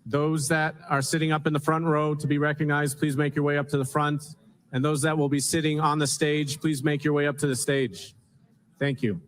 Those that are sitting up in the front row to be recognized, please make your way up to the front. And those that will be sitting on the stage, please make your way up to the stage. Thank you.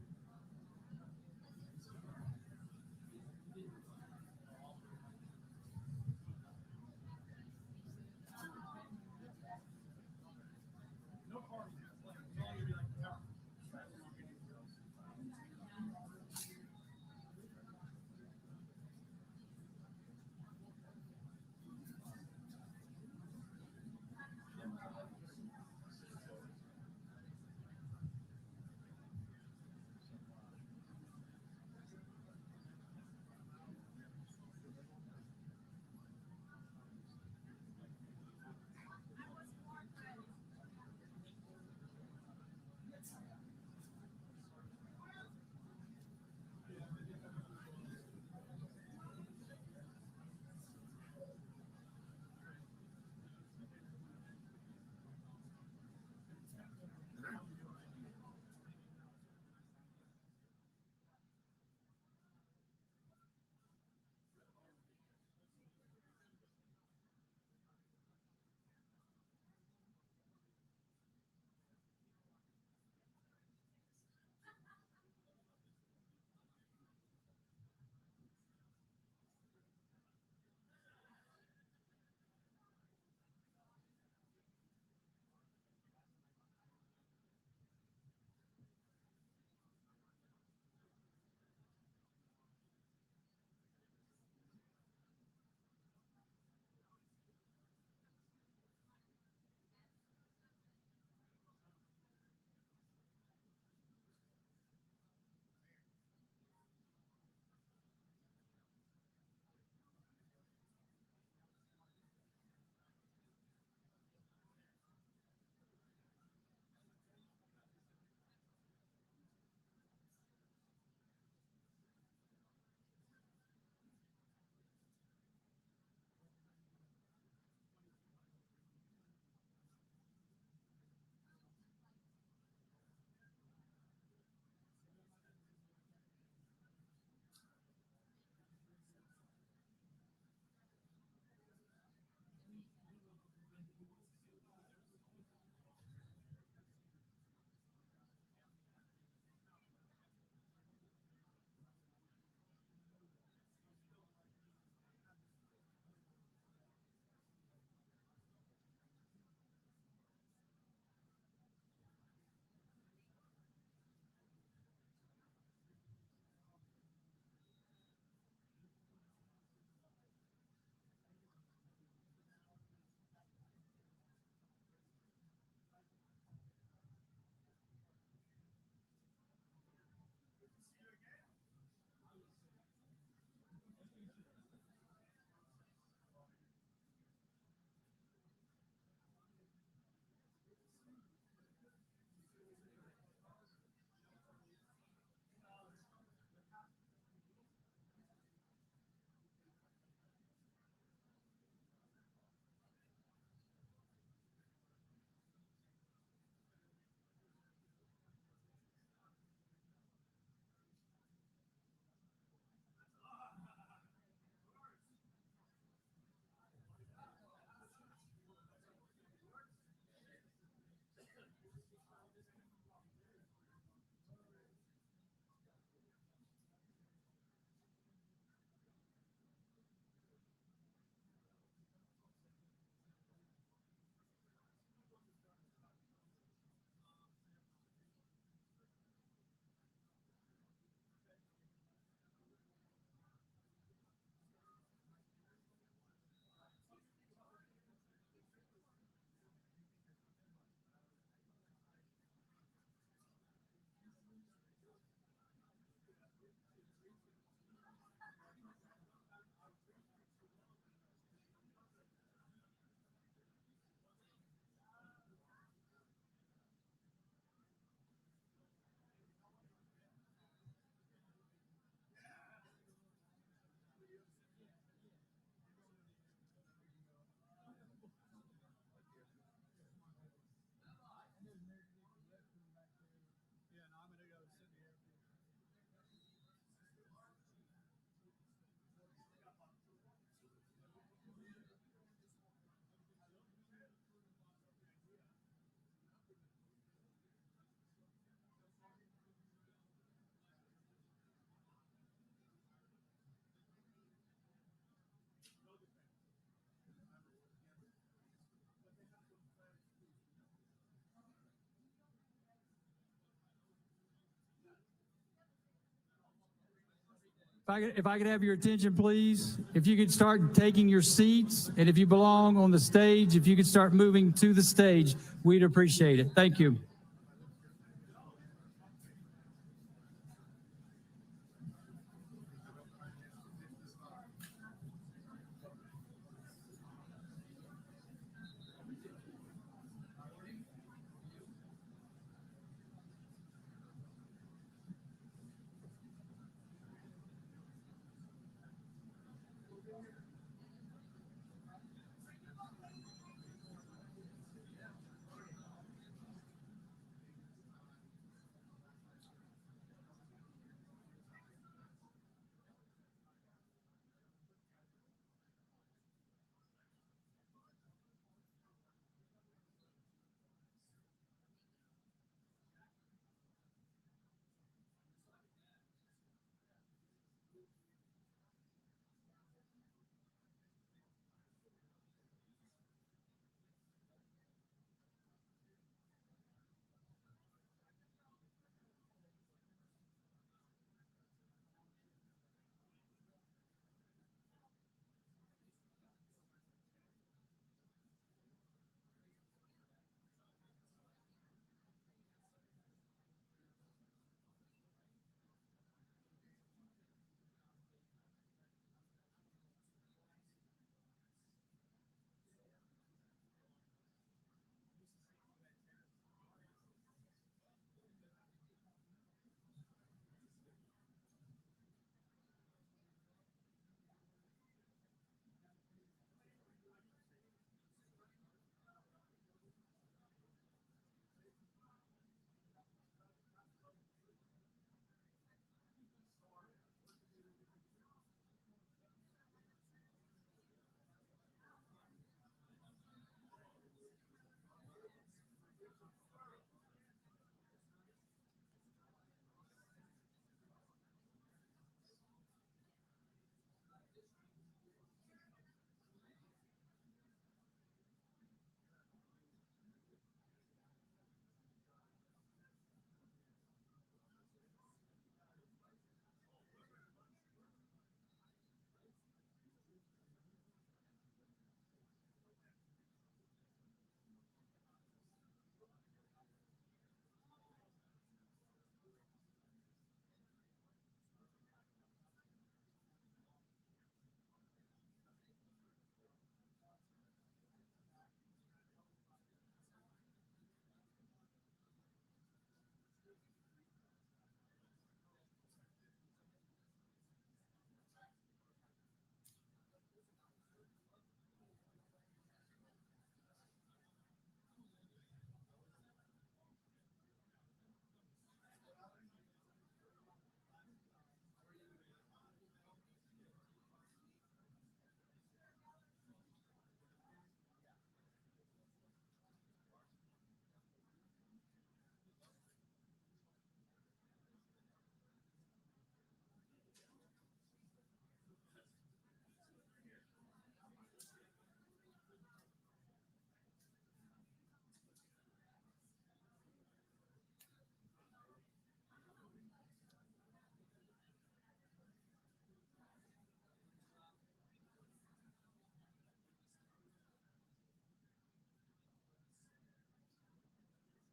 If I could have your attention, please. If you could start taking your seats, and if you belong on the stage, if you could start moving to the stage, we'd appreciate it. Thank you.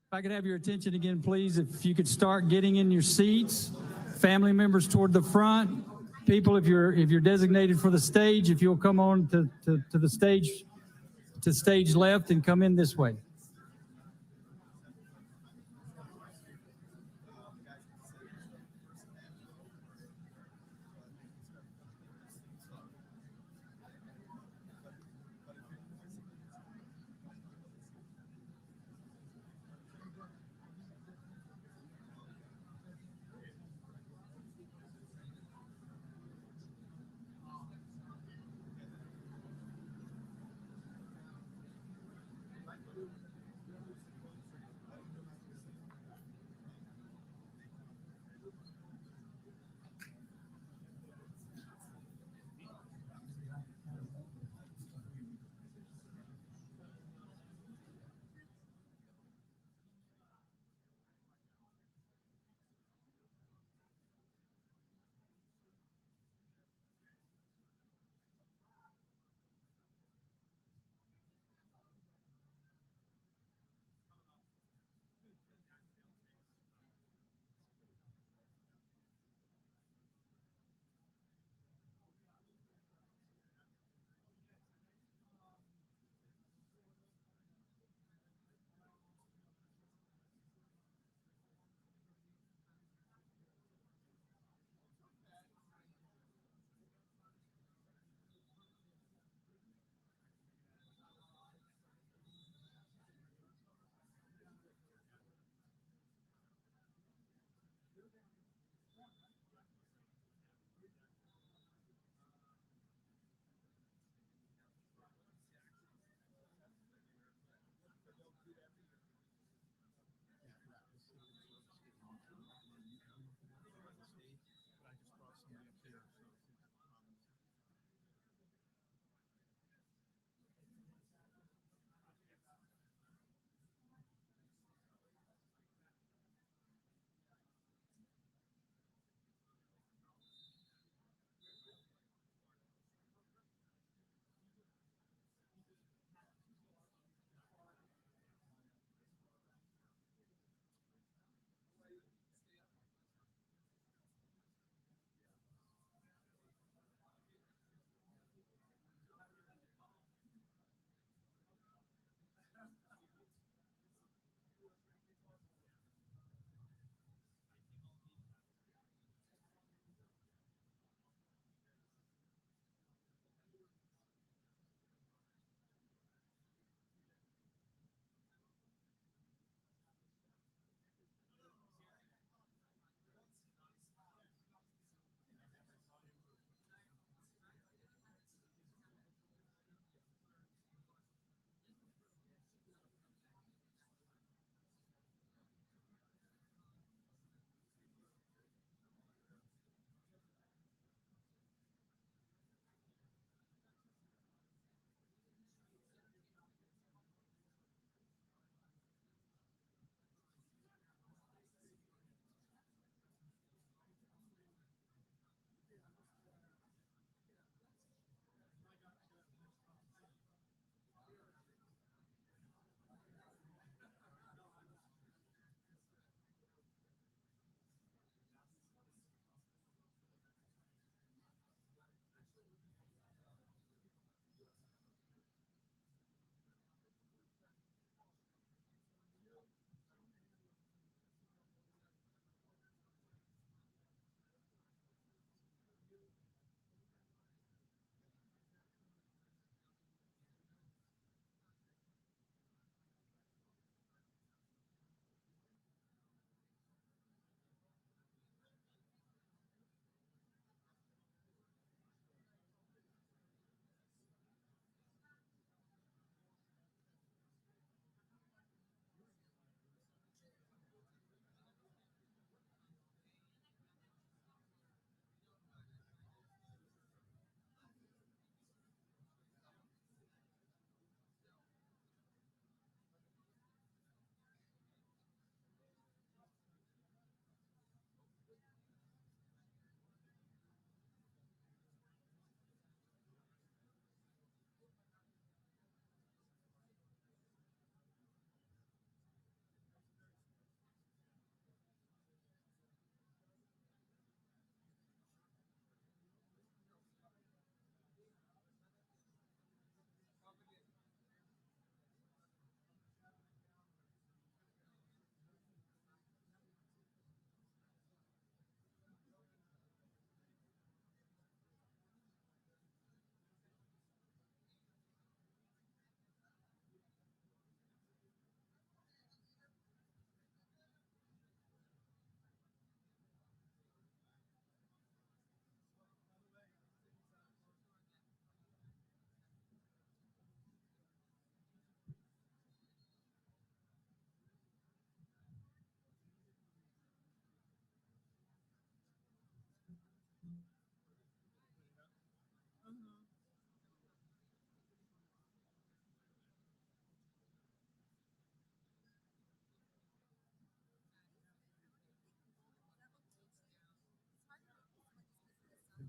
If I could have your attention again, please, if you could start getting in your seats, family members toward the front, people, if you're designated for the stage, if you'll come on to the stage, to stage left and come in this way.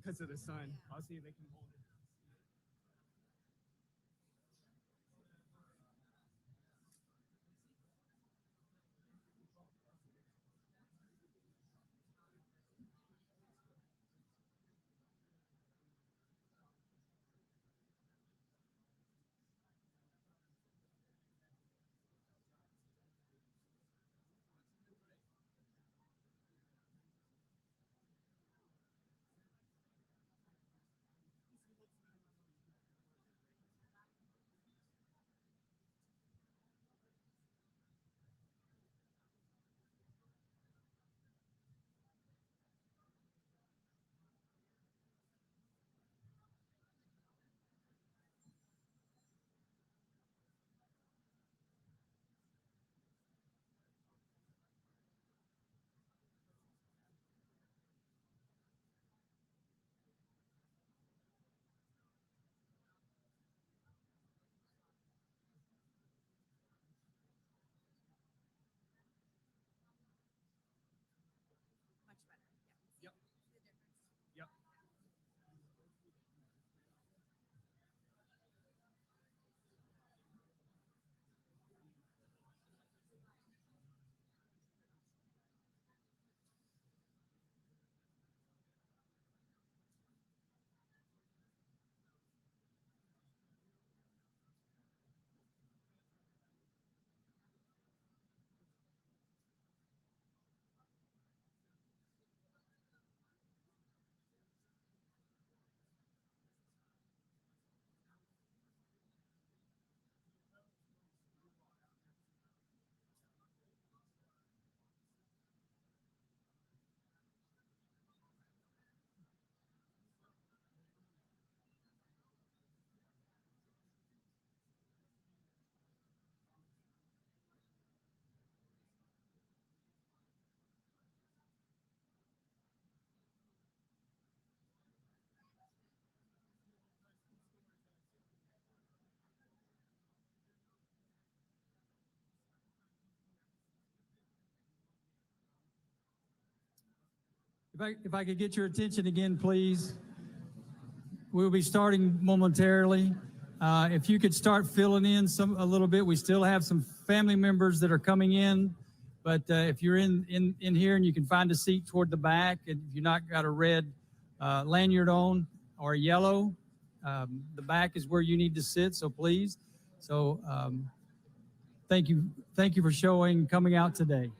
Because of the sun. I'll see if they can hold it. Much better. Yep. The difference. Yep. If I could get your attention again, please. We'll be starting momentarily. If you could start filling in a little bit, we still have some family members that are coming in, but if you're in here and you can find a seat toward the back, and if you're not got a red lanyard on or yellow, the back is where you need to sit. So please, thank you for coming out today.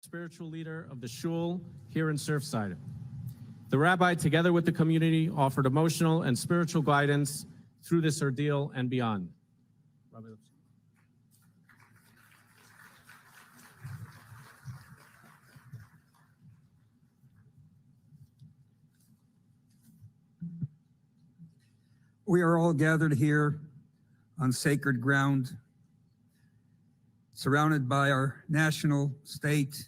spiritual leader of the shul here in Surfside. The rabbi, together with the community, offered emotional and spiritual guidance through this ordeal and beyond. We are all gathered here on sacred ground, surrounded by our national, state,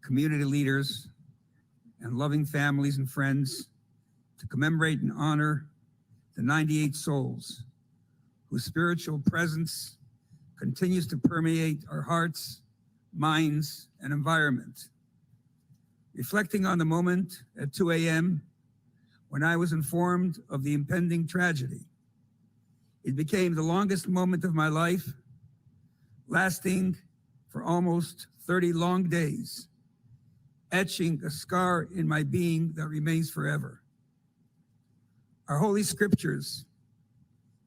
community leaders, and loving families and friends to commemorate and honor the 98 souls whose spiritual presence continues to permeate our hearts, minds, and environment. Reflecting on the moment at 2 a.m. when I was informed of the impending tragedy, it became the longest moment of my life, lasting for almost 30 long days, etching a scar in my being that remains forever. Our holy scriptures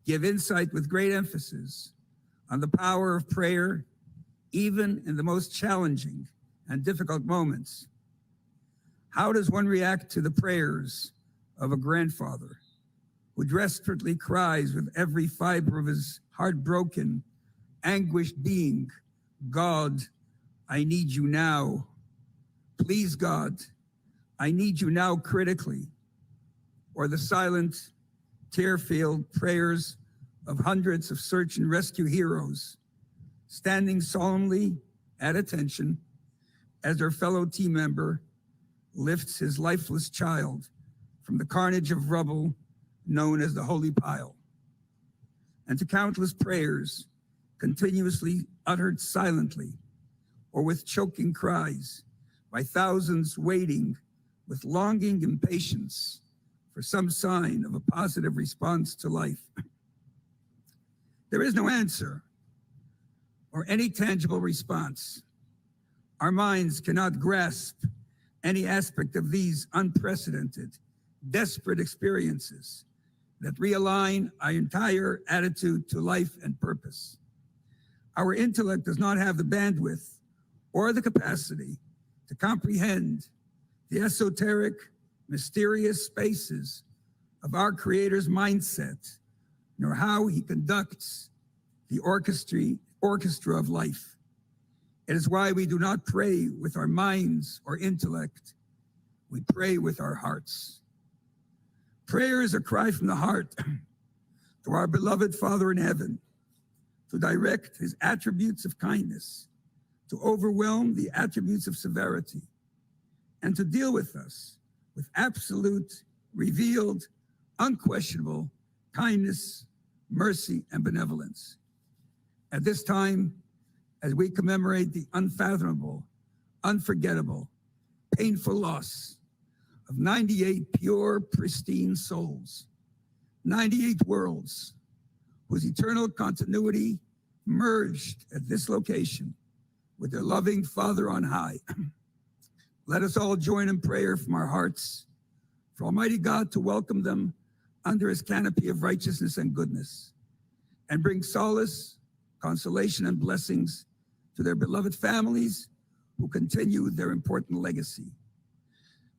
give insight with great emphasis on the power of prayer, even in the most challenging and difficult moments. How does one react to the prayers of a grandfather who desperately cries with every fiber of his heartbroken, anguished being, God, I need you now. Please, God, I need you now critically. Or the silent, tear-filled prayers of hundreds of search and rescue heroes standing solemnly at attention as their fellow team member lifts his lifeless child from the carnage of rubble known as the Holy Pile. And to countless prayers continuously uttered silently or with choking cries by thousands waiting with longing impatience for some sign of a positive response to life. There is no answer or any tangible response. Our minds cannot grasp any aspect of these unprecedented, desperate experiences that realign our entire attitude to life and purpose. Our intellect does not have the bandwidth or the capacity to comprehend the esoteric, mysterious spaces of our Creator's mindset, nor how he conducts the orchestra of life. It is why we do not pray with our minds or intellect. We pray with our hearts. Prayer is a cry from the heart to our beloved Father in heaven to direct his attributes of kindness, to overwhelm the attributes of severity, and to deal with us with absolute, revealed, unquestionable kindness, mercy, and benevolence. At this time, as we commemorate the unfathomable, unforgettable, painful loss of 98 pure, pristine souls, 98 worlds whose eternal continuity merged at this location with their loving Father on high. Let us all join in prayer from our hearts for Almighty God to welcome them under his canopy of righteousness and goodness, and bring solace, consolation, and blessings to their beloved families who continue their important legacy.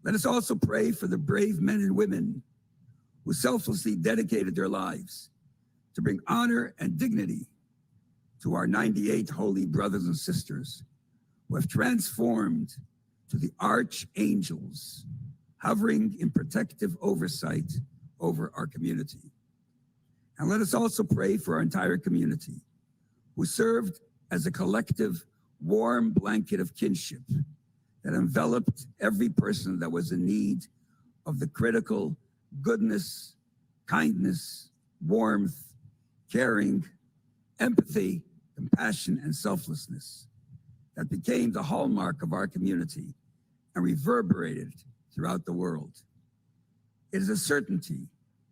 Let us also pray for the brave men and women who selflessly dedicated their lives to bring honor and dignity to our 98 holy brothers and sisters who have transformed to the archangels hovering in protective oversight over our community. And let us also pray for our entire community who served as a collective warm blanket of kinship that enveloped every person that was in need of the critical goodness, kindness, warmth, caring, empathy, compassion, and selflessness that became the hallmark of our community and reverberated throughout the world. It is a certainty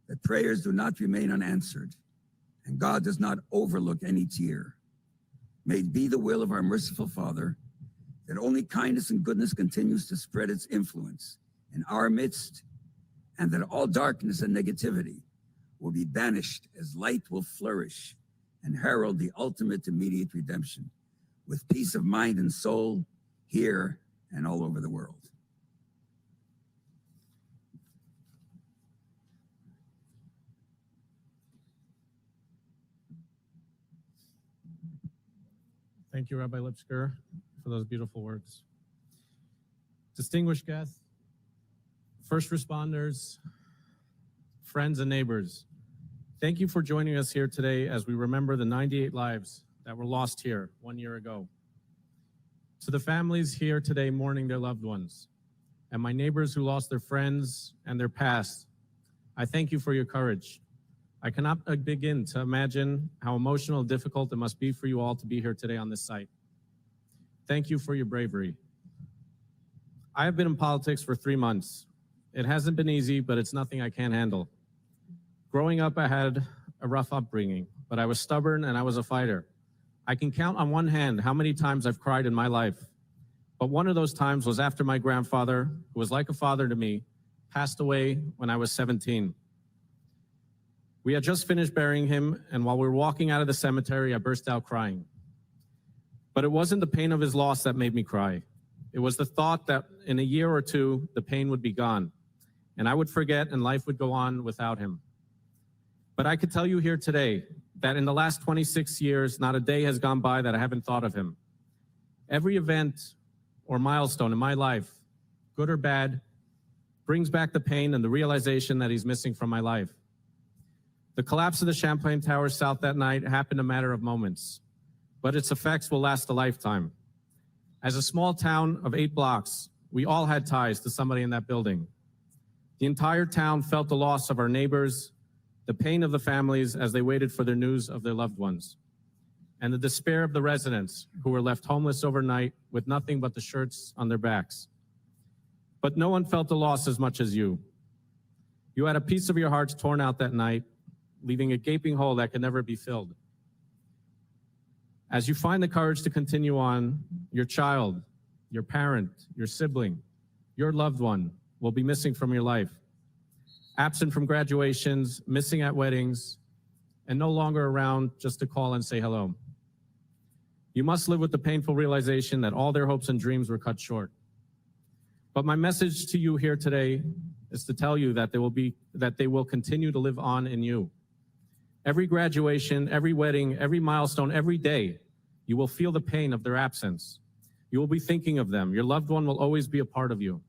that prayers do not remain unanswered, and God does not overlook any tear. May it be the will of our merciful Father that only kindness and goodness continues to spread its influence in our midst, and that all darkness and negativity will be banished as light will flourish and herald the ultimate immediate redemption with peace of mind and soul here and all over the world. Thank you, Rabbi Lipsker, for those beautiful words. Distinguished guests, first responders, friends and neighbors, thank you for joining us here today as we remember the 98 lives that were lost here 1 year ago. To the families here today mourning their loved ones, and my neighbors who lost their friends and their past, I thank you for your courage. I cannot begin to imagine how emotional and difficult it must be for you all to be here today on this site. Thank you for your bravery. I have been in politics for 3 months. It hasn't been easy, but it's nothing I can't handle. Growing up, I had a rough upbringing, but I was stubborn and I was a fighter. I can count on one hand how many times I've cried in my life, but one of those times was after my grandfather, who was like a father to me, passed away when I was 17. We had just finished burying him, and while we were walking out of the cemetery, I burst out crying. But it wasn't the pain of his loss that made me cry. It was the thought that in a year or two, the pain would be gone, and I would forget and life would go on without him. But I could tell you here today that in the last 26 years, not a day has gone by that I haven't thought of him. Every event or milestone in my life, good or bad, brings back the pain and the realization that he's missing from my life. The collapse of the Champlain Towers South that night happened a matter of moments, but its effects will last a lifetime. As a small town of 8 blocks, we all had ties to somebody in that building. The entire town felt the loss of our neighbors, the pain of the families as they waited for their news of their loved ones, and the despair of the residents who were left homeless overnight with nothing but the shirts on their backs. But no one felt the loss as much as you. You had a piece of your hearts torn out that night, leaving a gaping hole that could never be filled. As you find the courage to continue on, your child, your parent, your sibling, your loved one will be missing from your life, absent from graduations, missing at weddings, and no longer around just to call and say hello. You must live with the painful realization that all their hopes and dreams were cut short. But my message to you here today is to tell you that they will continue to live on in you. Every graduation, every wedding, every milestone, every day, you will feel the pain of their absence. You will be thinking of them. Your loved one will always be a part of you.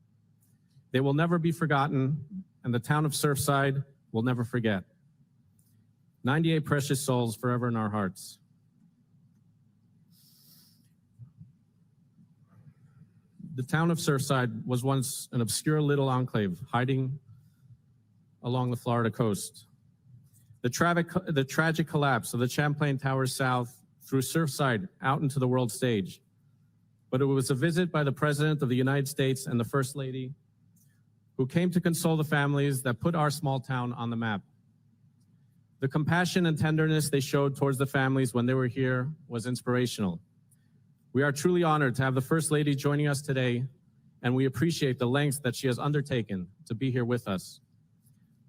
They will never be forgotten, and the town of Surfside will never forget. 98 precious souls forever in our hearts. The town of Surfside was once an obscure little enclave hiding along the Florida coast. The tragic collapse of the Champlain Towers South threw Surfside out into the world stage. But it was a visit by the President of the United States and the First Lady who came to console the families that put our small town on the map. The compassion and tenderness they showed towards the families when they were here was inspirational. We are truly honored to have the First Lady joining us today, and we appreciate the lengths that she has undertaken to be here with us.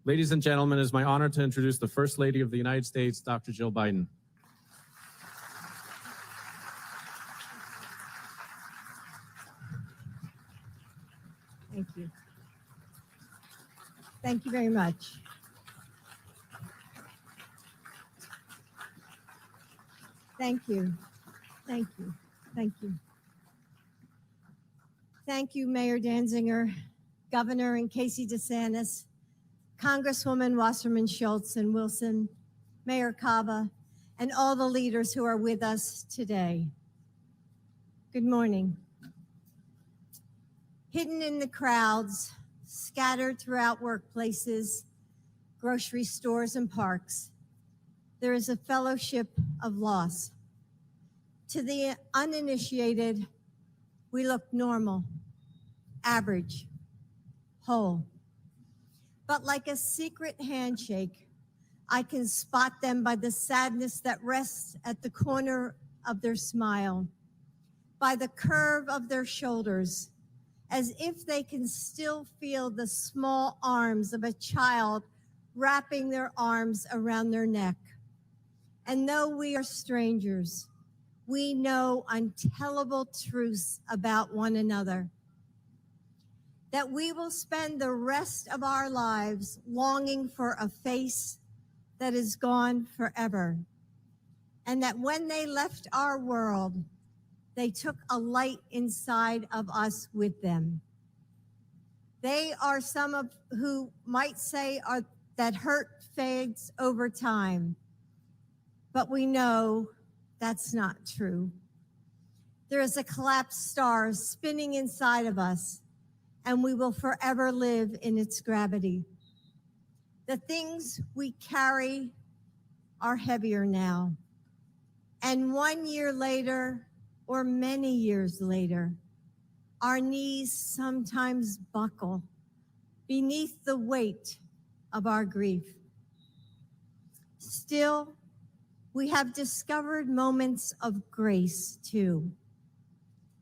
Ladies and gentlemen, it is my honor to introduce the First Lady of the United States, Dr. Jill Biden. Thank you. Thank you very much. Thank you. Thank you. Thank you. Thank you, Mayor Danziger, Governor and Casey DeSantis, Congresswoman Wasserman Schultz and Wilson, Mayor Cava, and all the leaders who are with us today. Good morning. Hidden in the crowds, scattered throughout workplaces, grocery stores, and parks, there is a fellowship of loss. To the uninitiated, we look normal, average, whole. But like a secret handshake, I can spot them by the sadness that rests at the corner of their smile, by the curve of their shoulders, as if they can still feel the small arms of a child wrapping their arms around their neck. And though we are strangers, we know untellable truths about one another. That we will spend the rest of our lives longing for a face that is gone forever. And that when they left our world, they took a light inside of us with them. They are some of who might say that hurt fades over time, but we know that's not true. There is a collapsed star spinning inside of us, and we will forever live in its gravity. The things we carry are heavier now. And 1 year later, or many years later, our knees sometimes buckle beneath the weight of our grief. Still, we have discovered moments of grace too.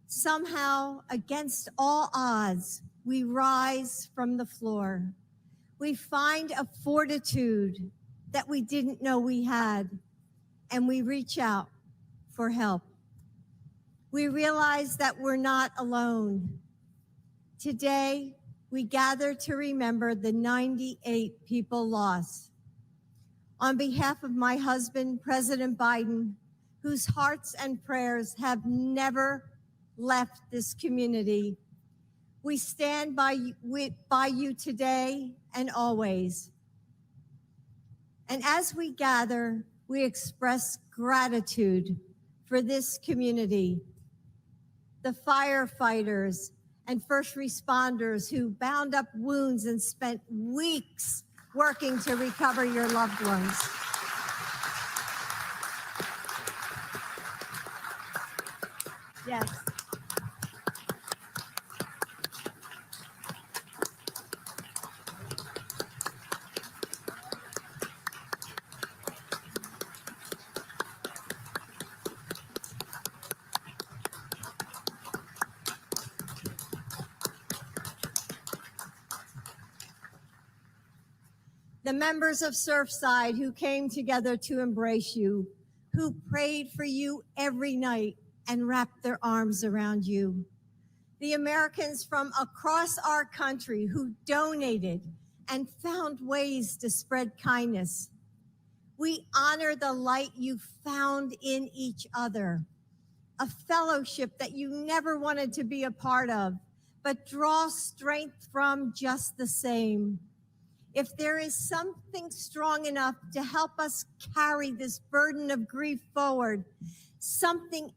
Somehow, against all odds, we rise from the floor. We find a fortitude that we didn't know we had, and we reach out for help. We realize that we're not alone. Today, we gather to remember the 98 people lost. On behalf of my husband, President Biden, whose hearts and prayers have never left this community, we stand by you today and always. And as we gather, we express gratitude for this community, the firefighters and first responders who bound up wounds and spent weeks working to recover your loved ones. Yes. The members of Surfside who came together to embrace you, who prayed for you every night and wrapped their arms around you. The Americans from across our country who donated and found ways to spread kindness. We honor the light you found in each other, a fellowship that you never wanted to be a part of, but draw strength from just the same. If there is something strong enough to help us carry this burden of grief forward, something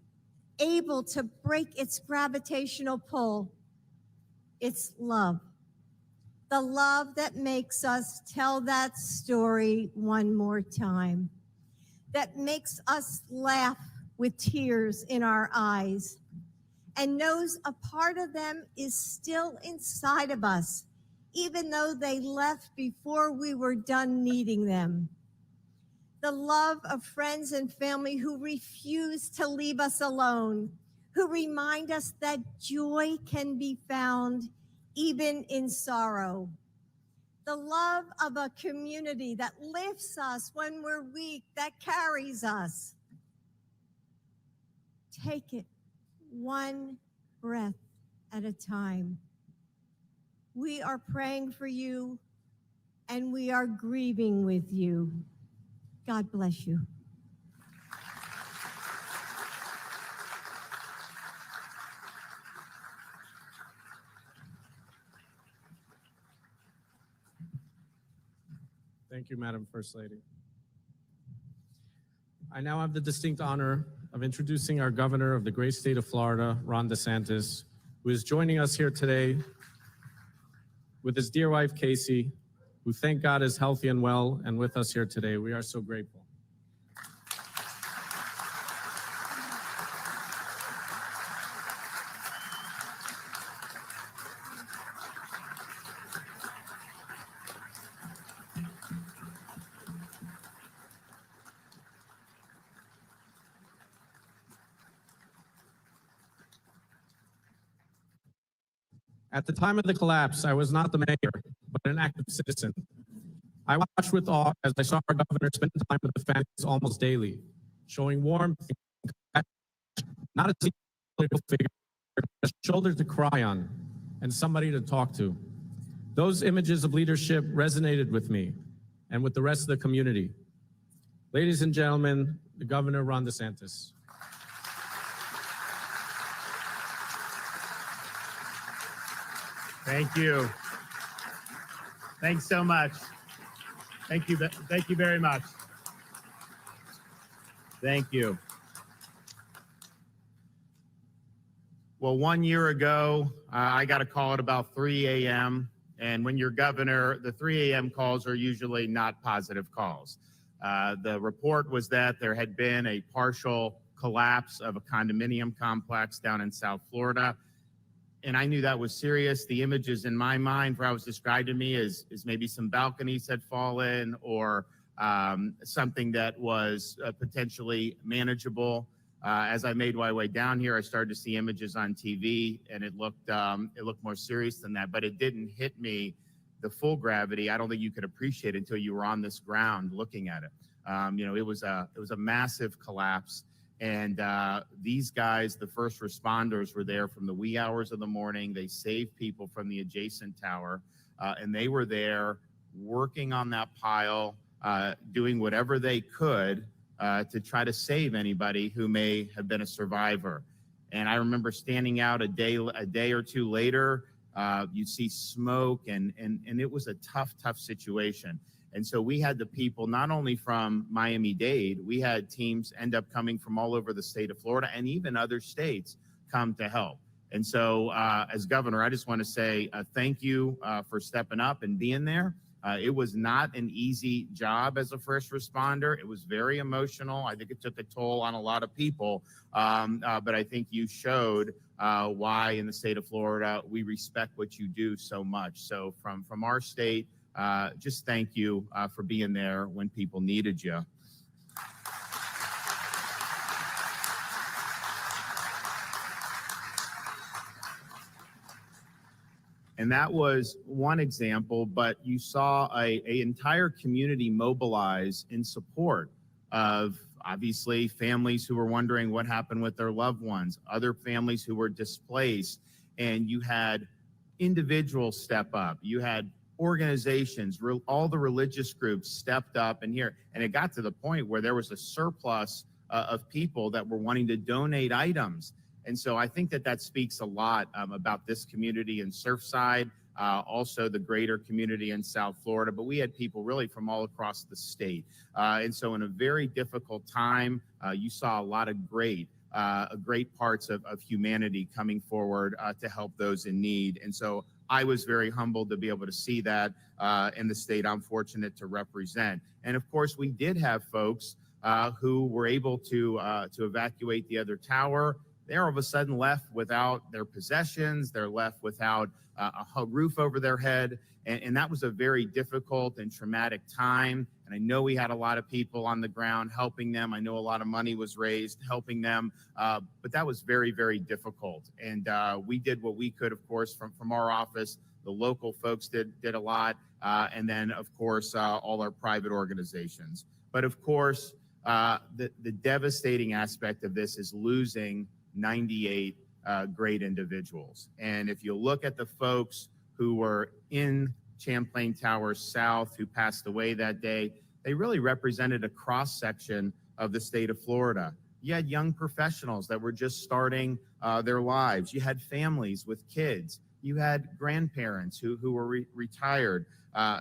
able to break its gravitational pull, it's love. The love that makes us tell that story one more time, that makes us laugh with tears in our eyes, and knows a part of them is still inside of us, even though they left before we were done needing them. The love of friends and family who refuse to leave us alone, who remind us that joy can be found even in sorrow. The love of a community that lifts us when we're weak, that carries us. Take it one breath at a time. We are praying for you, and we are grieving with you. God bless you. Thank you, Madam First Lady. I now have the distinct honor of introducing our governor of the great state of Florida, Ron DeSantis, who is joining us here today with his dear wife, Casey, who thank God is healthy and well and with us here today. We are so grateful. At the time of the collapse, I was not the mayor, but an active citizen. I watched with awe as I saw our governor spend time with the families almost daily, showing warmth and compassion not a political figure, a shoulder to cry on and somebody to talk to. Those images of leadership resonated with me and with the rest of the community. Ladies and gentlemen, the Governor, Ron DeSantis. Thank you. Thanks so much. Thank you. Thank you very much. Thank you. Well, 1 year ago, I got a call at about 3 a.m. And when you're governor, the 3 a.m. calls are usually not positive calls. The report was that there had been a partial collapse of a condominium complex down in South Florida. And I knew that was serious. The images in my mind for how it was described to me is maybe some balconies had fallen or something that was potentially manageable. As I made my way down here, I started to see images on TV, and it looked more serious than that. But it didn't hit me the full gravity. I don't think you could appreciate it until you were on this ground looking at it. It was a massive collapse. And these guys, the first responders, were there from the wee hours of the morning. They saved people from the adjacent tower, and they were there working on that pile, doing whatever they could to try to save anybody who may have been a survivor. And I remember standing out a day or two later. You'd see smoke, and it was a tough situation. And so we had the people not only from Miami-Dade, we had teams end up coming from all over the state of Florida and even other states come to help. And so as governor, I just want to say thank you for stepping up and being there. It was not an easy job as a first responder. It was very emotional. I think it took a toll on a lot of people. But I think you showed why in the state of Florida we respect what you do so much. So from our state, just thank you for being there when people needed you. And that was one example, but you saw an entire community mobilize in support of, obviously, families who were wondering what happened with their loved ones, other families who were displaced, and you had individuals step up. You had organizations, all the religious groups stepped up and it got to the point where there was a surplus of people that were wanting to donate items. And so I think that speaks a lot about this community in Surfside, also the greater community in South Florida, but we had people really from all across the state. And so in a very difficult time, you saw a lot of great parts of humanity coming forward to help those in need. And so I was very humbled to be able to see that in the state I'm fortunate to represent. And of course, we did have folks who were able to evacuate the other tower. They're all of a sudden left without their possessions. They're left without a roof over their head. And that was a very difficult and traumatic time. And I know we had a lot of people on the ground helping them. I know a lot of money was raised helping them. But that was very, very difficult. And we did what we could, of course, from our office. The local folks did a lot. And then, of course, all our private organizations. But of course, the devastating aspect of this is losing 98 great individuals. And if you look at the folks who were in Champlain Towers South who passed away that day, they really represented a cross-section of the state of Florida. You had young professionals that were just starting their lives. You had families with kids. You had grandparents who were retired.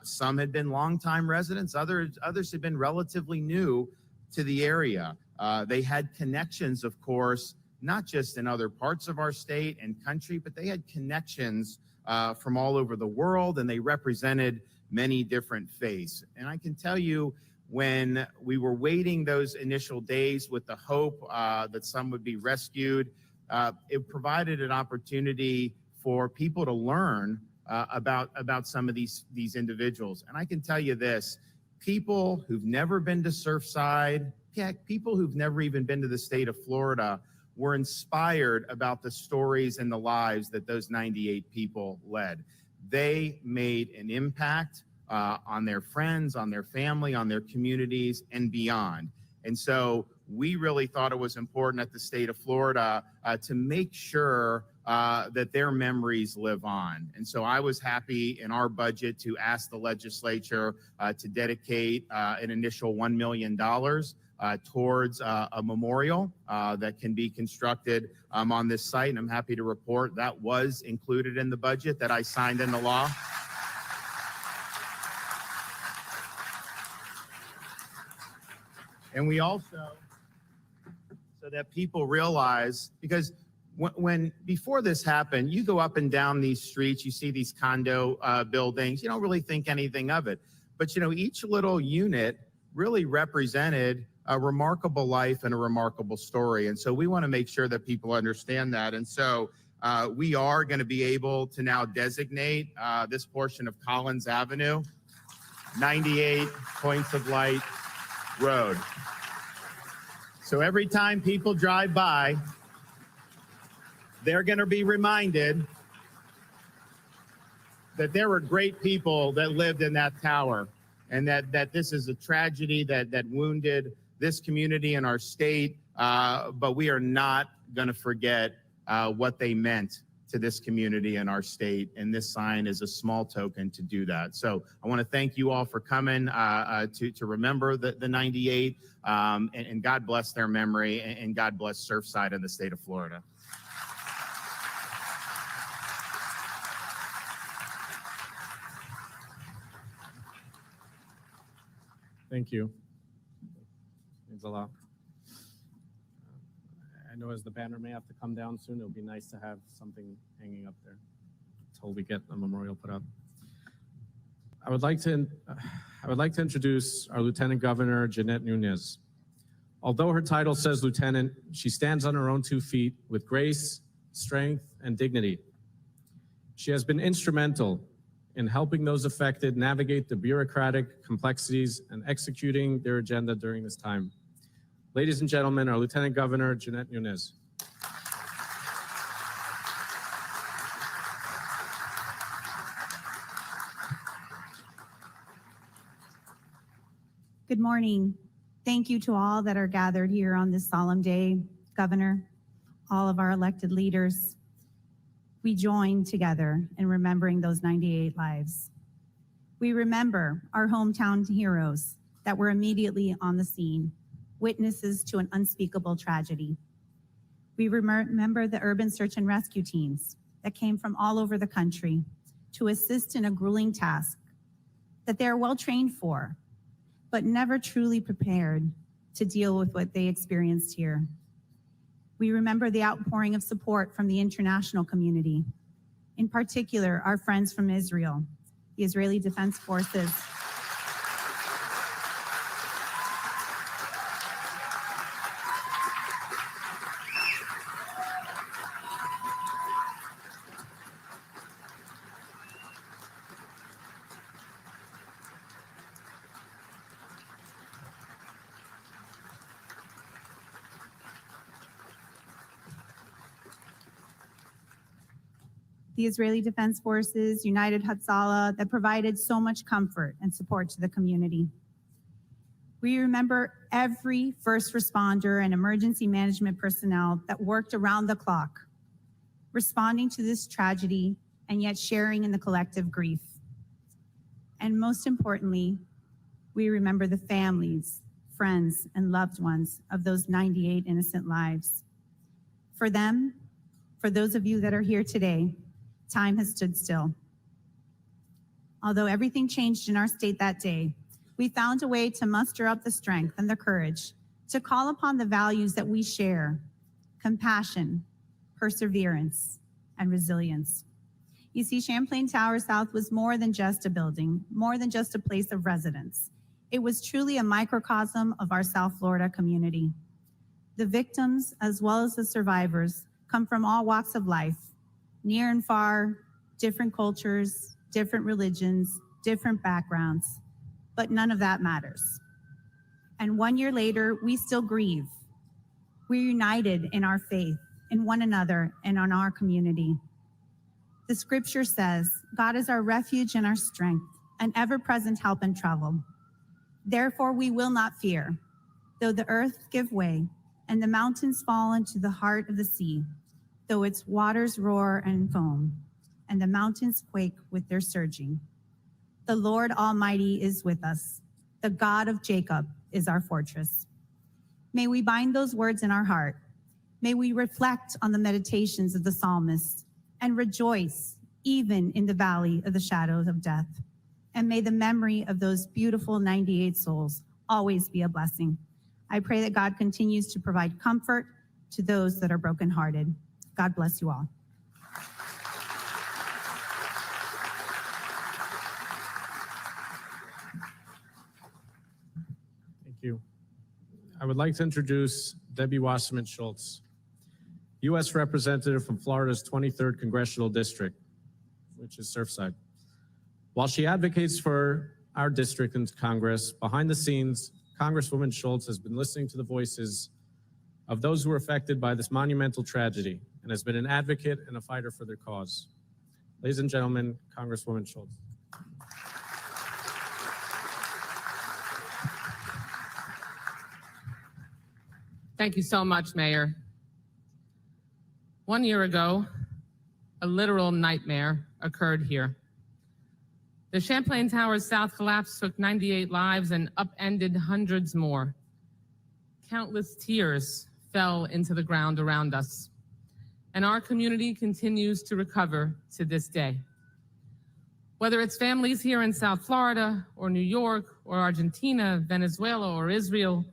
Some had been longtime residents. Others had been relatively new to the area. They had connections, of course, not just in other parts of our state and country, but they had connections from all over the world, and they represented many different faiths. And I can tell you, when we were waiting those initial days with the hope that some would be rescued, it provided an opportunity for people to learn about some of these individuals. And I can tell you this, people who've never been to Surfside, people who've never even been to the state of Florida, were inspired about the stories and the lives that those 98 people led. They made an impact on their friends, on their family, on their communities, and beyond. And so we really thought it was important at the state of Florida to make sure that their memories live on. And so I was happy in our budget to ask the legislature to dedicate an initial $1 million towards a memorial that can be constructed on this site. And I'm happy to report that was included in the budget that I signed into law. And we also, so that people realize, because when before this happened, you go up and down these streets, you see these condo buildings, you don't really think anything of it. But you know, each little unit really represented a remarkable life and a remarkable story. And so we want to make sure that people understand that. And so we are going to be able to now designate this portion of Collins Avenue, 98 Points of Light Road. So every time people drive by, they're going to be reminded that there were great people that lived in that tower, and that this is a tragedy that wounded this community and our state, but we are not going to forget what they meant to this community and our state, and this sign is a small token to do that. So I want to thank you all for coming to remember the 98, and God bless their memory, and God bless Surfside and the state of Florida. Thank you. Means a lot. I know as the banner may have to come down soon, it would be nice to have something hanging up there until we get the memorial put up. I would like to introduce our Lieutenant Governor, Jeanette Nunez. Although her title says lieutenant, she stands on her own 2 feet with grace, strength, and dignity. She has been instrumental in helping those affected navigate the bureaucratic complexities and executing their agenda during this time. Ladies and gentlemen, our Lieutenant Governor, Jeanette Nunez. Good morning. Thank you to all that are gathered here on this solemn day, Governor, all of our elected leaders. We join together in remembering those 98 lives. We remember our hometown heroes that were immediately on the scene, witnesses to an unspeakable tragedy. We remember the urban search and rescue teams that came from all over the country to assist in a grueling task that they're well trained for, but never truly prepared to deal with what they experienced here. We remember the outpouring of support from the international community, in particular, our friends from Israel, the Israeli Defense Forces. The Israeli Defense Forces, United Hatzalah, that provided so much comfort and support to the community. We remember every first responder and emergency management personnel that worked around the clock, responding to this tragedy and yet sharing in the collective grief. And most importantly, we remember the families, friends, and loved ones of those 98 innocent lives. For them, for those of you that are here today, time has stood still. Although everything changed in our state that day, we found a way to muster up the strength and the courage to call upon the values that we share: compassion, perseverance, and resilience. You see, Champlain Towers South was more than just a building, more than just a place of residence. It was truly a microcosm of our South Florida community. The victims, as well as the survivors, come from all walks of life, near and far, different cultures, different religions, different backgrounds, but none of that matters. And 1 year later, we still grieve. We're united in our faith, in one another, and on our community. The scripture says, God is our refuge and our strength, an ever-present help in trouble. Therefore, we will not fear. Though the earth give way, and the mountains fall into the heart of the sea, though its waters roar and foam, and the mountains quake with their surging. The Lord Almighty is with us. The God of Jacob is our fortress. May we bind those words in our heart. May we reflect on the meditations of the psalmist and rejoice even in the valley of the shadows of death. And may the memory of those beautiful 98 souls always be a blessing. I pray that God continues to provide comfort to those that are brokenhearted. God bless you all. Thank you. I would like to introduce Debbie Wasserman Schultz, U.S. Representative from Florida's 23rd Congressional District, which is Surfside. While she advocates for our district in Congress, behind the scenes, Congresswoman Schultz has been listening to the voices of those who were affected by this monumental tragedy and has been an advocate and a fighter for their cause. Ladies and gentlemen, Congresswoman Schultz. Thank you so much, Mayor. 1 year ago, a literal nightmare occurred here. The Champlain Towers South collapse took 98 lives and upended hundreds more. Countless tears fell into the ground around us, and our community continues to recover to this day. Whether it's families here in South Florida or New York or Argentina, Venezuela or Israel,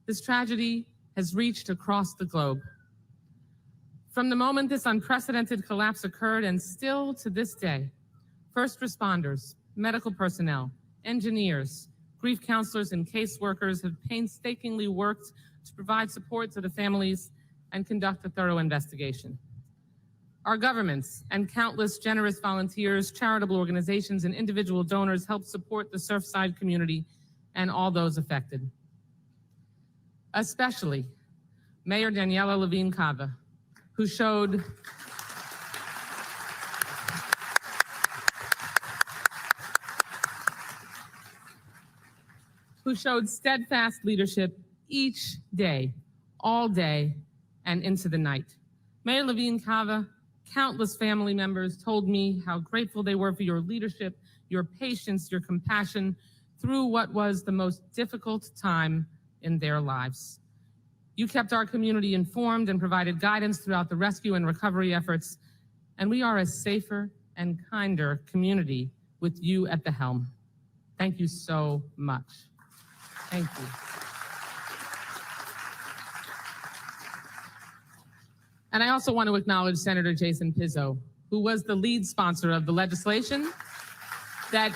this tragedy has reached across the globe. From the moment this unprecedented collapse occurred and still to this day, first responders, medical personnel, engineers, grief counselors, and caseworkers have painstakingly worked to provide support to the families and conduct a thorough investigation. Our governments and countless generous volunteers, charitable organizations, and individual donors help support the Surfside community and all those affected. Especially Mayor Cava, who showed steadfast leadership each day, all day, and into the night. Mayor Cava, countless family members told me how grateful they were for your leadership, your patience, your compassion through what was the most difficult time in their lives. You kept our community informed and provided guidance throughout the rescue and recovery efforts, and we are a safer and kinder community with you at the helm. Thank you so much. Thank you. And I also want to acknowledge Senator Jason Pizzo, who was the lead sponsor of the legislation that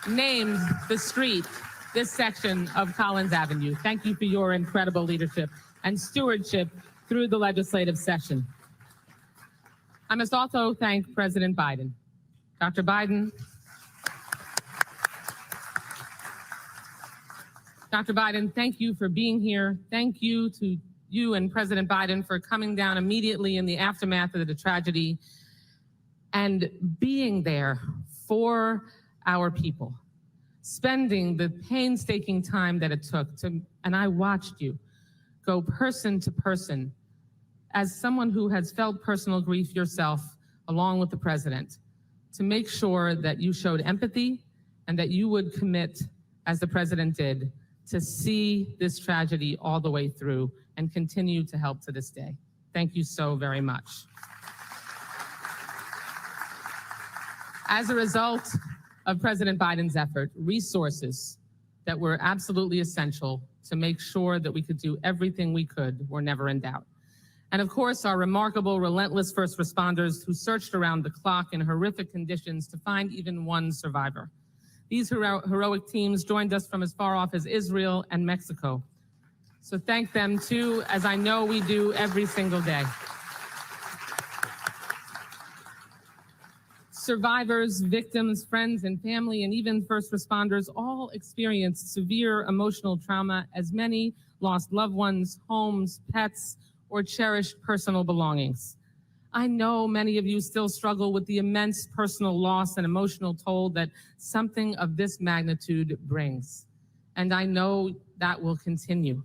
named the street this section of Collins Avenue. Thank you for your incredible leadership and stewardship through the legislative session. I must also thank President Biden. Dr. Biden, thank you for being here. Thank you to you and President Biden for coming down immediately in the aftermath of the tragedy and being there for our people, spending the painstaking time that it took to, and I watched you go person to person as someone who has felt personal grief yourself, along with the president, to make sure that you showed empathy and that you would commit, as the president did, to see this tragedy all the way through and continue to help to this day. Thank you so very much. As a result of President Biden's effort, resources that were absolutely essential to make sure that we could do everything we could were never in doubt. And of course, our remarkable, relentless first responders who searched around the clock in horrific conditions to find even one survivor. These heroic teams joined us from as far off as Israel and Mexico. So thank them too, as I know we do every single day. Survivors, victims, friends, and family, and even first responders all experienced severe emotional trauma, as many lost loved ones, homes, pets, or cherished personal belongings. I know many of you still struggle with the immense personal loss and emotional toll that something of this magnitude brings, and I know that will continue.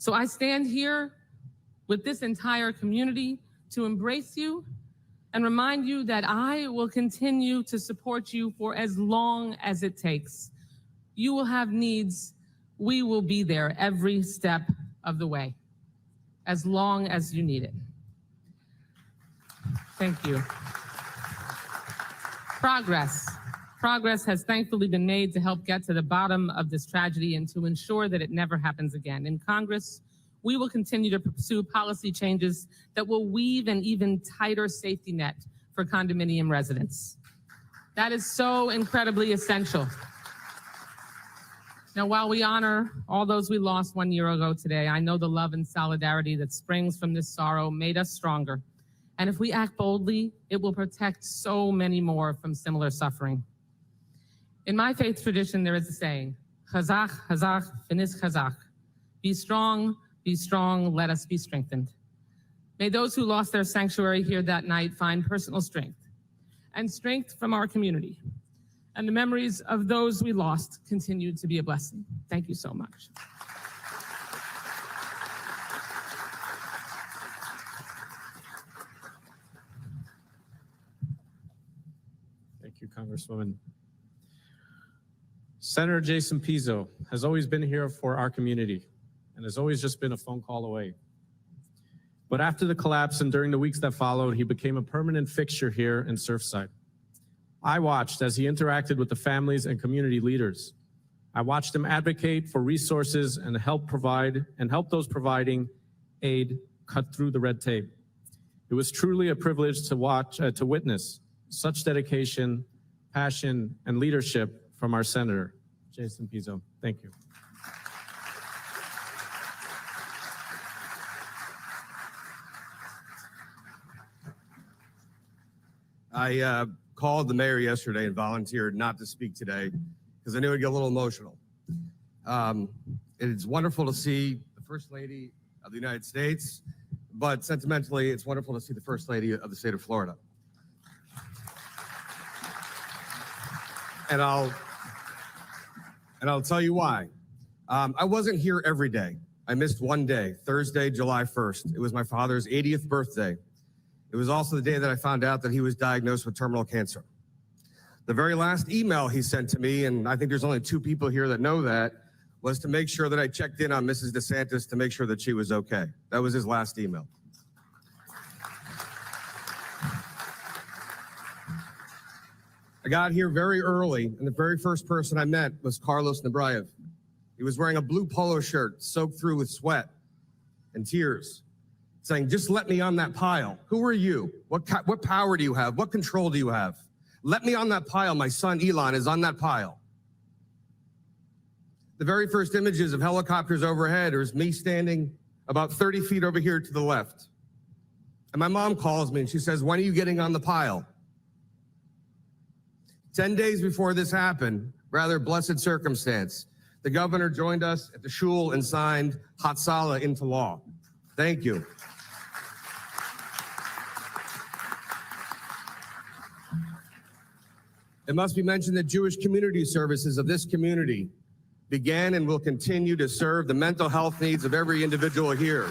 So I stand here with this entire community to embrace you and remind you that I will continue to support you for as long as it takes. You will have needs. We will be there every step of the way, as long as you need it. Thank you. Progress has thankfully been made to help get to the bottom of this tragedy and to ensure that it never happens again. In Congress, we will continue to pursue policy changes that will weave an even tighter safety net for condominium residents. That is so incredibly essential. Now, while we honor all those we lost 1 year ago today, I know the love and solidarity that springs from this sorrow made us stronger. And if we act boldly, it will protect so many more from similar suffering. In my faith tradition, there is a saying, Chazak, Chazak, Finis Chazak. Be strong, let us be strengthened. May those who lost their sanctuary here that night find personal strength and strength from our community. And the memories of those we lost continue to be a blessing. Thank you so much. Thank you, Congresswoman. Senator Jason Pizzo has always been here for our community and has always just been a phone call away. But after the collapse and during the weeks that followed, he became a permanent fixture here in Surfside. I watched as he interacted with the families and community leaders. I watched him advocate for resources and help those providing aid cut through the red tape. It was truly a privilege to witness such dedication, passion, and leadership from our Senator, Jason Pizzo. Thank you. I called the mayor yesterday and volunteered not to speak today because I knew I'd get a little emotional. It's wonderful to see the First Lady of the United States, but sentimentally, it's wonderful to see the First Lady of the state of Florida. And I'll tell you why. I wasn't here every day. I missed one day, Thursday, July 1st. It was my father's 80th birthday. It was also the day that I found out that he was diagnosed with terminal cancer. The very last email he sent to me, and I think there's only 2 people here that know that, was to make sure that I checked in on Mrs. DeSantis to make sure that she was okay. That was his last email. I got here very early, and the very first person I met was Carlos Nebrayev. He was wearing a blue polo shirt soaked through with sweat and tears, saying, just let me on that pile. Who are you? What power do you have? What control do you have? Let me on that pile. My son Elon is on that pile. The very first images of helicopters overhead is me standing about 30 feet over here to the left. And my mom calls me and she says, when are you getting on the pile? 10 days before this happened, rather blessed circumstance, the governor joined us at the shul and signed Hatzalah into law. Thank you. It must be mentioned that Jewish community services of this community began and will continue to serve the mental health needs of every individual here.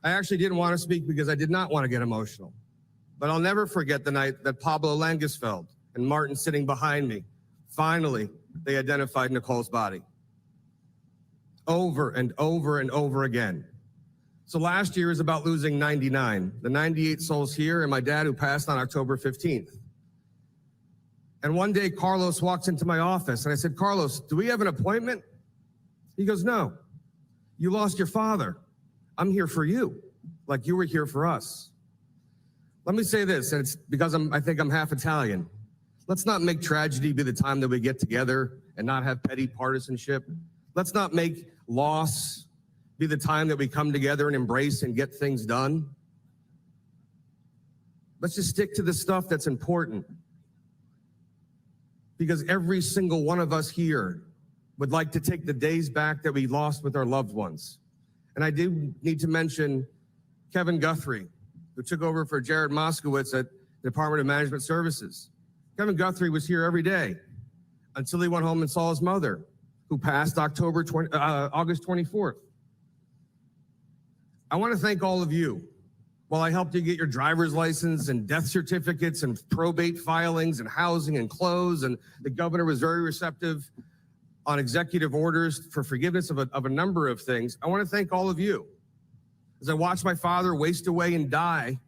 I actually didn't want to speak because I did not want to get emotional. But I'll never forget the night that Pablo Langesfeld and Martin sitting behind me, finally, they identified Nicole's body. Over and over and over again. So last year is about losing 99, the 98 souls here and my dad who passed on October 15th. And one day Carlos walks into my office and I said, Carlos, do we have an appointment? He goes, no, you lost your father. I'm here for you, like you were here for us. Let me say this, and it's because I think I'm half Italian. Let's not make tragedy be the time that we get together and not have petty partisanship. Let's not make loss be the time that we come together and embrace and get things done. Let's just stick to the stuff that's important. Because every single one of us here would like to take the days back that we lost with our loved ones. And I do need to mention Kevin Guthrie, who took over for Jared Moskowitz at Department of Management Services. Kevin Guthrie was here every day until he went home and saw his mother, who passed August 24th. I want to thank all of you. While I helped you get your driver's license and death certificates and probate filings and housing and clothes, and the governor was very receptive on executive orders for forgiveness of a number of things, I want to thank all of you. As I watched my father waste away and die,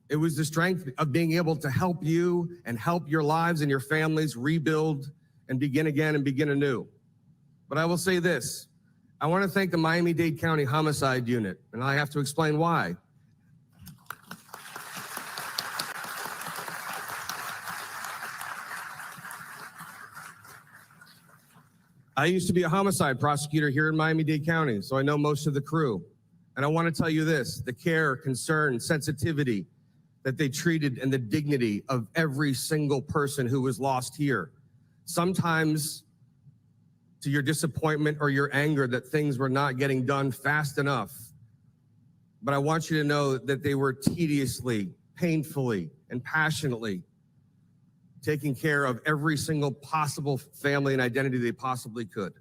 it was the strength of being able to help you and help your lives and your families rebuild and begin again and begin anew. But I will say this, I want to thank the Miami-Dade County Homicide Unit, and I have to explain why. I used to be a homicide prosecutor here in Miami-Dade County, so I know most of the crew. And I want to tell you this, the care, concern, sensitivity that they treated and the dignity of every single person who was lost here. Sometimes to your disappointment or your anger that things were not getting done fast enough. But I want you to know that they were tediously, painfully, and passionately taking care of every single possible family and identity they possibly could.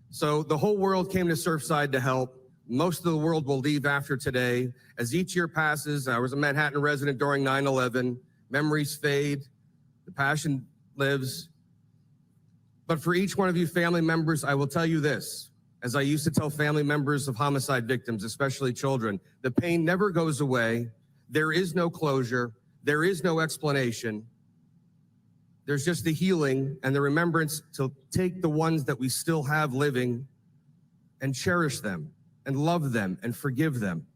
So the whole world came to Surfside to help. Most of the world will leave after today. As each year passes, I was a Manhattan resident during 9/11. Memories fade, the passion lives. But for each one of you family members, I will tell you this, as I used to tell family members of homicide victims, especially children, the pain never goes away. There is no closure. There is no explanation. There's just the healing and the remembrance to take the ones that we still have living and cherish them and love them and forgive them.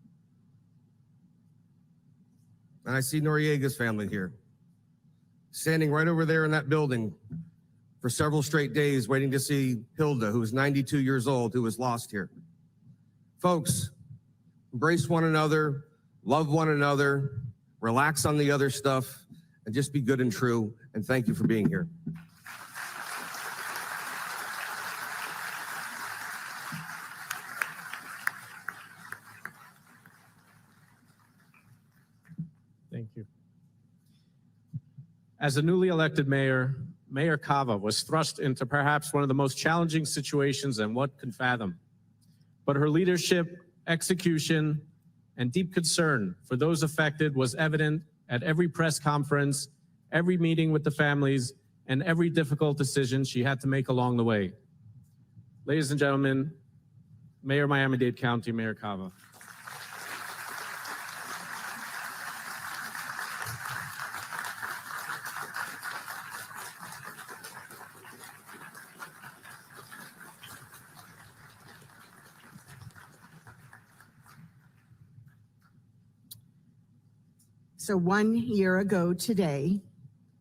And I see Noriega's family here, standing right over there in that building for several straight days, waiting to see Hilda, who is 92 years old, who was lost here. Folks, embrace one another, love one another, relax on the other stuff, and just be good and true. And thank you for being here. Thank you. As a newly elected mayor, Mayor Cava was thrust into perhaps one of the most challenging situations and one could fathom. But her leadership, execution, and deep concern for those affected was evident at every press conference, every meeting with the families, and every difficult decision she had to make along the way. Ladies and gentlemen, Mayor Miami-Dade County, Mayor Cava. So 1 year ago today,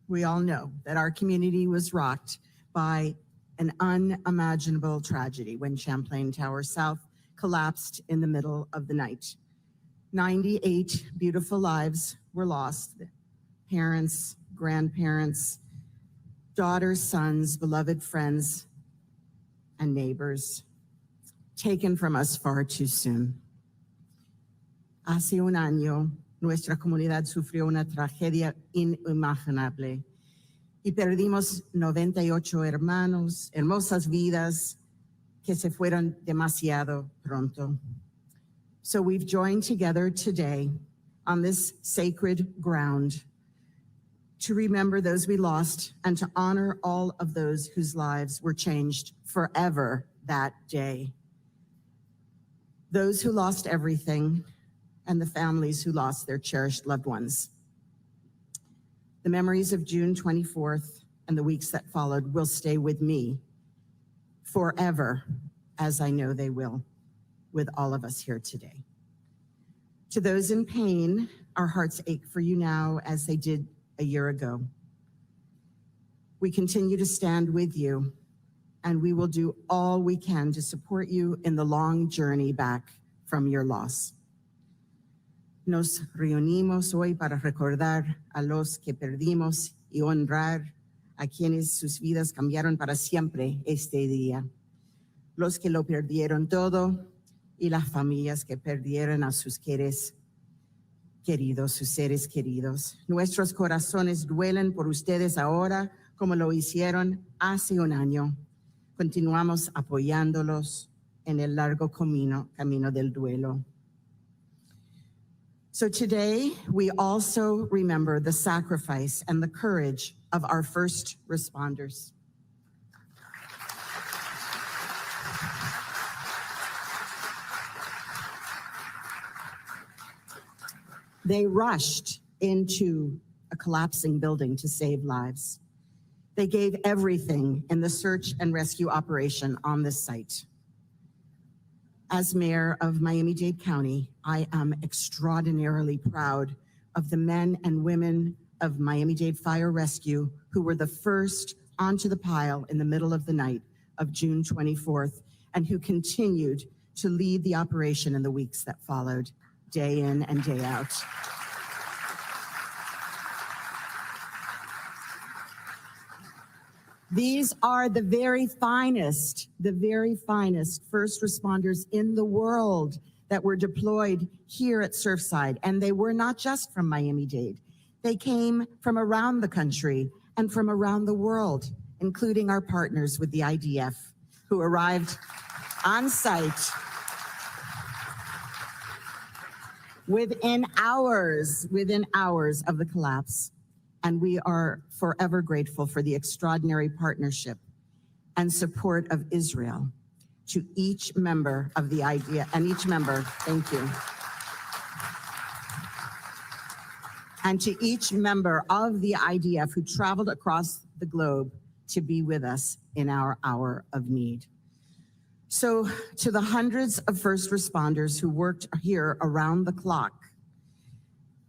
we all know that our community was rocked by an unimaginable tragedy when Champlain Towers South collapsed in the middle of the night. 98 beautiful lives were lost. Parents, grandparents, daughters, sons, beloved friends, and neighbors, taken from us far too soon. Hace un año, nuestra comunidad sufrió una tragedia inimaginable y perdimos 98 hermanos, hermosas vidas que se fueron demasiado pronto. So we've joined together today on this sacred ground to remember those we lost and to honor all of those whose lives were changed forever that day. Those who lost everything, and the families who lost their cherished loved ones. The memories of June 24th and the weeks that followed will stay with me forever, as I know they will with all of us here today. To those in pain, our hearts ache for you now as they did a year ago. We continue to stand with you, and we will do all we can to support you in the long journey back from your loss. Nos reunimos hoy para recordar a los que perdimos y honrar a quienes sus vidas cambiaron para siempre este día. Los que lo perdieron todo y las familias que perdieron a sus queridos. queridos, sus seres queridos. Nuestros corazones duelen por ustedes ahora como lo hicieron hace un año. Continuamos apoyándolos en el largo camino del duelo. So today, we also remember the sacrifice and the courage of our first responders. They rushed into a collapsing building to save lives. They gave everything in the search and rescue operation on this site. As mayor of Miami-Dade County, I am extraordinarily proud of the men and women of Miami-Dade Fire Rescue who were the first onto the pile in the middle of the night of June 24th and who continued to lead the operation in the weeks that followed, day in and day out. These are the very finest first responders in the world that were deployed here at Surfside. And they were not just from Miami-Dade. They came from around the country and from around the world, including our partners with the IDF, who arrived on site within hours of the collapse. And we are forever grateful for the extraordinary partnership and support of Israel. To each member of the IDF, and each member, thank you. And to each member of the IDF who traveled across the globe to be with us in our hour of need. So to the hundreds of first responders who worked here around the clock,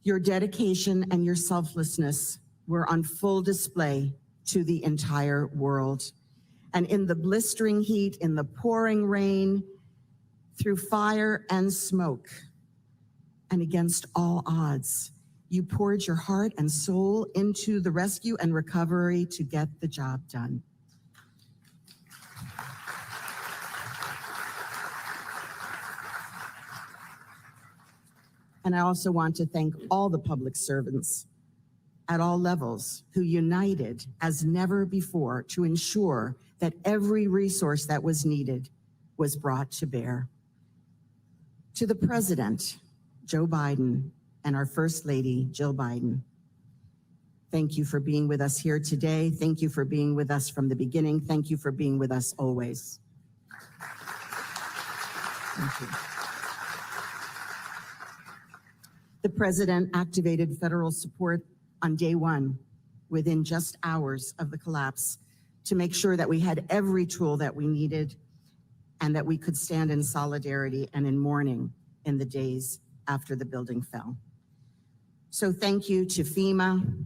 your dedication and your selflessness were on full display to the entire world. And in the blistering heat, in the pouring rain, through fire and smoke, and against all odds, you poured your heart and soul into the rescue and recovery to get the job done. And I also want to thank all the public servants at all levels who united as never before to ensure that every resource that was needed was brought to bear. To the President, Joe Biden, and our First Lady, Jill Biden, thank you for being with us here today. Thank you for being with us from the beginning. Thank you for being with us always. Thank you. The President activated federal support on day one, within just hours of the collapse, to make sure that we had every tool that we needed and that we could stand in solidarity and in mourning in the days after the building fell. So thank you to FEMA.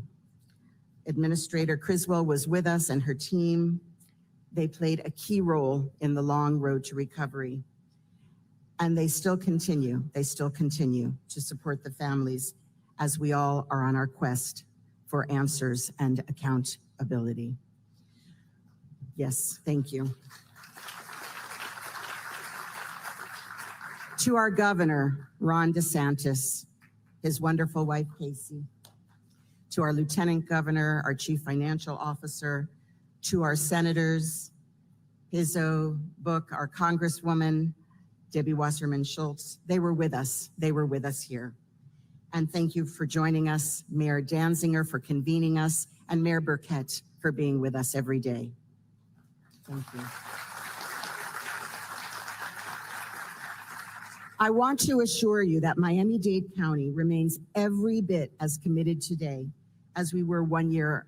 Administrator Criswell was with us and her team. They played a key role in the long road to recovery. And they still continue to support the families as we all are on our quest for answers and accountability. Yes, thank you. To our governor, Ron DeSantis, his wonderful wife, Casey, to our lieutenant governor, our chief financial officer, to our senators, Pizzo, Book, our congresswoman, Debbie Wasserman Schultz, they were with us here. And thank you for joining us, Mayor Danziger for convening us, and Mayor Burkett for being with us every day. Thank you. I want to assure you that Miami-Dade County remains every bit as committed today as we were 1 year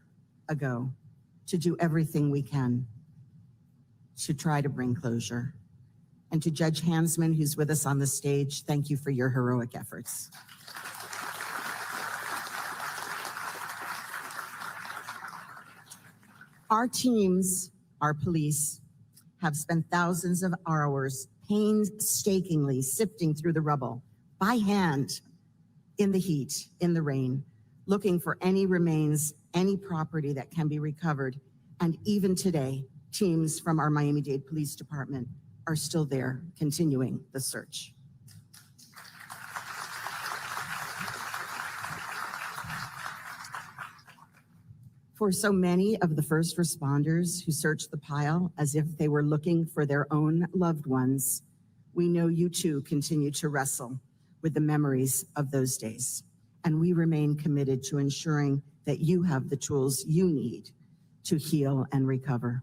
ago to do everything we can to try to bring closure. And to Judge Hansman, who's with us on the stage, thank you for your heroic efforts. Our teams, our police, have spent thousands of hours painstakingly sifting through the rubble by hand, in the heat, in the rain, looking for any remains, any property that can be recovered. And even today, teams from our Miami-Dade Police Department are still there, continuing the search. For so many of the first responders who searched the pile as if they were looking for their own loved ones, we know you too continue to wrestle with the memories of those days. And we remain committed to ensuring that you have the tools you need to heal and recover.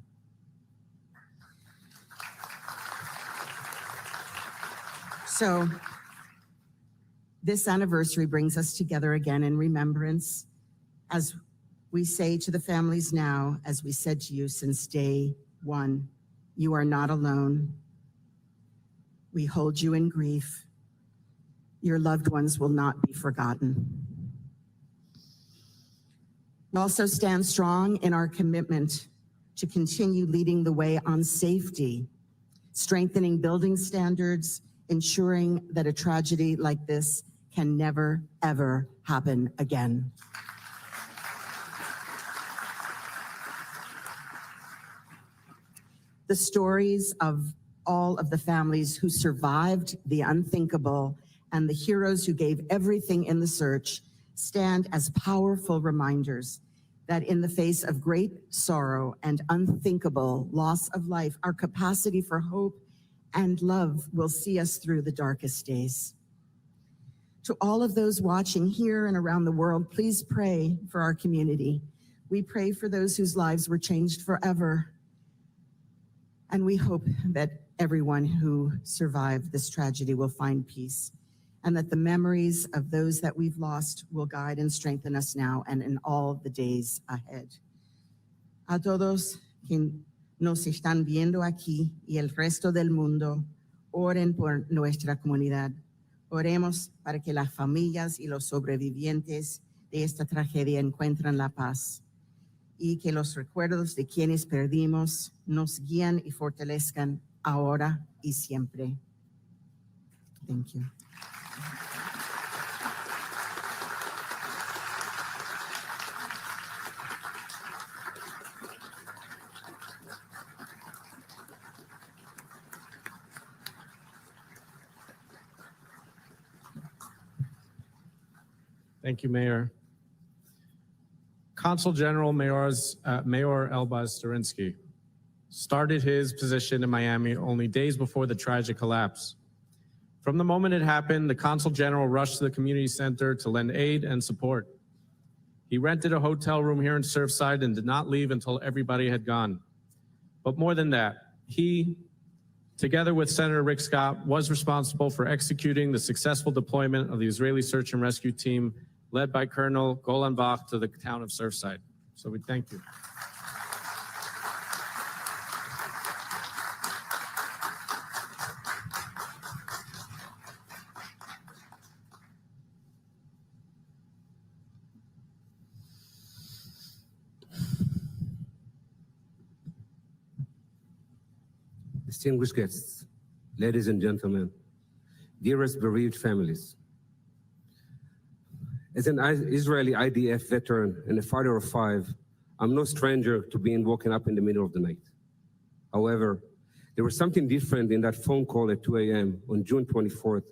So this anniversary brings us together again in remembrance as we say to the families now, as we said to you since day one, you are not alone. We hold you in grief. Your loved ones will not be forgotten. We also stand strong in our commitment to continue leading the way on safety, strengthening building standards, ensuring that a tragedy like this can never, ever happen again. The stories of all of the families who survived the unthinkable and the heroes who gave everything in the search stand as powerful reminders that in the face of great sorrow and unthinkable loss of life, our capacity for hope and love will see us through the darkest days. To all of those watching here and around the world, please pray for our community. We pray for those whose lives were changed forever. And we hope that everyone who survived this tragedy will find peace, and that the memories of those that we've lost will guide and strengthen us now and in all the days ahead. A todos que nos están viendo aquí y el resto del mundo, oren por nuestra comunidad. Oremos para que las familias y los sobrevivientes de esta tragedia encuentren la paz, y que los recuerdos de quienes perdimos nos guían y fortalezcan ahora y siempre. Thank you. Thank you, Mayor. Consul General Mayor Elbaz Durinsky started his position in Miami only days before the tragic collapse. From the moment it happened, the Consul General rushed to the community center to lend aid and support. He rented a hotel room here in Surfside and did not leave until everybody had gone. But more than that, he, together with Senator Rick Scott, was responsible for executing the successful deployment of the Israeli search and rescue team led by Colonel Golan Bach to the town of Surfside. So we thank you. Distinguished guests, ladies and gentlemen, dearest bereaved families. As an Israeli IDF veteran and a father of 5, I'm no stranger to being woken up in the middle of the night. However, there was something different in that phone call at 2 a.m. on June 24th,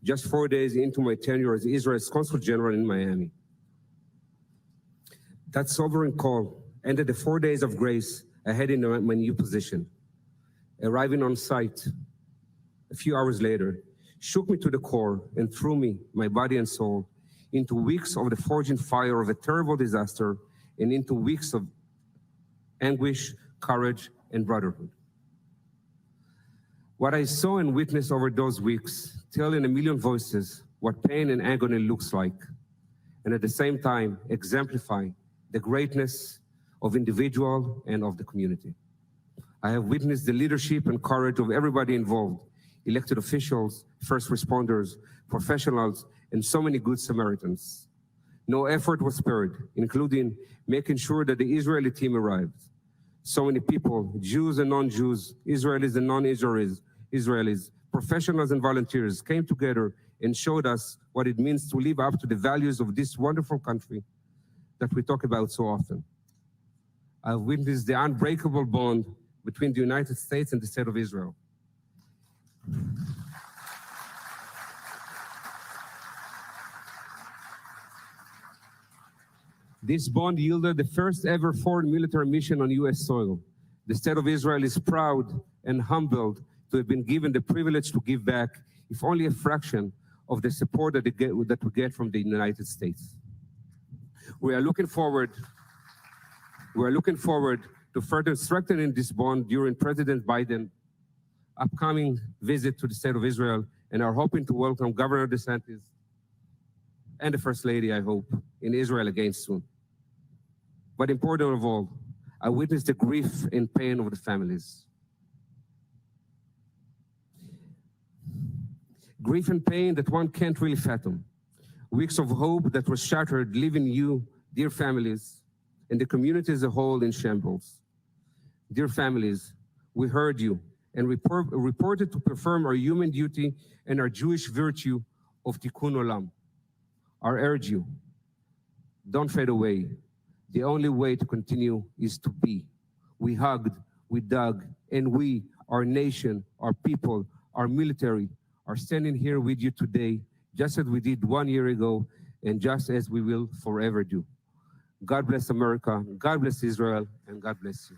just 4 days into my tenure as Israel's Consul General in Miami. That sobering call ended the 4 days of grace I had in my new position. Arriving on site a few hours later, shook me to the core and threw me, my body and soul, into weeks of the forging fire of a terrible disaster and into weeks of anguish, courage, and brotherhood. What I saw and witnessed over those weeks tell in a million voices what pain and agony looks like, and at the same time exemplify the greatness of individual and of the community. I have witnessed the leadership and courage of everybody involved, elected officials, first responders, professionals, and so many good Samaritans. No effort was spared, including making sure that the Israeli team arrived. So many people, Jews and non-Jews, Israelis and non-Israelis, professionals and volunteers came together and showed us what it means to live up to the values of this wonderful country that we talk about so often. I've witnessed the unbreakable bond between the United States and the State of Israel. This bond yielded the first ever foreign military mission on U.S. soil. The state of Israel is proud and humbled to have been given the privilege to give back, if only a fraction of the support that we get from the United States. We are looking forward to further strengthening this bond during President Biden's upcoming visit to the state of Israel, and are hoping to welcome Governor DeSantis and the First Lady, I hope, in Israel again soon. But important of all, I witnessed the grief and pain of the families. Grief and pain that one can't really fathom. Weeks of hope that were shattered, leaving you, dear families, and the community as a whole in shambles. Dear families, we heard you and reported to perform our human duty and our Jewish virtue of Tikkun Olam. I urge you, don't fade away. The only way to continue is to be. We hugged, we dug, and we, our nation, our people, our military, are standing here with you today, just as we did 1 year ago, and just as we will forever do. God bless America, God bless Israel, and God bless you.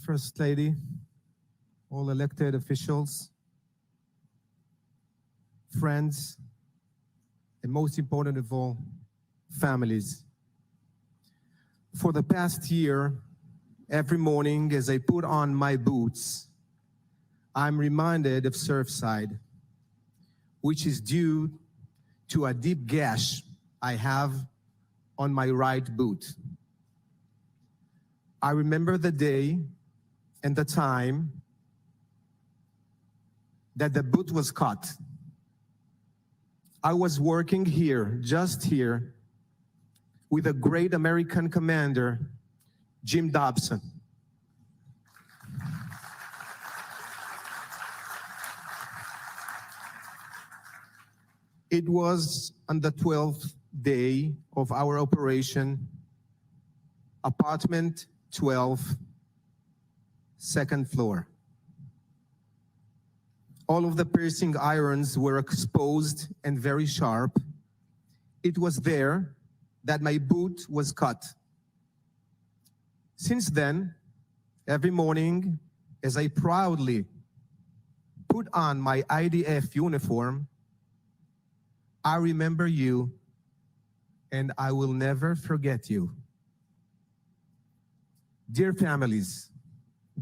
First Lady, all elected officials, friends, and most important of all, families. For the past year, every morning as I put on my boots, I'm reminded of Surfside, which is due to a deep gash I have on my right boot. I remember the day and the time that the boot was cut. I was working here, just here, with a great American commander, Jim Dobson. It was on the 12th day of our operation, apartment 12, second floor. All of the piercing irons were exposed and very sharp. It was there that my boot was cut. Since then, every morning, as I proudly put on my IDF uniform, I remember you, and I will never forget you. Dear families,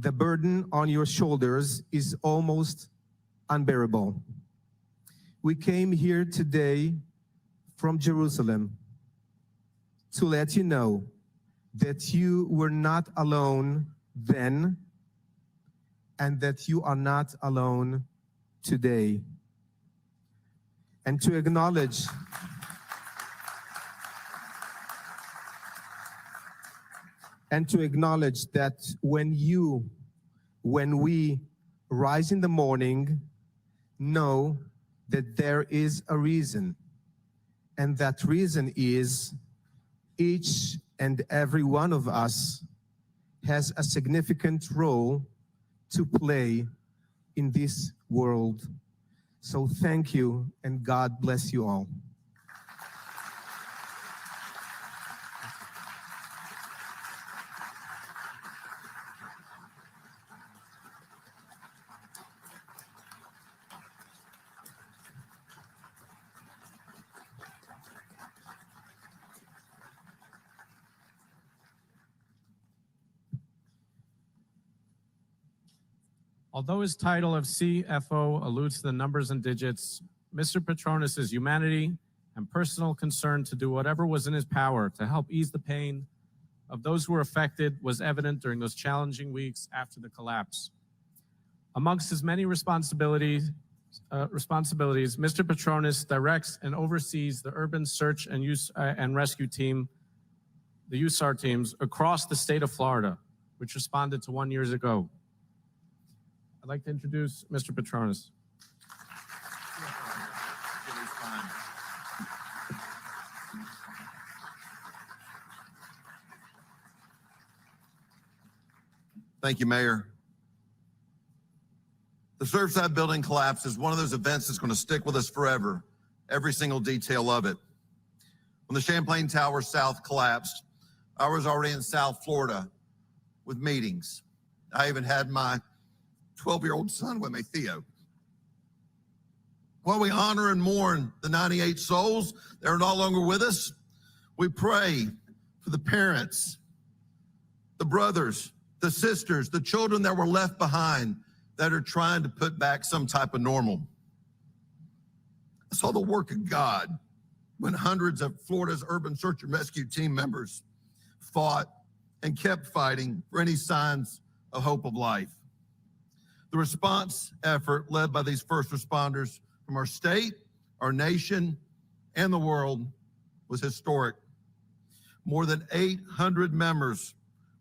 the burden on your shoulders is almost unbearable. We came here today from Jerusalem to let you know that you were not alone then, and that you are not alone today. And to acknowledge that when we rise in the morning, know that there is a reason. And that reason is each and every one of us has a significant role to play in this world. So thank you, and God bless you all. Although his title of CFO alludes to the numbers and digits, Mr. Patronis' humanity and personal concern to do whatever was in his power to help ease the pain of those who were affected was evident during those challenging weeks after the collapse. Amongst his many responsibilities, Mr. Patronis directs and oversees the urban search and rescue team, the USAR teams, across the state of Florida, which responded to 1 year ago. I'd like to introduce Mr. Patronis. Thank you, Mayor. The Surfside building collapse is one of those events that's going to stick with us forever, every single detail of it. When the Champlain Towers South collapsed, I was already in South Florida with meetings. I even had my 12-year-old son with me, Theo. While we honor and mourn the 98 souls that are no longer with us, we pray for the parents, the brothers, the sisters, the children that were left behind that are trying to put back some type of normal. I saw the work of God when hundreds of Florida's urban search and rescue team members fought and kept fighting for any signs of hope of life. The response effort led by these first responders from our state, our nation, and the world was historic. More than 800 members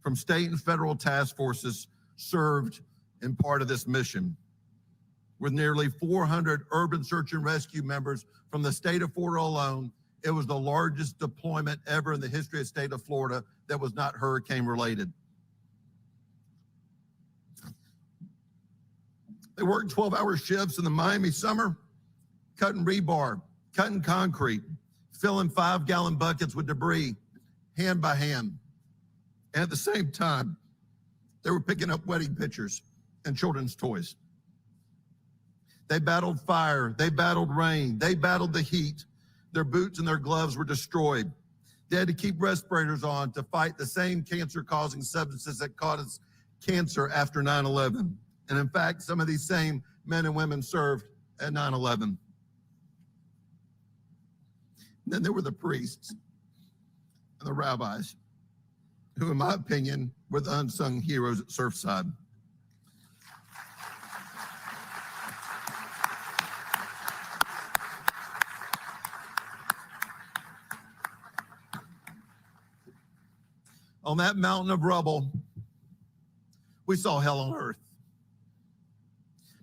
from state and federal task forces served in part of this mission. With nearly 400 urban search and rescue members from the state of Florida alone, it was the largest deployment ever in the history of the state of Florida that was not hurricane related. They worked 12-hour shifts in the Miami summer, cutting rebar, cutting concrete, filling 5-gallon buckets with debris, hand by hand. And at the same time, they were picking up wedding pictures and children's toys. They battled fire, they battled rain, they battled the heat. Their boots and their gloves were destroyed. They had to keep respirators on to fight the same cancer-causing substances that caused cancer after 9/11. And in fact, some of these same men and women served at 9/11. Then there were the priests and the rabbis, who, in my opinion, were the unsung heroes at Surfside. On that mountain of rubble, we saw hell on earth.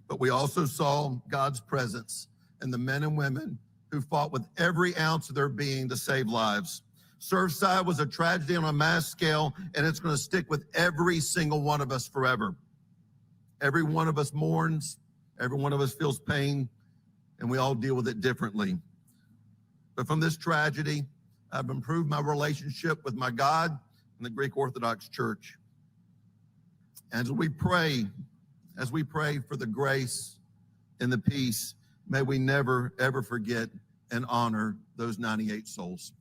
But we also saw God's presence and the men and women who fought with every ounce of their being to save lives. Surfside was a tragedy on a mass scale, and it's going to stick with every single one of us forever. Every one of us mourns, every one of us feels pain, and we all deal with it differently. But from this tragedy, I've improved my relationship with my God and the Greek Orthodox Church. As we pray for the grace and the peace, may we never, ever forget and honor those 98 souls.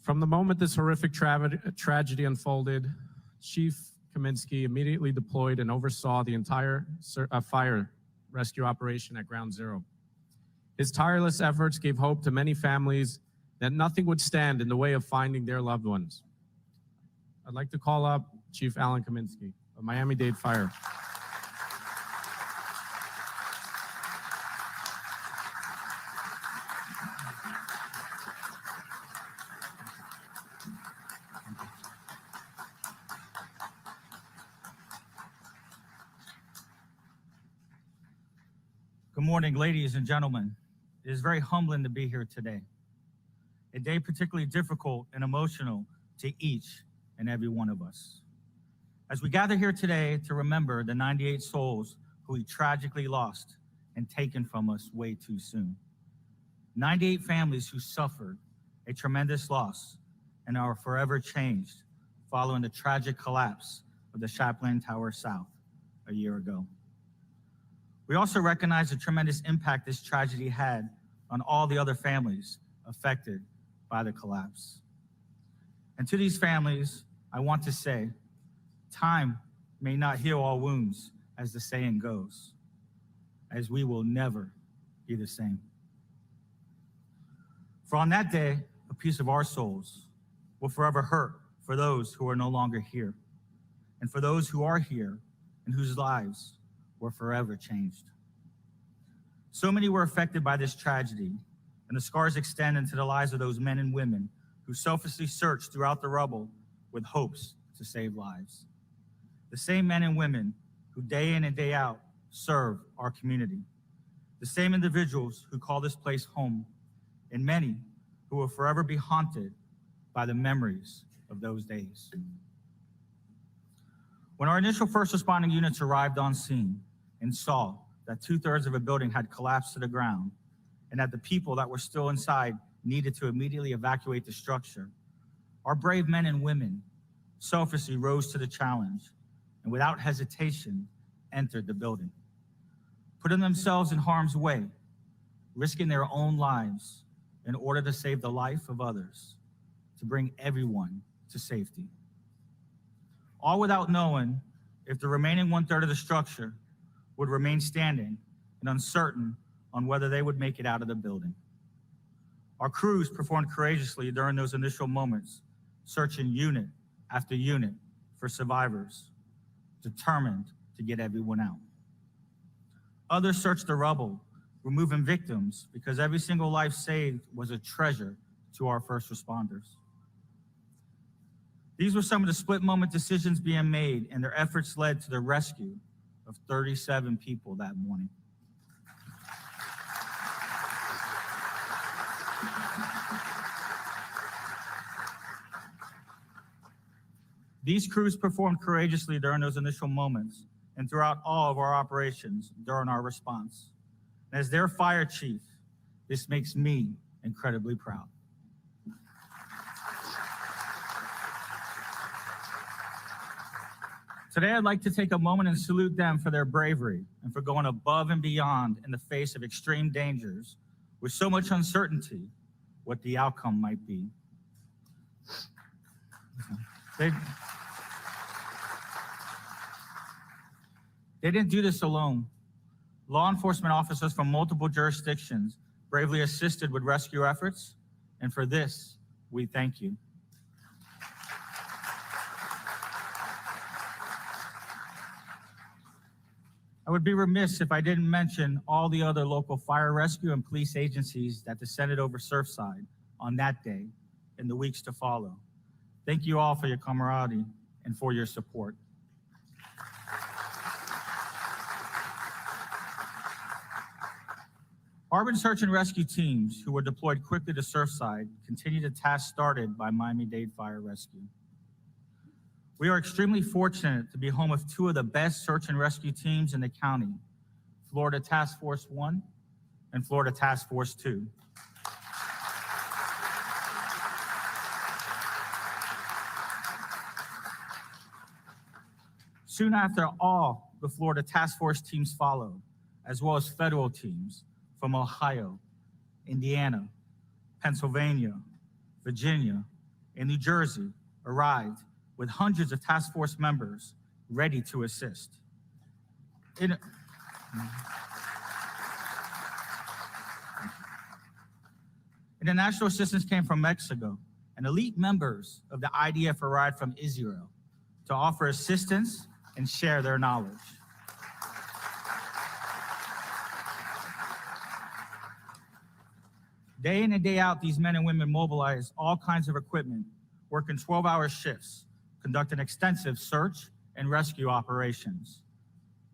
From the moment this horrific tragedy unfolded, Chief Kaminsky immediately deployed and oversaw the entire fire rescue operation at Ground Zero. His tireless efforts gave hope to many families that nothing would stand in the way of finding their loved ones. I'd like to call up Chief Alan Kaminsky of Miami-Dade Fire. Good morning, ladies and gentlemen. It is very humbling to be here today. A day particularly difficult and emotional to each and every one of us. As we gather here today to remember the 98 souls who we tragically lost and taken from us way too soon. 98 families who suffered a tremendous loss and are forever changed following the tragic collapse of the Champlain Towers South a year ago. We also recognize the tremendous impact this tragedy had on all the other families affected by the collapse. And to these families, I want to say, time may not heal all wounds, as the saying goes, as we will never be the same. For on that day, a piece of our souls will forever hurt for those who are no longer here, and for those who are here and whose lives were forever changed. So many were affected by this tragedy, and the scars extend into the lives of those men and women who selflessly searched throughout the rubble with hopes to save lives. The same men and women who day in and day out serve our community. The same individuals who call this place home, and many who will forever be haunted by the memories of those days. When our initial first responding units arrived on scene and saw that 2/3 of a building had collapsed to the ground and that the people that were still inside needed to immediately evacuate the structure, our brave men and women selflessly rose to the challenge and without hesitation entered the building, putting themselves in harm's way, risking their own lives in order to save the life of others, to bring everyone to safety. All without knowing if the remaining 1/3 of the structure would remain standing and uncertain on whether they would make it out of the building. Our crews performed courageously during those initial moments, searching unit after unit for survivors, determined to get everyone out. Others searched the rubble, removing victims, because every single life saved was a treasure to our first responders. These were some of the split moment decisions being made, and their efforts led to the rescue of 37 people that morning. These crews performed courageously during those initial moments and throughout all of our operations during our response. And as their fire chief, this makes me incredibly proud. Today, I'd like to take a moment and salute them for their bravery and for going above and beyond in the face of extreme dangers with so much uncertainty what the outcome might be. They didn't do this alone. Law enforcement officers from multiple jurisdictions bravely assisted with rescue efforts, and for this, we thank you. I would be remiss if I didn't mention all the other local fire rescue and police agencies that descended over Surfside on that day and the weeks to follow. Thank you all for your camaraderie and for your support. Urban search and rescue teams who were deployed quickly to Surfside continue the task started by Miami-Dade Fire Rescue. We are extremely fortunate to be home of two of the best search and rescue teams in the county, Florida Task Force 1 and Florida Task Force 2. Soon after, all the Florida Task Force teams followed, as well as federal teams from Ohio, Indiana, Pennsylvania, Virginia, and New Jersey arrived with hundreds of task force members ready to assist. International assistance came from Mexico, and elite members of the IDF arrived from Israel to offer assistance and share their knowledge. Day in and day out, these men and women mobilized all kinds of equipment, working 12-hour shifts, conducting extensive search and rescue operations,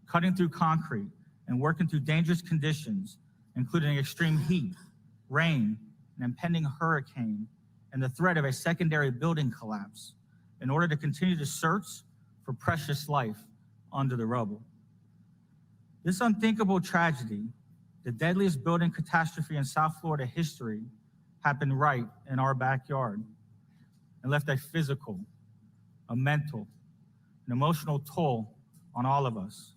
cutting through concrete and working through dangerous conditions, including extreme heat, rain, an impending hurricane, and the threat of a secondary building collapse in order to continue to search for precious life under the rubble. This unthinkable tragedy, the deadliest building catastrophe in South Florida history, happened right in our backyard and left a physical, a mental, an emotional toll on all of us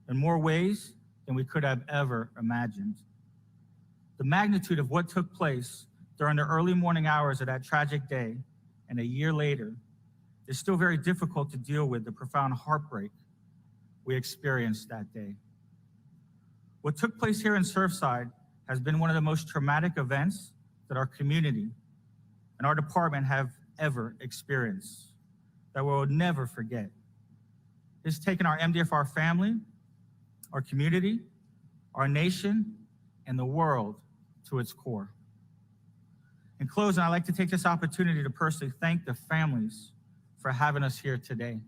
in more ways than we could have ever imagined. The magnitude of what took place during the early morning hours of that tragic day and a year later is still very difficult to deal with the profound heartbreak we experienced that day. What took place here in Surfside has been one of the most traumatic events that our community and our department have ever experienced, that we'll never forget. It's taken our MDFR family, our community, our nation, and the world to its core. In closing, I'd like to take this opportunity to personally thank the families for having us here today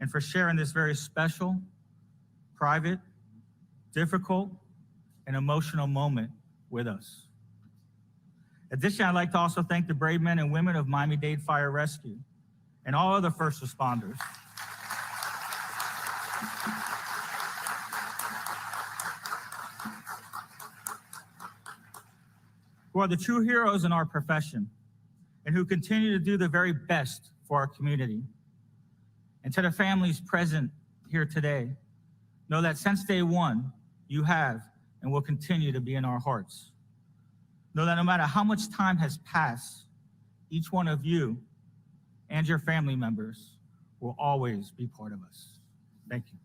and for sharing this very special, private, difficult, and emotional moment with us. Additionally, I'd like to also thank the brave men and women of Miami-Dade Fire Rescue and all other first responders who are the true heroes in our profession and who continue to do the very best for our community. And to the families present here today, know that since day one, you have and will continue to be in our hearts. Know that no matter how much time has passed, each one of you and your family members will always be part of us. Thank you.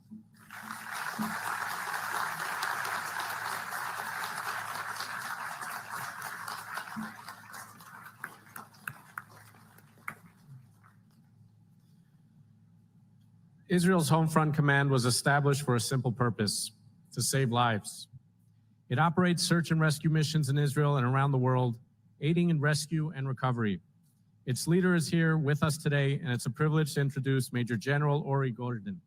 Israel's Home Front Command was established for a simple purpose: to save lives. It operates search and rescue missions in Israel and around the world, aiding in rescue and recovery. Its leader is here with us today, and it's a privilege to introduce Major General Ori Gordon.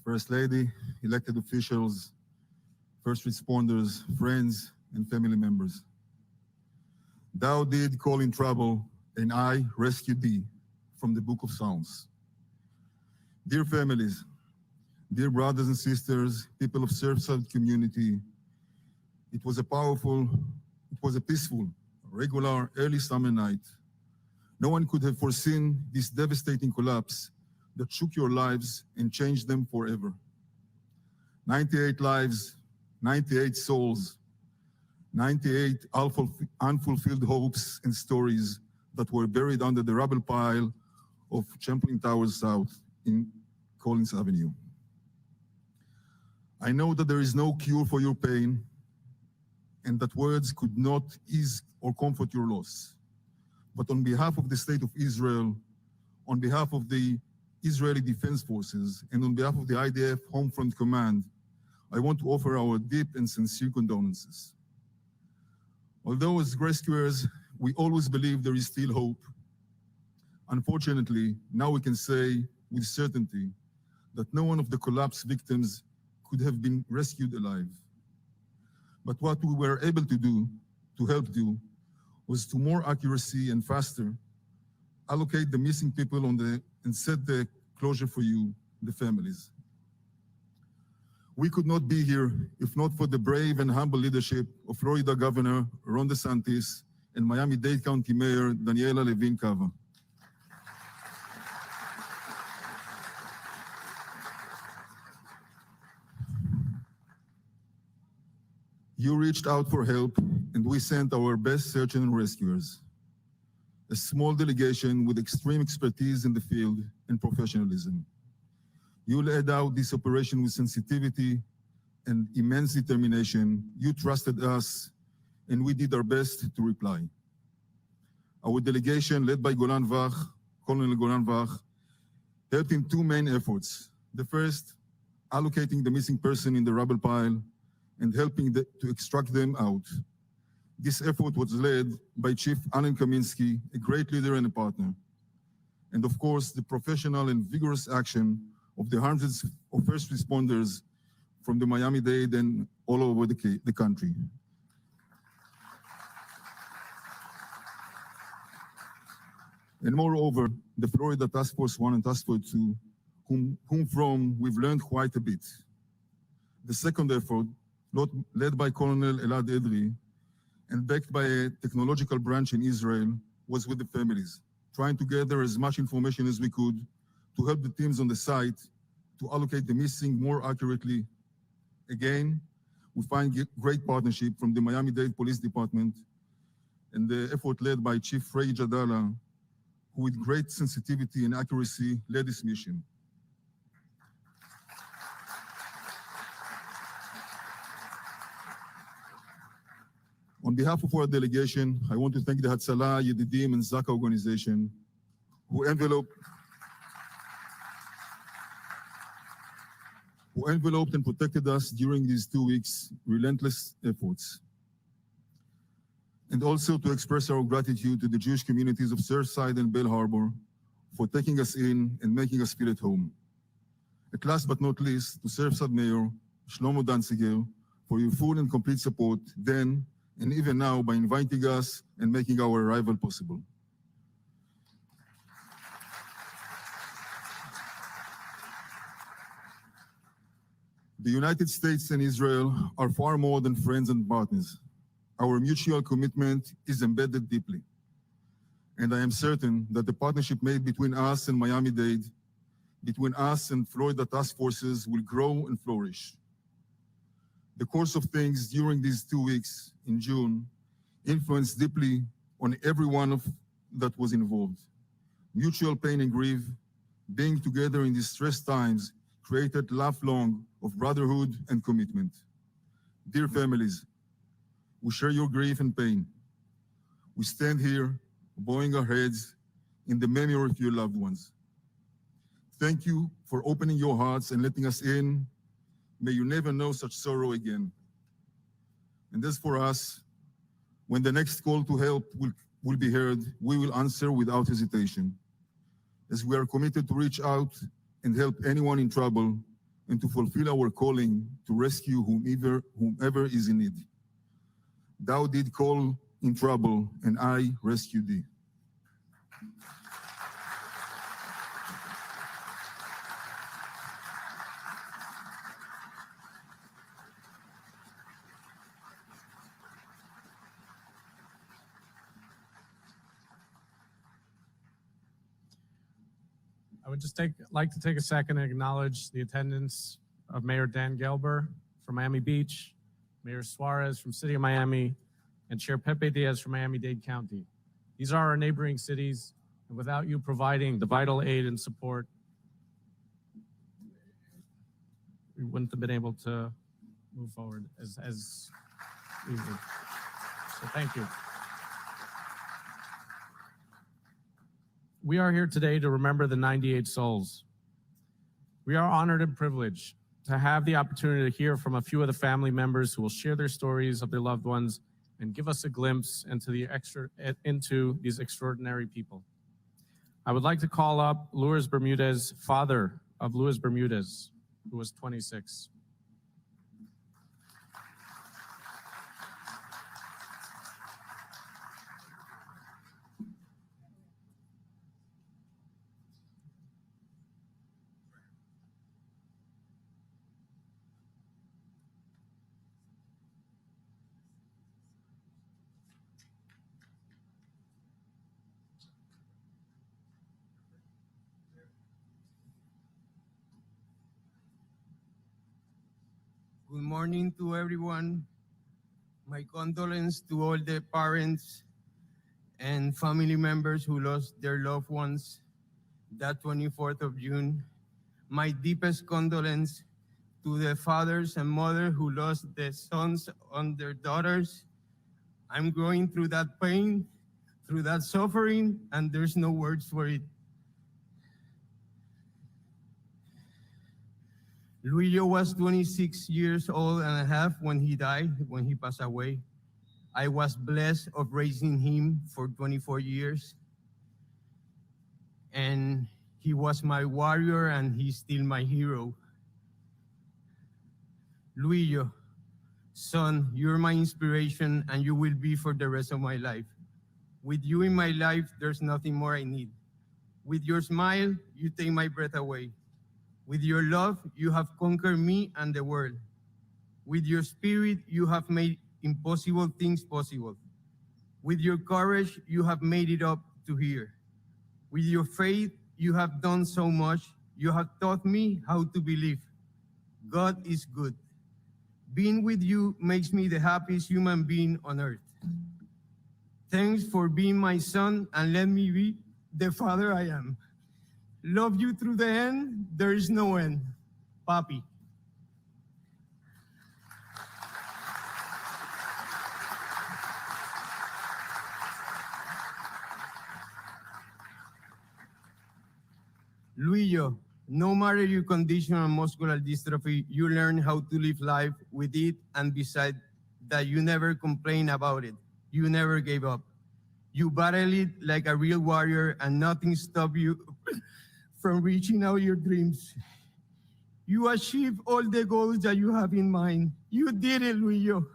First Lady, elected officials, first responders, friends, and family members. Thou did call in trouble, and I rescued thee, from the Book of Psalms. Dear families, dear brothers and sisters, people of Surfside community, it was a peaceful, regular, early summer night. No one could have foreseen this devastating collapse that shook your lives and changed them forever. 98 lives, 98 souls, 98 unfulfilled hopes and stories that were buried under the rubble pile of Champlain Towers South in Collins Avenue. I know that there is no cure for your pain and that words could not ease or comfort your loss. But on behalf of the State of Israel, on behalf of the Israeli Defense Forces, and on behalf of the IDF Homefront Command, I want to offer our deep and sincere condolences. Although as rescuers, we always believe there is still hope, unfortunately, now we can say with certainty that no one of the collapse victims could have been rescued alive. But what we were able to do, to help do, was to more accuracy and faster allocate the missing people and set the closure for you, the families. We could not be here if not for the brave and humble leadership of Florida Governor Ron DeSantis and Miami-Dade County Mayor Daniela Levine Cava. You reached out for help, and we sent our best search and rescuers. A small delegation with extreme expertise in the field and professionalism. You led out this operation with sensitivity and immense determination. You trusted us, and we did our best to reply. Our delegation, led by Colonel Golan Vach, helped in two main efforts. The first, allocating the missing person in the rubble pile and helping to extract them out. This effort was led by Chief Alan Kaminsky, a great leader and a partner. And of course, the professional and vigorous action of the hundreds of first responders from the Miami-Dade and all over the country. And moreover, the Florida Task Force 1 and Task Force 2, whom from we've learned quite a bit. The second effort, led by Colonel Elad Edri, and backed by a technological branch in Israel, was with the families, trying to gather as much information as we could to help the teams on the site to allocate the missing more accurately. Again, we find great partnership from the Miami-Dade Police Department and the effort led by Chief Ray Jadala, who with great sensitivity and accuracy led this mission. On behalf of our delegation, I want to thank the Hatzalah, Yedidim, and Zaka organization who enveloped and protected us during these 2 weeks' relentless efforts. And also to express our gratitude to the Jewish communities of Surfside and Bell Harbor for taking us in and making us feel at home. At last but not least, to Surfside Mayor Shlomo Danziger for your full and complete support then and even now by inviting us and making our arrival possible. The United States and Israel are far more than friends and partners. Our mutual commitment is embedded deeply. And I am certain that the partnership made between us and Miami-Dade, between us and Florida task forces will grow and flourish. The course of things during these 2 weeks in June influenced deeply on everyone that was involved. Mutual pain and grief, being together in these stressed times, created lifelong of brotherhood and commitment. Dear families, we share your grief and pain. We stand here, bowing our heads in the memory of your loved ones. Thank you for opening your hearts and letting us in. May you never know such sorrow again. And as for us, when the next call to help will be heard, we will answer without hesitation, as we are committed to reach out and help anyone in trouble and to fulfill our calling to rescue whomever is in need. Thou did call in trouble, and I rescued thee. I would just like to take a second and acknowledge the attendance of Mayor Dan Gelber from Miami Beach, Mayor Suarez from City of Miami, and Chair Pepe Diaz from Miami-Dade County. These are our neighboring cities, and without you providing the vital aid and support, we wouldn't have been able to move forward as easily. So thank you. We are here today to remember the 98 souls. We are honored and privileged to have the opportunity to hear from a few of the family members who will share their stories of their loved ones and give us a glimpse into these extraordinary people. I would like to call up Luis Bermudez, father of Luis Bermudez, who was 26. Good morning to everyone. My condolence to all the parents and family members who lost their loved ones that 24th of June. My deepest condolence to the fathers and mothers who lost their sons and their daughters. I'm going through that pain, through that suffering, and there's no words for it. Luillo was 26 years old and a half when he died, when he passed away. I was blessed of raising him for 24 years. And he was my warrior and he's still my hero. Luillo, son, you're my inspiration and you will be for the rest of my life. With you in my life, there's nothing more I need. With your smile, you take my breath away. With your love, you have conquered me and the world. With your spirit, you have made impossible things possible. With your courage, you have made it up to here. With your faith, you have done so much. You have taught me how to believe. God is good. Being with you makes me the happiest human being on earth. Thanks for being my son and let me be the father I am. Love you through the end, there is no end. Papi. Luillo, no matter your condition and muscular dystrophy, you learn how to live life with it, and beside that, you never complain about it. You never gave up. You battled it like a real warrior, and nothing stopped you from reaching out your dreams. You achieved all the goals that you have in mind. You did it, Luillo.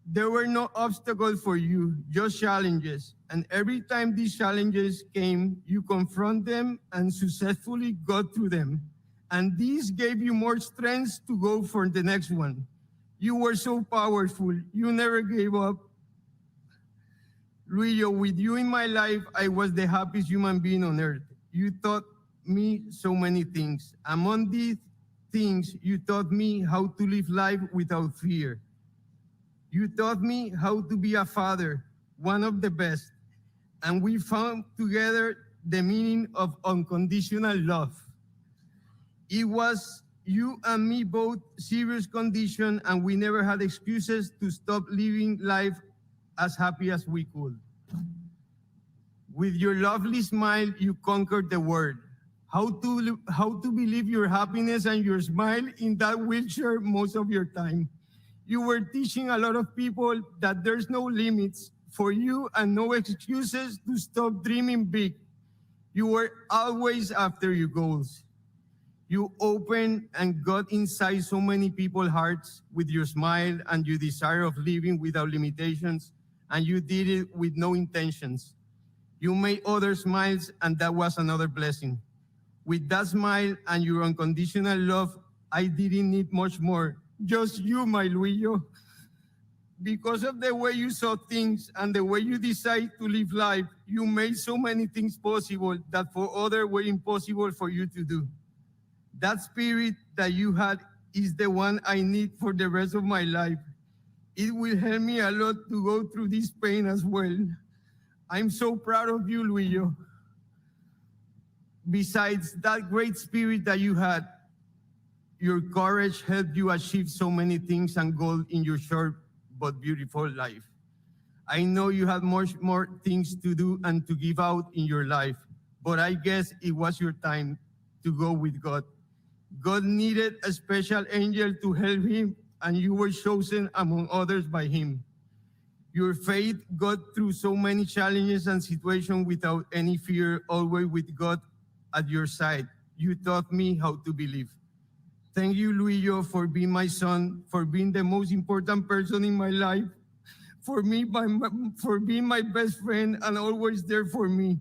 There were no obstacles for you, just challenges. And every time these challenges came, you confront them and successfully got through them. And this gave you more strength to go for the next one. You were so powerful. You never gave up. Luillo, with you in my life, I was the happiest human being on earth. You taught me so many things. Among these things, you taught me how to live life without fear. You taught me how to be a father, one of the best. And we found together the meaning of unconditional love. It was you and me both serious condition, and we never had excuses to stop living life as happy as we could. With your lovely smile, you conquered the world. How to believe your happiness and your smile in that wheelchair most of your time. You were teaching a lot of people that there's no limits for you and no excuses to stop dreaming big. You were always after your goals. You opened and got inside so many people's hearts with your smile and your desire of living without limitations, and you did it with no intentions. You made others smile, and that was another blessing. With that smile and your unconditional love, I didn't need much more. Just you, my Luillo. Because of the way you saw things and the way you decide to live life, you made so many things possible that for others were impossible for you to do. That spirit that you had is the one I need for the rest of my life. It will help me a lot to go through this pain as well. I'm so proud of you, Luillo. Besides that great spirit that you had, your courage helped you achieve so many things and goals in your short but beautiful life. I know you had much more things to do and to give out in your life, but I guess it was your time to go with God. God needed a special angel to help him, and you were chosen among others by him. Your faith got through so many challenges and situations without any fear, always with God at your side. You taught me how to believe. Thank you, Luillo, for being my son, for being the most important person in my life, for being my best friend and always there for me.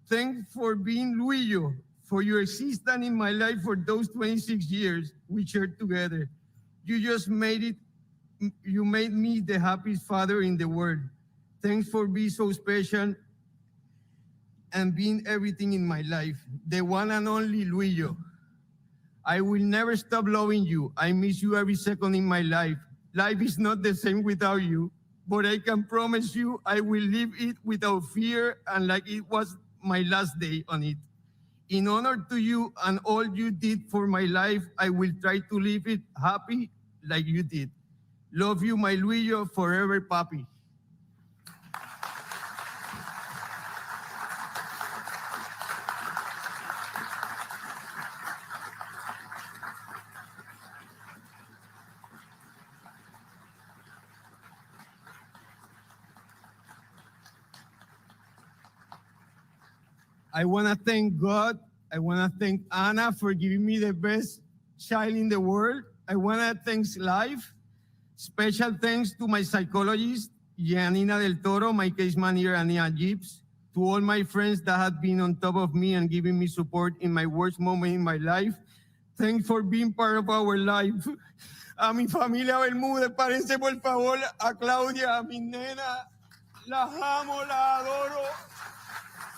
Thanks for being Luillo, for your existence in my life for those 26 years we shared together. You made me the happiest father in the world. Thanks for being so special and being everything in my life. The one and only Luillo. I will never stop loving you. I miss you every second in my life. Life is not the same without you, but I can promise you I will live it without fear and like it was my last day on it. In honor to you and all you did for my life, I will try to live it happy like you did. Love you, my Luillo, forever, papi. I want to thank God. I want to thank Anna for giving me the best child in the world. I want to thank life. Special thanks to my psychologist, Janina del Toro, my case manager, Ania Gibbs, to all my friends that have been on top of me and giving me support in my worst moment in my life. Thanks for being part of our life. A mi familia Bermúdez, párense por favor, a Claudia, a mi nena, las amo, las adoro.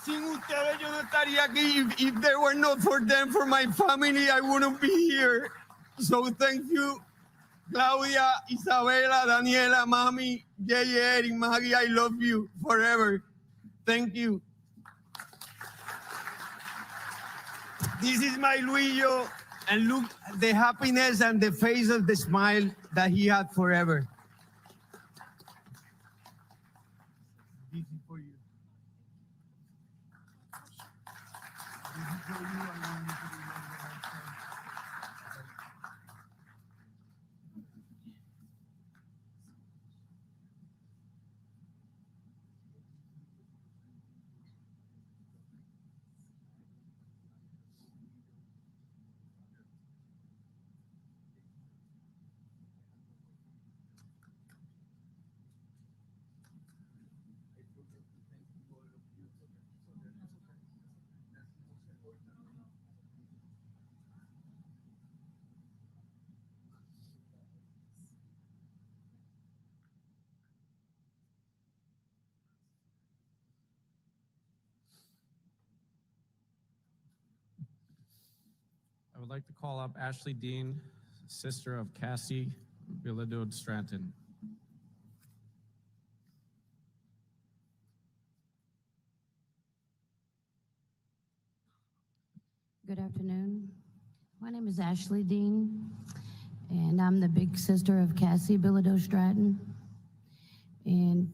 Sin ustedes yo no estaría aquí. If there were not for them, for my family, I wouldn't be here. So thank you, Claudia, Isabela, Daniela, Mami, Jay, Eric, Maggie, I love you forever. Thank you. This is my Luillo, and look the happiness and the face of the smile that he had forever. This is for you. This is for you. would like to call up Ashley Dean, sister of Cassie Bilodeau Stratton. Good afternoon. My name is Ashley Dean, and I'm the big sister of Cassie Bilodeau Stratton. And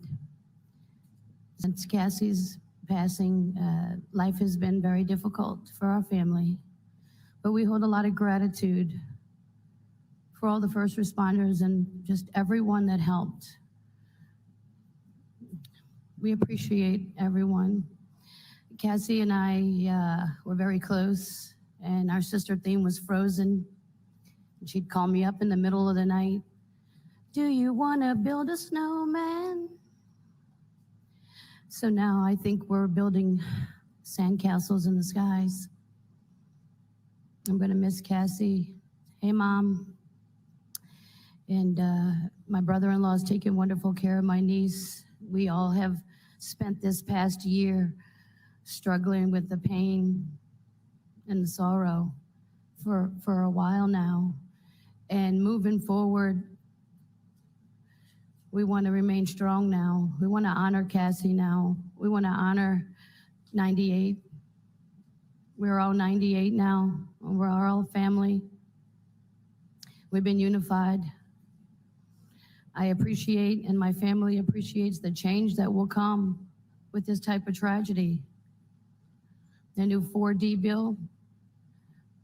since Cassie's passing, life has been very difficult for our family. But we hold a lot of gratitude for all the first responders and just everyone that helped. We appreciate everyone. Cassie and I were very close, and our sister theme was Frozen. She'd call me up in the middle of the night. Do you want to build a snowman? So now I think we're building sandcastles in the skies. I'm going to miss Cassie. Hey, Mom. And my brother-in-law is taking wonderful care of my niece. We all have spent this past year struggling with the pain and the sorrow for a while now. And moving forward, we want to remain strong now. We want to honor Cassie now. We want to honor 98. We're all 98 now. We're all family. We've been unified. I appreciate, and my family appreciates, the change that will come with this type of tragedy. The new 4D bill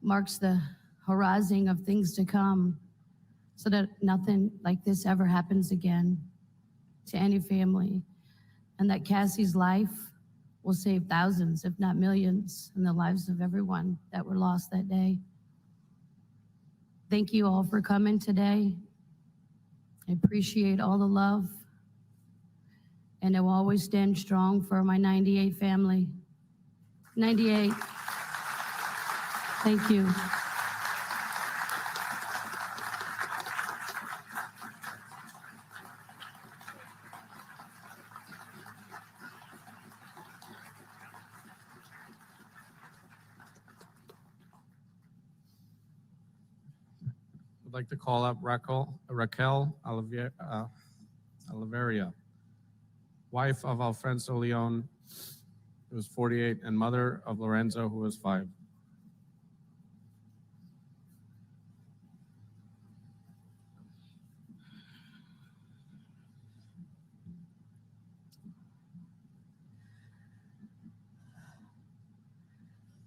marks the horizon of things to come so that nothing like this ever happens again to any family, and that Cassie's life will save thousands, if not millions, in the lives of everyone that were lost that day. Thank you all for coming today. I appreciate all the love, and I will always stand strong for my 98 family. 98. Thank you. I'd like to call up Raquel Oliveria, wife of Alfonso Leon, who was 48, and mother of Lorenzo, who was 5.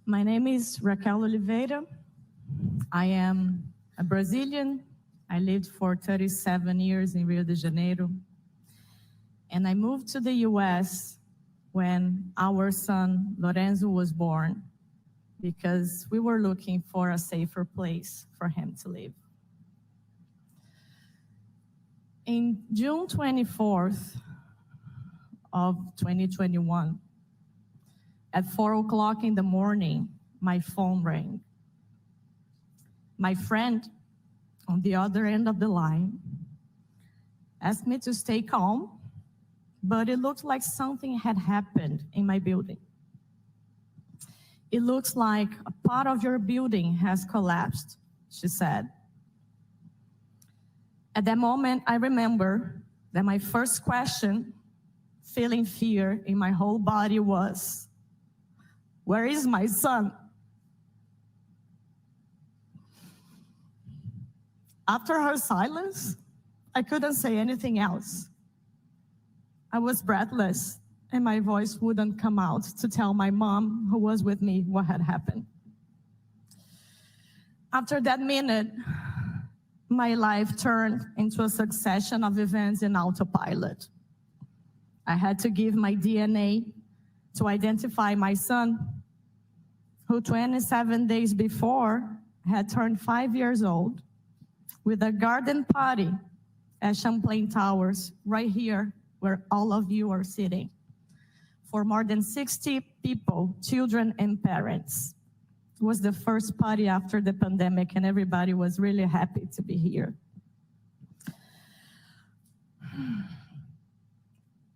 My name is Raquel Oliveira. I am a Brazilian. I lived for 37 years in Rio de Janeiro. And I moved to the US when our son Lorenzo was born, because we were looking for a safer place for him to live. In June 24th of 2021, at 4 o'clock in the morning, my phone rang. My friend on the other end of the line asked me to stay calm, but it looked like something had happened in my building. It looks like a part of your building has collapsed, she said. At that moment, I remember that my first question, feeling fear in my whole body, was, where is my son? After her silence, I couldn't say anything else. I was breathless, and my voice wouldn't come out to tell my mom, who was with me, what had happened. After that minute, my life turned into a succession of events in autopilot. I had to give my DNA to identify my son, who 27 days before had turned 5 years old, with a garden party at Champlain Towers, right here where all of you are sitting, for more than 60 people, children and parents. It was the first party after the pandemic, and everybody was really happy to be here.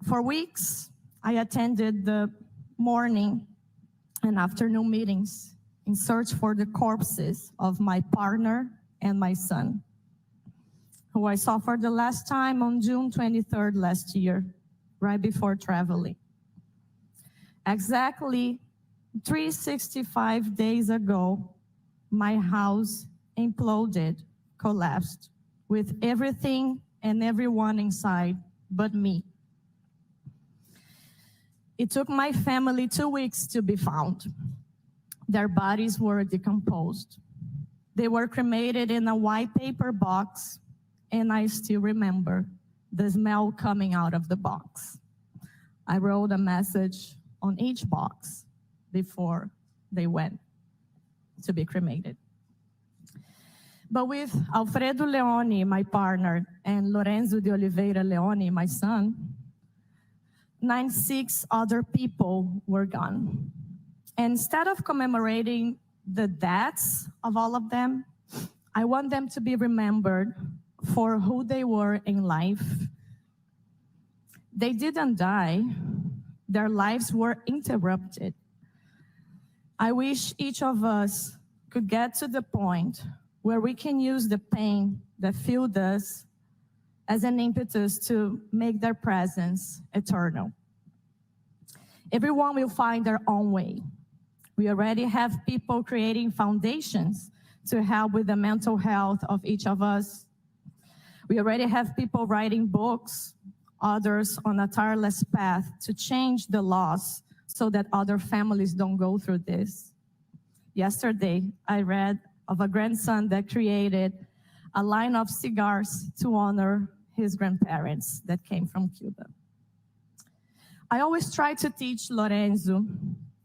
For weeks, I attended the morning and afternoon meetings in search for the corpses of my partner and my son, who I saw for the last time on June 23rd last year, right before traveling. Exactly 365 days ago, my house imploded, collapsed, with everything and everyone inside but me. It took my family 2 weeks to be found. Their bodies were decomposed. They were cremated in a white paper box, and I still remember the smell coming out of the box. I wrote a message on each box before they went to be cremated. But with Alfredo Leone, my partner, and Lorenzo de Oliveira Leone, my son, 96 other people were gone. And instead of commemorating the deaths of all of them, I want them to be remembered for who they were in life. They didn't die. Their lives were interrupted. I wish each of us could get to the point where we can use the pain that filled us as an impetus to make their presence eternal. Everyone will find their own way. We already have people creating foundations to help with the mental health of each of us. We already have people writing books, others on a tireless path to change the laws so that other families don't go through this. Yesterday, I read of a grandson that created a line of cigars to honor his grandparents that came from Cuba. I always try to teach Lorenzo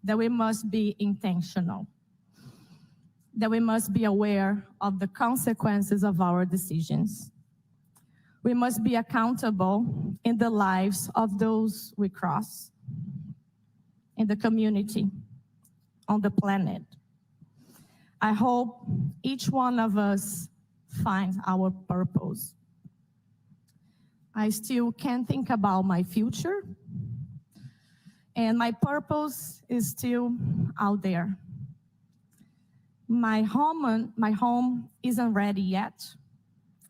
that we must be intentional, that we must be aware of the consequences of our decisions. We must be accountable in the lives of those we cross, in the community, on the planet. I hope each one of us finds our purpose. I still can't think about my future, and my purpose is still out there. My home isn't ready yet.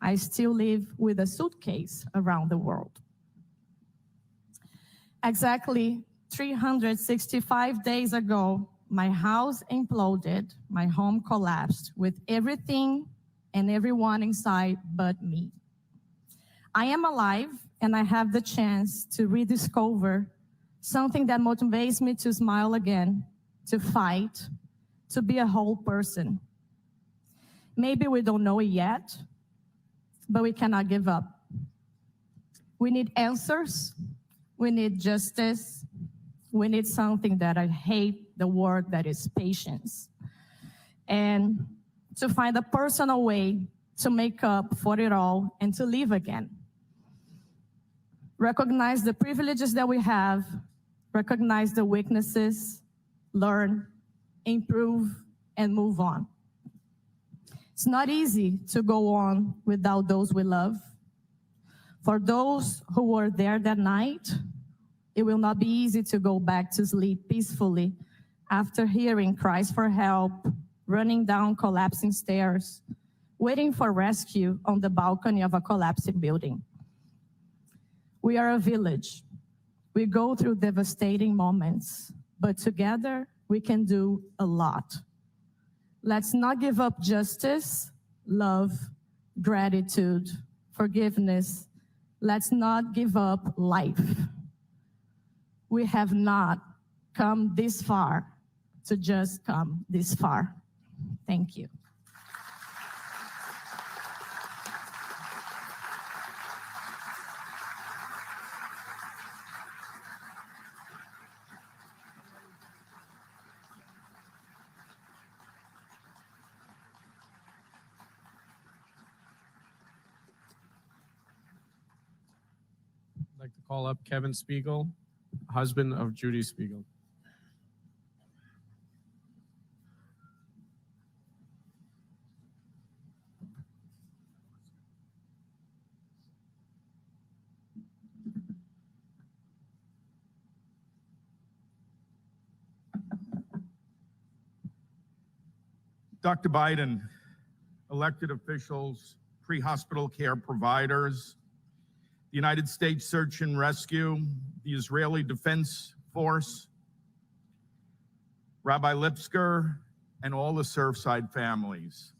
I still live with a suitcase around the world. Exactly 365 days ago, my house imploded, my home collapsed with everything and everyone inside but me. I am alive and I have the chance to rediscover something that motivates me to smile again, to fight, to be a whole person. Maybe we don't know it yet, but we cannot give up. We need answers. We need justice. We need something that I hate the word that is patience. And to find a personal way to make up for it all and to live again. Recognize the privileges that we have, recognize the weaknesses, learn, improve, and move on. It's not easy to go on without those we love. For those who were there that night, it will not be easy to go back to sleep peacefully after hearing cries for help, running down collapsing stairs, waiting for rescue on the balcony of a collapsing building. We are a village. We go through devastating moments, but together we can do a lot. Let's not give up justice, love, gratitude, forgiveness. Let's not give up life. We have not come this far to just come this far. Thank you. I'd like to call up Kevin Spiegel, husband of Judy Spiegel. Dr. Biden, elected officials, pre-hospital care providers, the United States Search and Rescue, the Israeli Defense Force, Rabbi Lipsker, and all the Surfside families.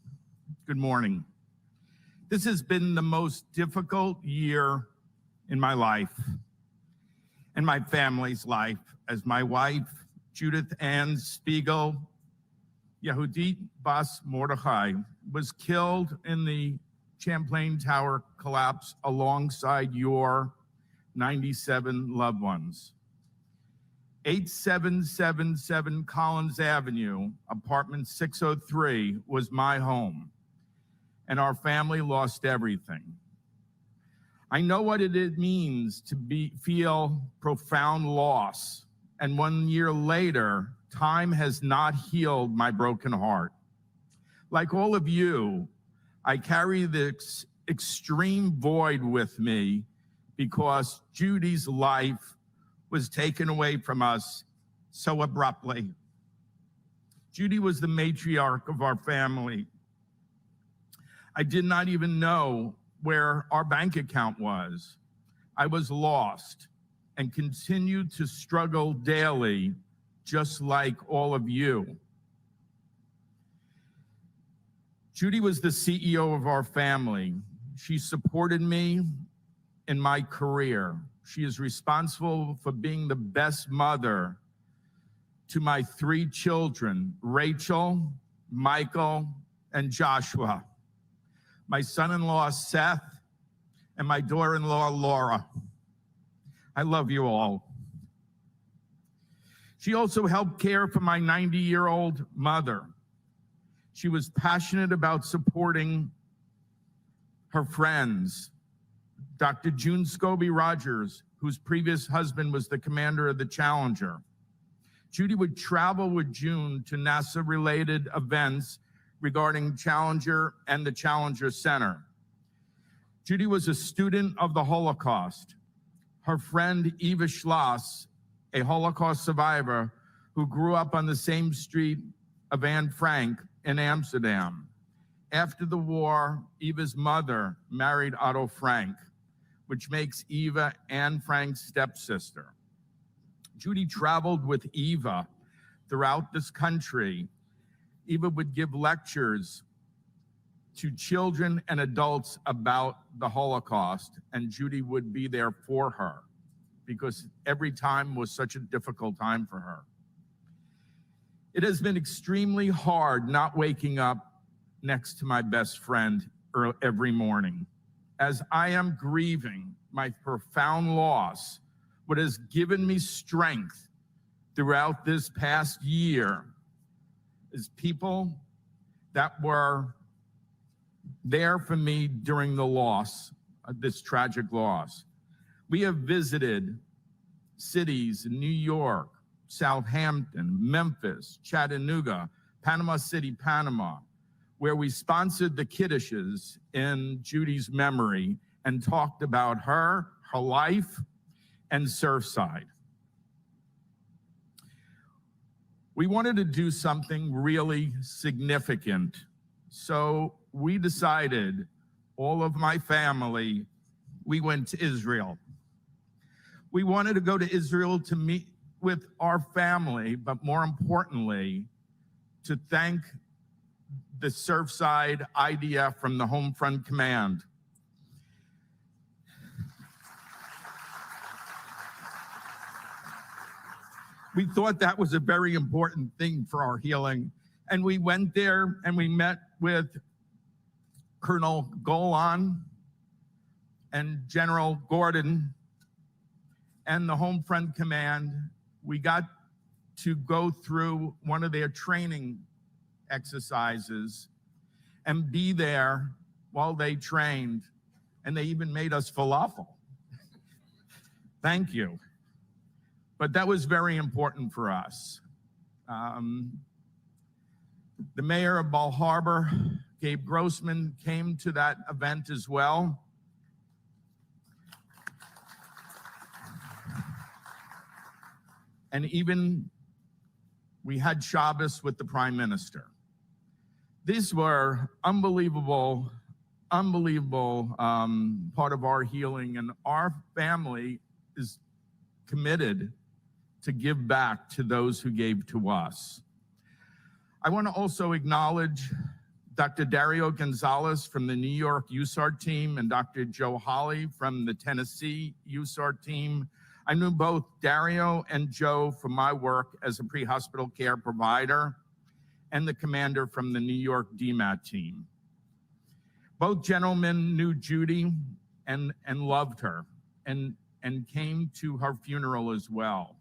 Good morning. This has been the most difficult year in my life and my family's life, as my wife, Judith Ann Spiegel, Yehudit Bas Mordechai, was killed in the Champlain Tower collapse alongside your 97 loved ones. 8777 Collins Avenue, apartment 603, was my home, and our family lost everything. I know what it means to feel profound loss, and 1 year later, time has not healed my broken heart. Like all of you, I carry this extreme void with me because Judy's life was taken away from us so abruptly. Judy was the matriarch of our family. I did not even know where our bank account was. I was lost and continued to struggle daily, just like all of you. Judy was the CEO of our family. She supported me in my career. She is responsible for being the best mother to my 3 children, Rachel, Michael, and Joshua, my son-in-law, Seth, and my daughter-in-law, Laura. I love you all. She also helped care for my 90-year-old mother. She was passionate about supporting her friends. Dr. June Scobie Rogers, whose previous husband was the commander of the Challenger. Judy would travel with June to NASA-related events regarding Challenger and the Challenger Center. Judy was a student of the Holocaust. Her friend Eva Schloss, a Holocaust survivor who grew up on the same street of Anne Frank in Amsterdam. After the war, Eva's mother married Otto Frank, which makes Eva Anne Frank's stepsister. Judy traveled with Eva throughout this country. Eva would give lectures to children and adults about the Holocaust, and Judy would be there for her because every time was such a difficult time for her. It has been extremely hard not waking up next to my best friend every morning. As I am grieving my profound loss, what has given me strength throughout this past year is people that were there for me during the loss, this tragic loss. We have visited cities in New York, Southampton, Memphis, Chattanooga, Panama City, Panama, where we sponsored the kiddishes in Judy's memory and talked about her life, and Surfside. We wanted to do something really significant, so we decided, all of my family, we went to Israel. We wanted to go to Israel to meet with our family, but more importantly, to thank the Surfside IDF from the Home Front Command. We thought that was a very important thing for our healing. And we went there and we met with Colonel Golan and General Gordon and the Home Front Command. We got to go through one of their training exercises and be there while they trained, and they even made us falafel. Thank you. But that was very important for us. The mayor of Bal Harbor, Gabe Grossman, came to that event as well. And even we had Shabbos with the Prime Minister. These were unbelievable part of our healing, and our family is committed to give back to those who gave to us. I want to also acknowledge Dr. Dario Gonzalez from the New York USART team and Dr. Joe Holly from the Tennessee USART team. I knew both Dario and Joe from my work as a pre-hospital care provider, and the commander from the New York DMAT team. Both gentlemen knew Judy and loved her and came to her funeral as well.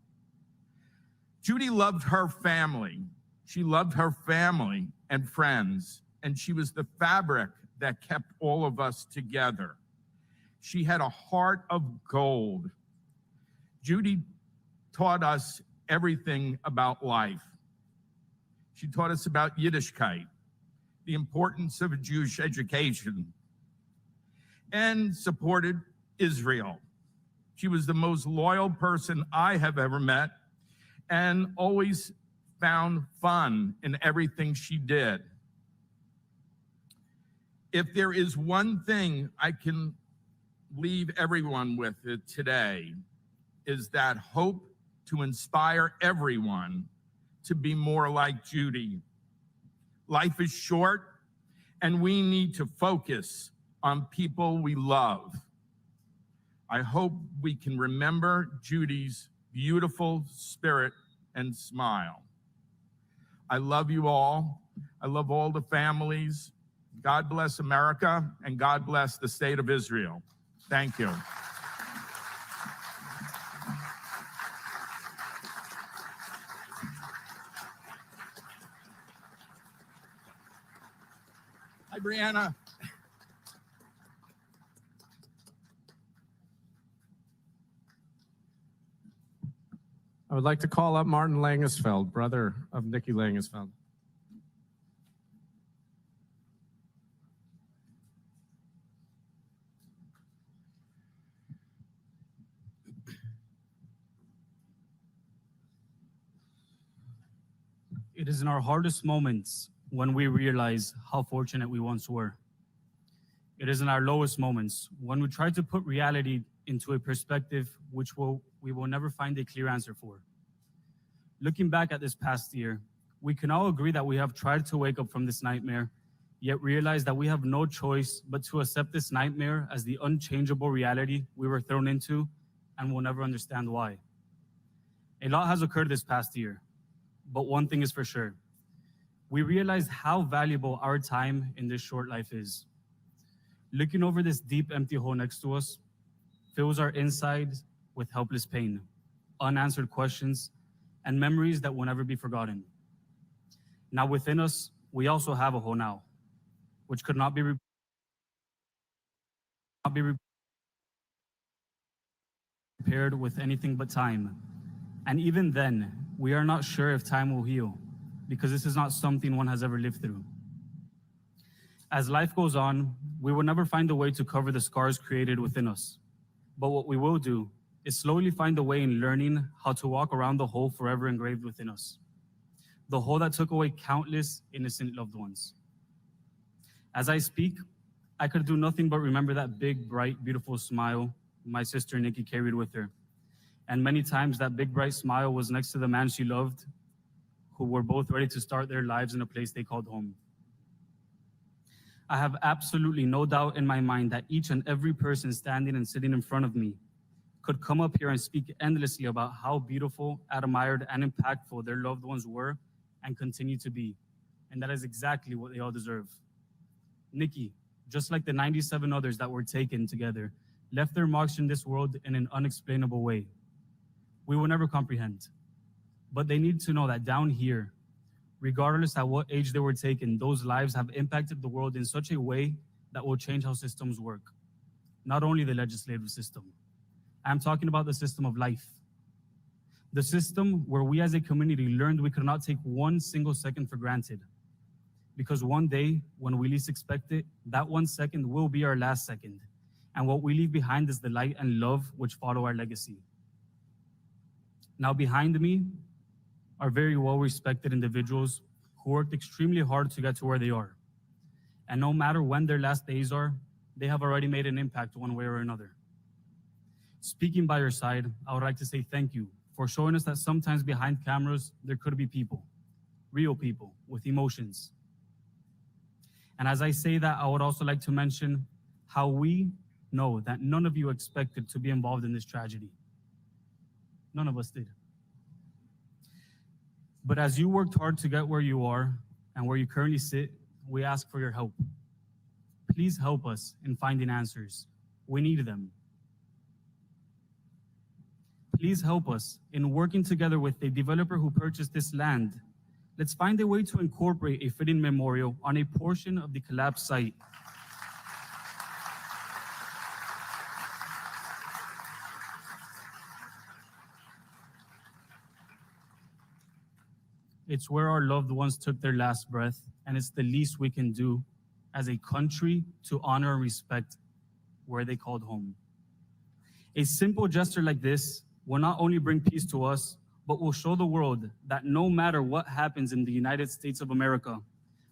Judy loved her family. She loved her family and friends, and she was the fabric that kept all of us together. She had a heart of gold. Judy taught us everything about life. She taught us about Yiddishkeit, the importance of a Jewish education, and supported Israel. She was the most loyal person I have ever met and always found fun in everything she did. If there is one thing I can leave everyone with today, is that hope to inspire everyone to be more like Judy. Life is short, and we need to focus on people we love. I hope we can remember Judy's beautiful spirit and smile. I love you all. I love all the families. God bless America, and God bless the state of Israel. Thank you. Hi, Brianna. I would like to call up Martin Langesfeld, brother of Nikki Langesfeld. It is in our hardest moments when we realize how fortunate we once were. It is in our lowest moments when we try to put reality into a perspective we will never find a clear answer for. Looking back at this past year, we can all agree that we have tried to wake up from this nightmare, yet realize that we have no choice but to accept this nightmare as the unchangeable reality we were thrown into, and will never understand why. A lot has occurred this past year, but one thing is for sure. We realize how valuable our time in this short life is. Looking over this deep, empty hole next to us fills our insides with helpless pain, unanswered questions, and memories that will never be forgotten. Now within us, we also have a hole now, which could not be repaired with anything but time. And even then, we are not sure if time will heal, because this is not something one has ever lived through. As life goes on, we will never find a way to cover the scars created within us. But what we will do is slowly find a way in learning how to walk around the hole forever engraved within us. The hole that took away countless innocent loved ones. As I speak, I could do nothing but remember that big, bright, beautiful smile my sister Nikki carried with her. And many times that big, bright smile was next to the man she loved, who were both ready to start their lives in a place they called home. I have absolutely no doubt in my mind that each and every person standing and sitting in front of me could come up here and speak endlessly about how beautiful, admired, and impactful their loved ones were and continue to be. And that is exactly what they all deserve. Nikki, just like the 97 others that were taken together, left their marks in this world in an unexplainable way. We will never comprehend. But they need to know that down here, regardless at what age they were taken, those lives have impacted the world in such a way that will change how systems work. Not only the legislative system. I'm talking about the system of life. The system where we as a community learned we could not take one single second for granted. Because one day, when we least expect it, that 1 second will be our last second. And what we leave behind is the light and love which follow our legacy. Now behind me are very well-respected individuals who worked extremely hard to get to where they are. And no matter when their last days are, they have already made an impact one way or another. Speaking by your side, I would like to say thank you for showing us that sometimes behind cameras, there could be people, real people with emotions. And as I say that, I would also like to mention how we know that none of you expected to be involved in this tragedy. None of us did. But as you worked hard to get where you are and where you currently sit, we ask for your help. Please help us in finding answers. We need them. Please help us in working together with the developer who purchased this land. Let's find a way to incorporate a fitting memorial on a portion of the collapsed site. It's where our loved ones took their last breath, and it's the least we can do as a country to honor and respect where they called home. A simple gesture like this will not only bring peace to us, but will show the world that no matter what happens in the United States of America,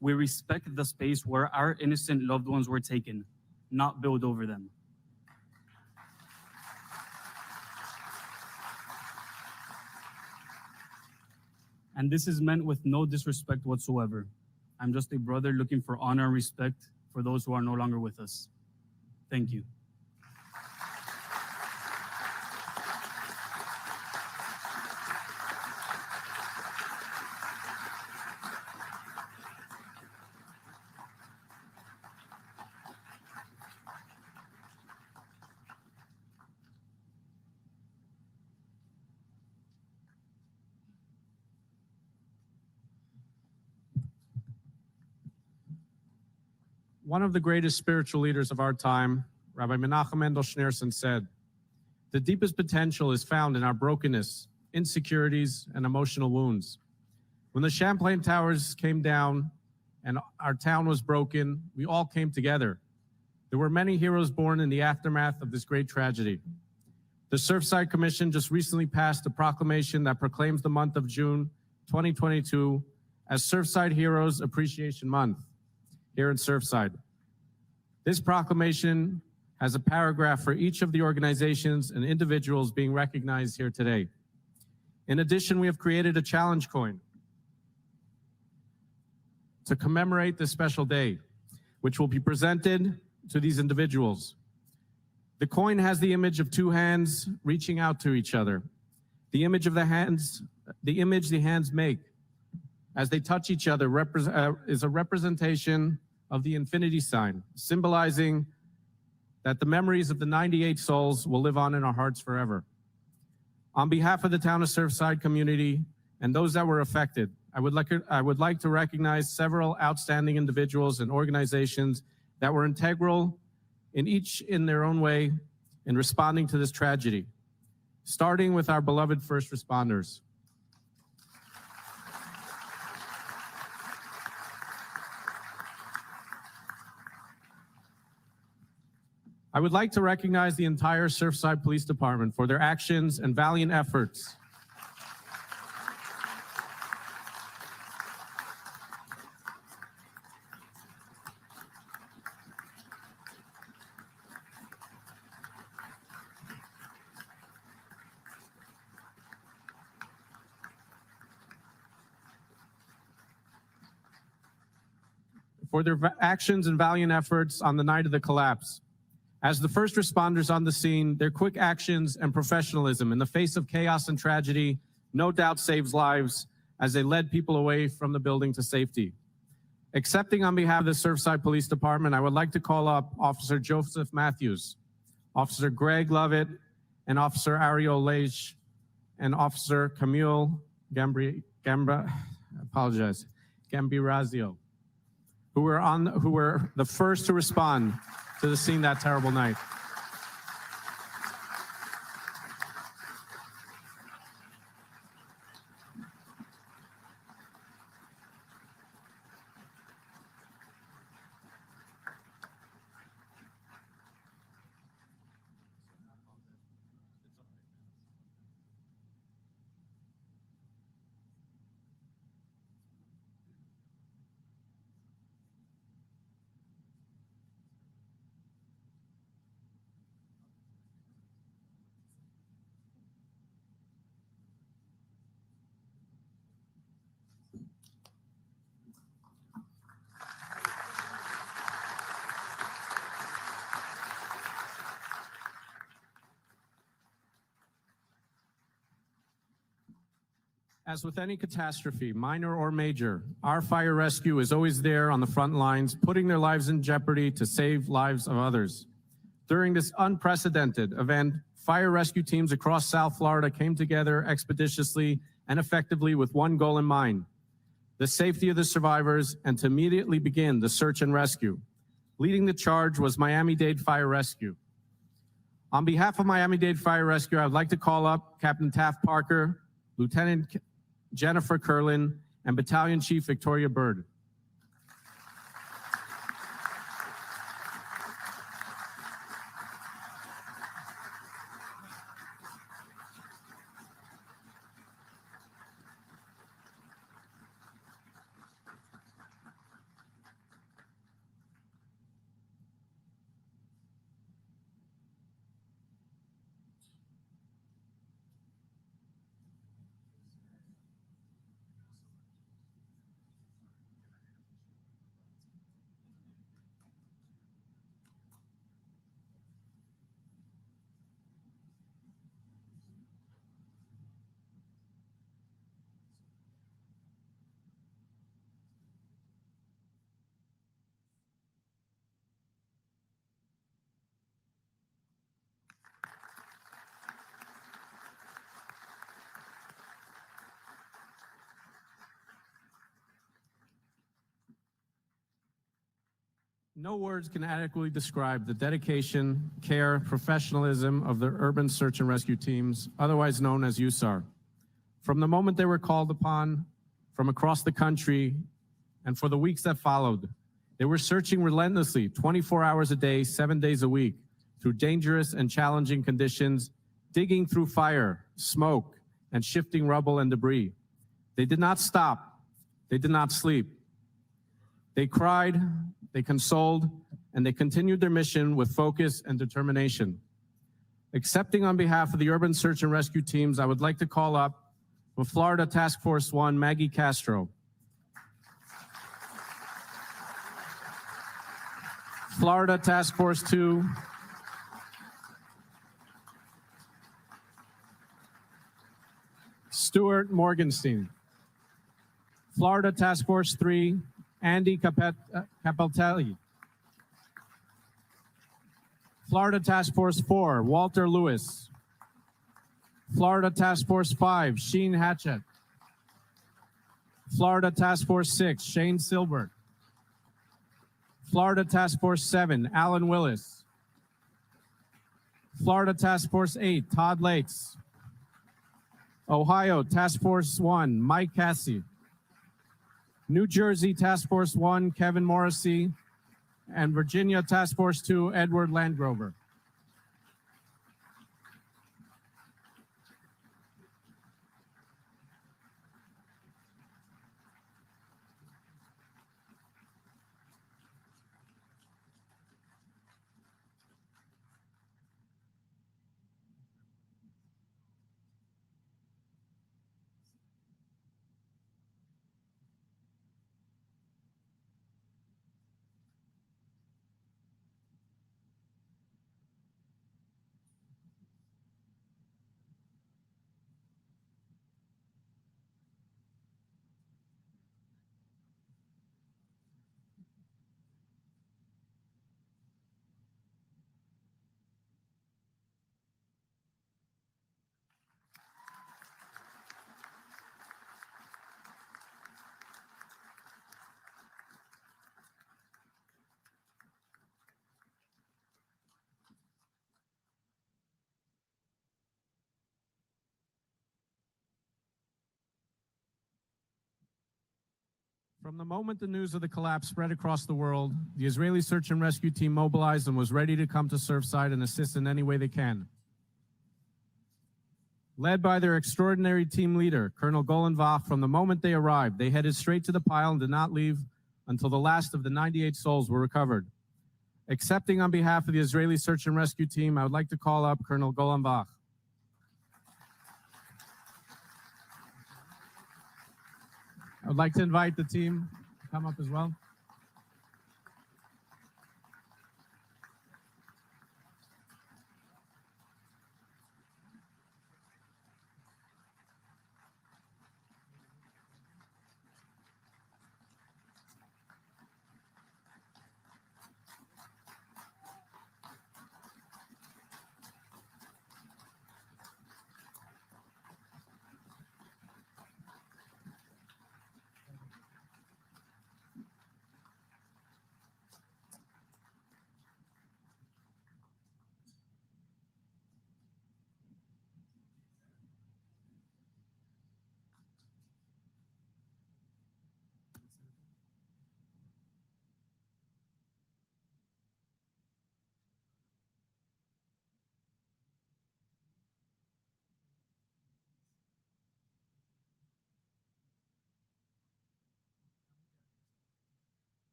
we respect the space where our innocent loved ones were taken, not build over them. And this is meant with no disrespect whatsoever. I'm just a brother looking for honor and respect for those who are no longer with us. Thank you. One of the greatest spiritual leaders of our time, Rabbi Menachem Mendel Schneerson, said, "The deepest potential is found in our brokenness, insecurities, and emotional wounds." When the Champlain Towers came down and our town was broken, we all came together. There were many heroes born in the aftermath of this great tragedy. The Surfside Commission just recently passed a proclamation that proclaims the month of June 2022 as Surfside Heroes Appreciation Month here in Surfside. This proclamation has a paragraph for each of the organizations and individuals being recognized here today. In addition, we have created a challenge coin to commemorate this special day, which will be presented to these individuals. The coin has the image of two hands reaching out to each other. The image of the hands make as they touch each other is a representation of the infinity sign, symbolizing that the memories of the 98 souls will live on in our hearts forever. On behalf of the Town of Surfside community and those that were affected, I would like to recognize several outstanding individuals and organizations that were integral in their own way in responding to this tragedy, starting with our beloved first responders. I would like to recognize the entire Surfside Police Department for their actions and valiant efforts. For their actions and valiant efforts on the night of the collapse. As the first responders on the scene, their quick actions and professionalism in the face of chaos and tragedy no doubt saves lives as they led people away from the building to safety. Accepting on behalf of the Surfside Police Department, I would like to call up Officer Joseph Matthews, Officer Greg Lovett, and Officer Ariel Leish, and Officer Camille Gambirazio, who were the first to respond to the scene that terrible night. As with any catastrophe, minor or major, our fire rescue is always there on the front lines, putting their lives in jeopardy to save lives of others. During this unprecedented event, fire rescue teams across South Florida came together expeditiously and effectively with one goal in mind: the safety of the survivors, and to immediately begin the search and rescue. Leading the charge was Miami-Dade Fire Rescue. On behalf of Miami-Dade Fire Rescue, I would like to call up Captain Taft Parker, Lieutenant Jennifer Curlin, and Battalion Chief Victoria Bird. No words can adequately describe the dedication, care, professionalism of the urban search and rescue teams, otherwise known as USAR. From the moment they were called upon from across the country and for the weeks that followed, they were searching relentlessly 24 hours a day, 7 days a week, through dangerous and challenging conditions, digging through fire, smoke, and shifting rubble and debris. They did not stop. They did not sleep. They cried, they consoled, and they continued their mission with focus and determination. Accepting on behalf of the urban search and rescue teams, I would like to call up with Florida Task Force 1, Maggie Castro. Florida Task Force 2, Stuart Morgenstein. Florida Task Force 3, Andy Capeltelli. Florida Task Force 4, Walter Lewis. Florida Task Force 5, Sheen Hatchett. Florida Task Force 6, Shane Silbert. Florida Task Force 7, Alan Willis. Florida Task Force 8, Todd Lakes. Ohio Task Force 1, Mike Cassie. New Jersey Task Force 1, Kevin Morrissey, and Virginia Task Force 2, Edward Landgrover. From the moment the news of the collapse spread across the world, the Israeli search and rescue team mobilized and was ready to come to Surfside and assist in any way they can. Led by their extraordinary team leader, Colonel Golan Vach, from the moment they arrived, they headed straight to the pile and did not leave until the last of the 98 souls were recovered. Accepting on behalf of the Israeli search and rescue team, I would like to call up Colonel Golan Vach. I would like to invite the team to come up as well.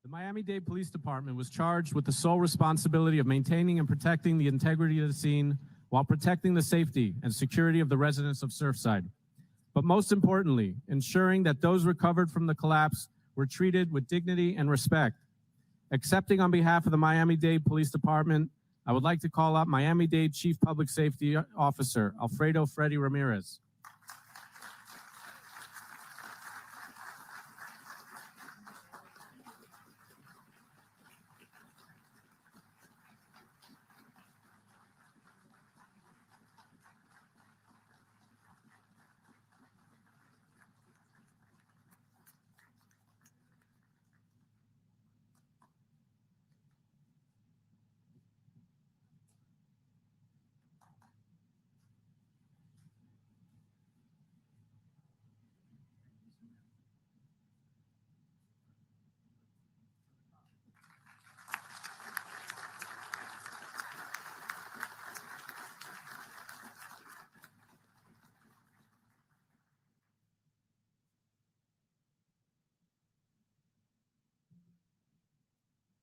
The Miami-Dade Police Department was charged with the sole responsibility of maintaining and protecting the integrity of the scene while protecting the safety and security of the residents of Surfside. But most importantly, ensuring that those recovered from the collapse were treated with dignity and respect. Accepting on behalf of the Miami-Dade Police Department, I would like to call up Miami-Dade Chief Public Safety Officer, Alfredo Freddy Ramirez.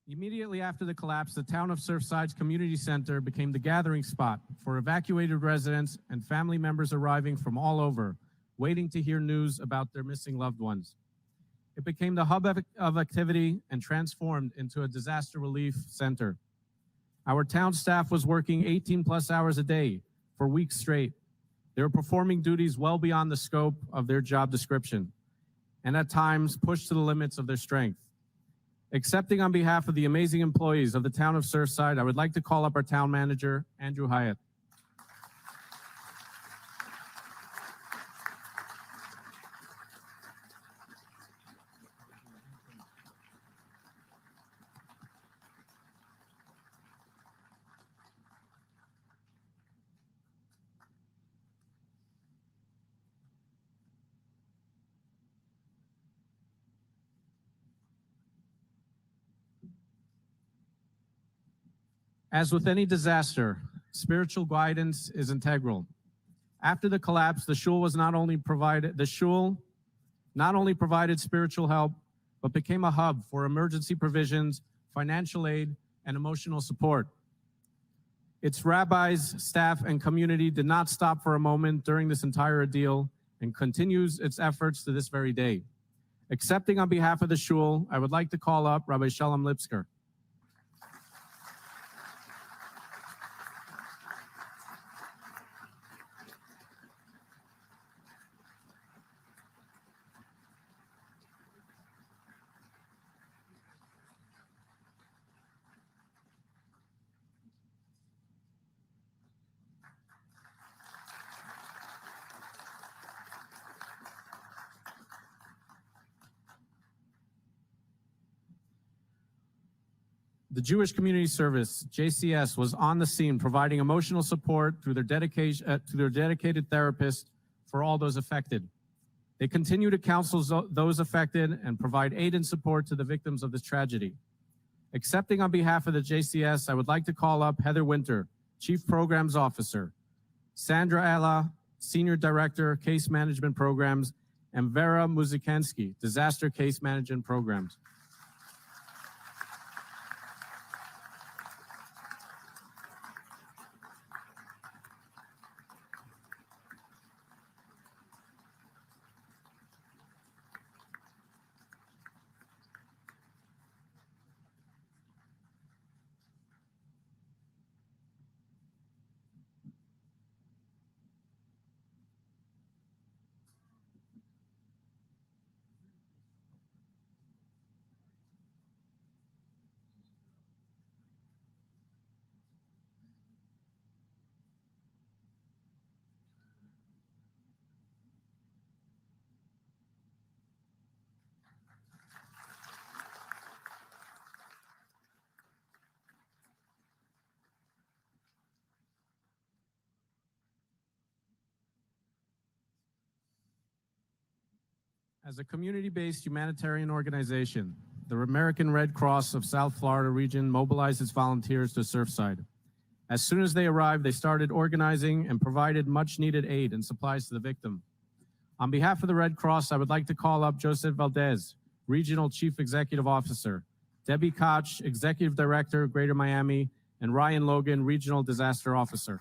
Immediately after the collapse, the Town of Surfside's community center became the gathering spot for evacuated residents and family members arriving from all over, waiting to hear news about their missing loved ones. It became the hub of activity and transformed into a disaster relief center. Our town staff was working 18+ hours a day for weeks straight. They were performing duties well beyond the scope of their job description, and at times pushed to the limits of their strength. Accepting on behalf of the amazing employees of the Town of Surfside, I would like to call up our town manager, Andrew Hyatt. As with any disaster, spiritual guidance is integral. After the collapse, the shul not only provided spiritual help, but became a hub for emergency provisions, financial aid, and emotional support. Its rabbis, staff, and community did not stop for a moment during this entire ordeal and continues its efforts to this very day. Accepting on behalf of the shul, I would like to call up Rabbi Shalom Lipsker. The Jewish Community Service, JCS, was on the scene providing emotional support through their dedicated therapists for all those affected. They continue to counsel those affected and provide aid and support to the victims of this tragedy. Accepting on behalf of the JCS, I would like to call up Heather Winter, Chief Programs Officer, Sandra Ella, Senior Director, Case Management Programs, and Vera Muzikansky, Disaster Case Management Programs. As a community-based humanitarian organization, the American Red Cross of South Florida region mobilized its volunteers to Surfside. As soon as they arrived, they started organizing and provided much-needed aid and supplies to the victim. On behalf of the Red Cross, I would like to call up Joseph Valdez, Regional Chief Executive Officer, Debbie Koch, Executive Director, Greater Miami, and Ryan Logan, Regional Disaster Officer.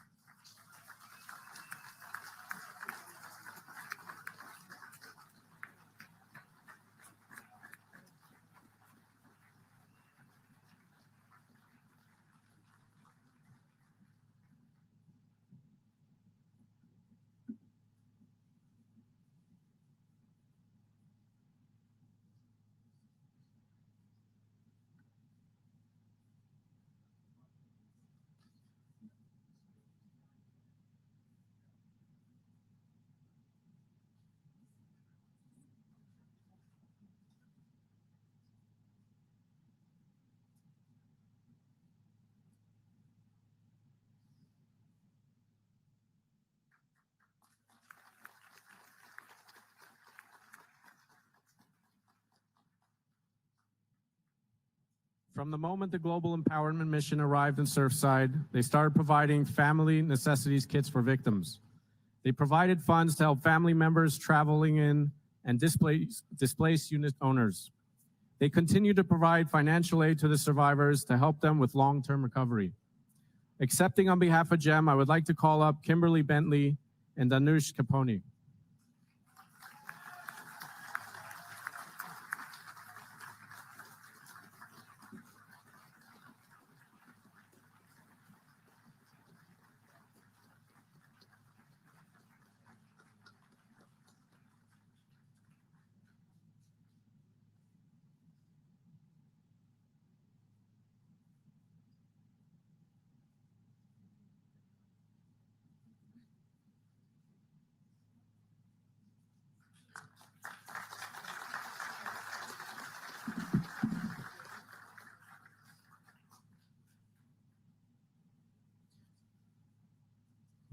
From the moment the Global Empowerment Mission arrived in Surfside, they started providing family necessities kits for victims. They provided funds to help family members traveling in and displaced unit owners. They continue to provide financial aid to the survivors to help them with long-term recovery. Accepting on behalf of GEM, I would like to call up Kimberly Bentley and Danush Caponi.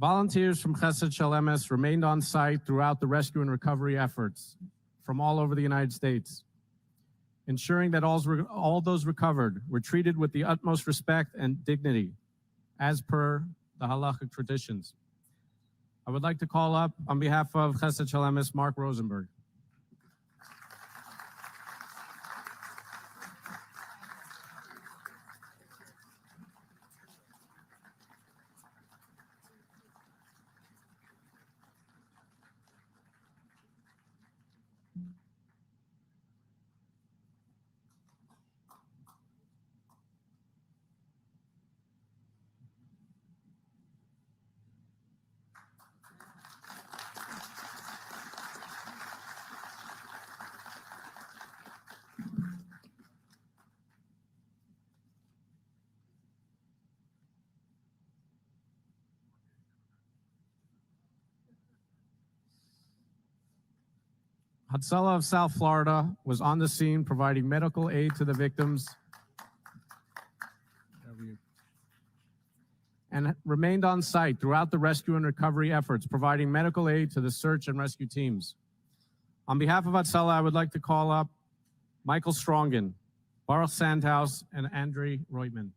Volunteers from Chesed Shel Emes remained on site throughout the rescue and recovery efforts from all over the United States, ensuring that all those recovered were treated with the utmost respect and dignity, as per the halachic traditions. I would like to call up, on behalf of Chesed Shel Emes, Mark Rosenberg. Hatzalah of South Florida was on the scene providing medical aid to the victims and remained on site throughout the rescue and recovery efforts, providing medical aid to the search and rescue teams. On behalf of Hatzalah, I would like to call up Michael Strongen, Baruch Sandhaus, and Andre Reutman.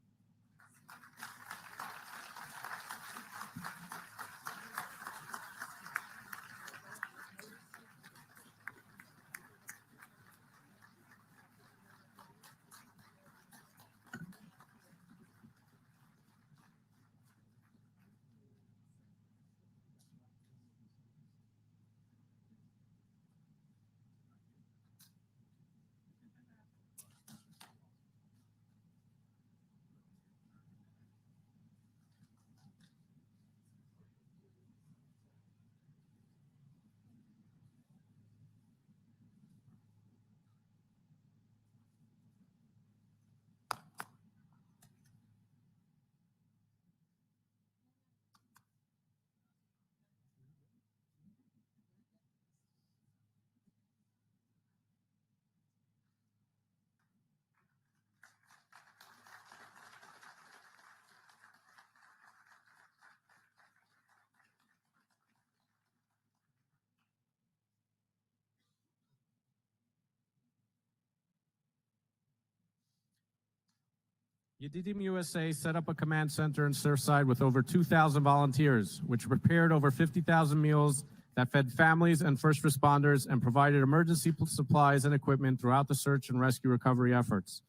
Yedidim USA set up a command center in Surfside with over 2,000 volunteers, which prepared over 50,000 meals that fed families and first responders and provided emergency supplies and equipment throughout the search and rescue recovery efforts.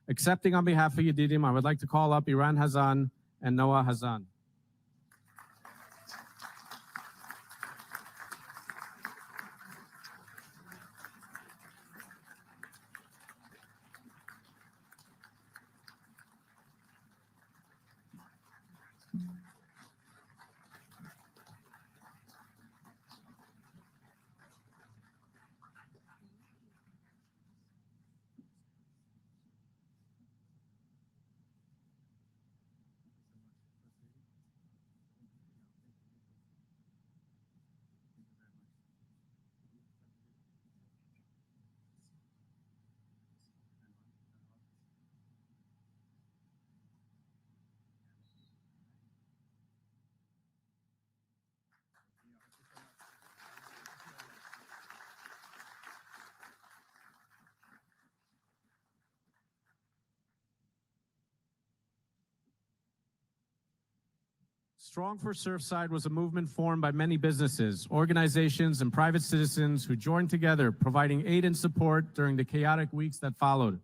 Accepting on behalf of Yedidim, I would like to call up Iran Hazan and Noah Hazan. Strong for Surfside was a movement formed by many businesses, organizations, and private citizens who joined together, providing aid and support during the chaotic weeks that followed.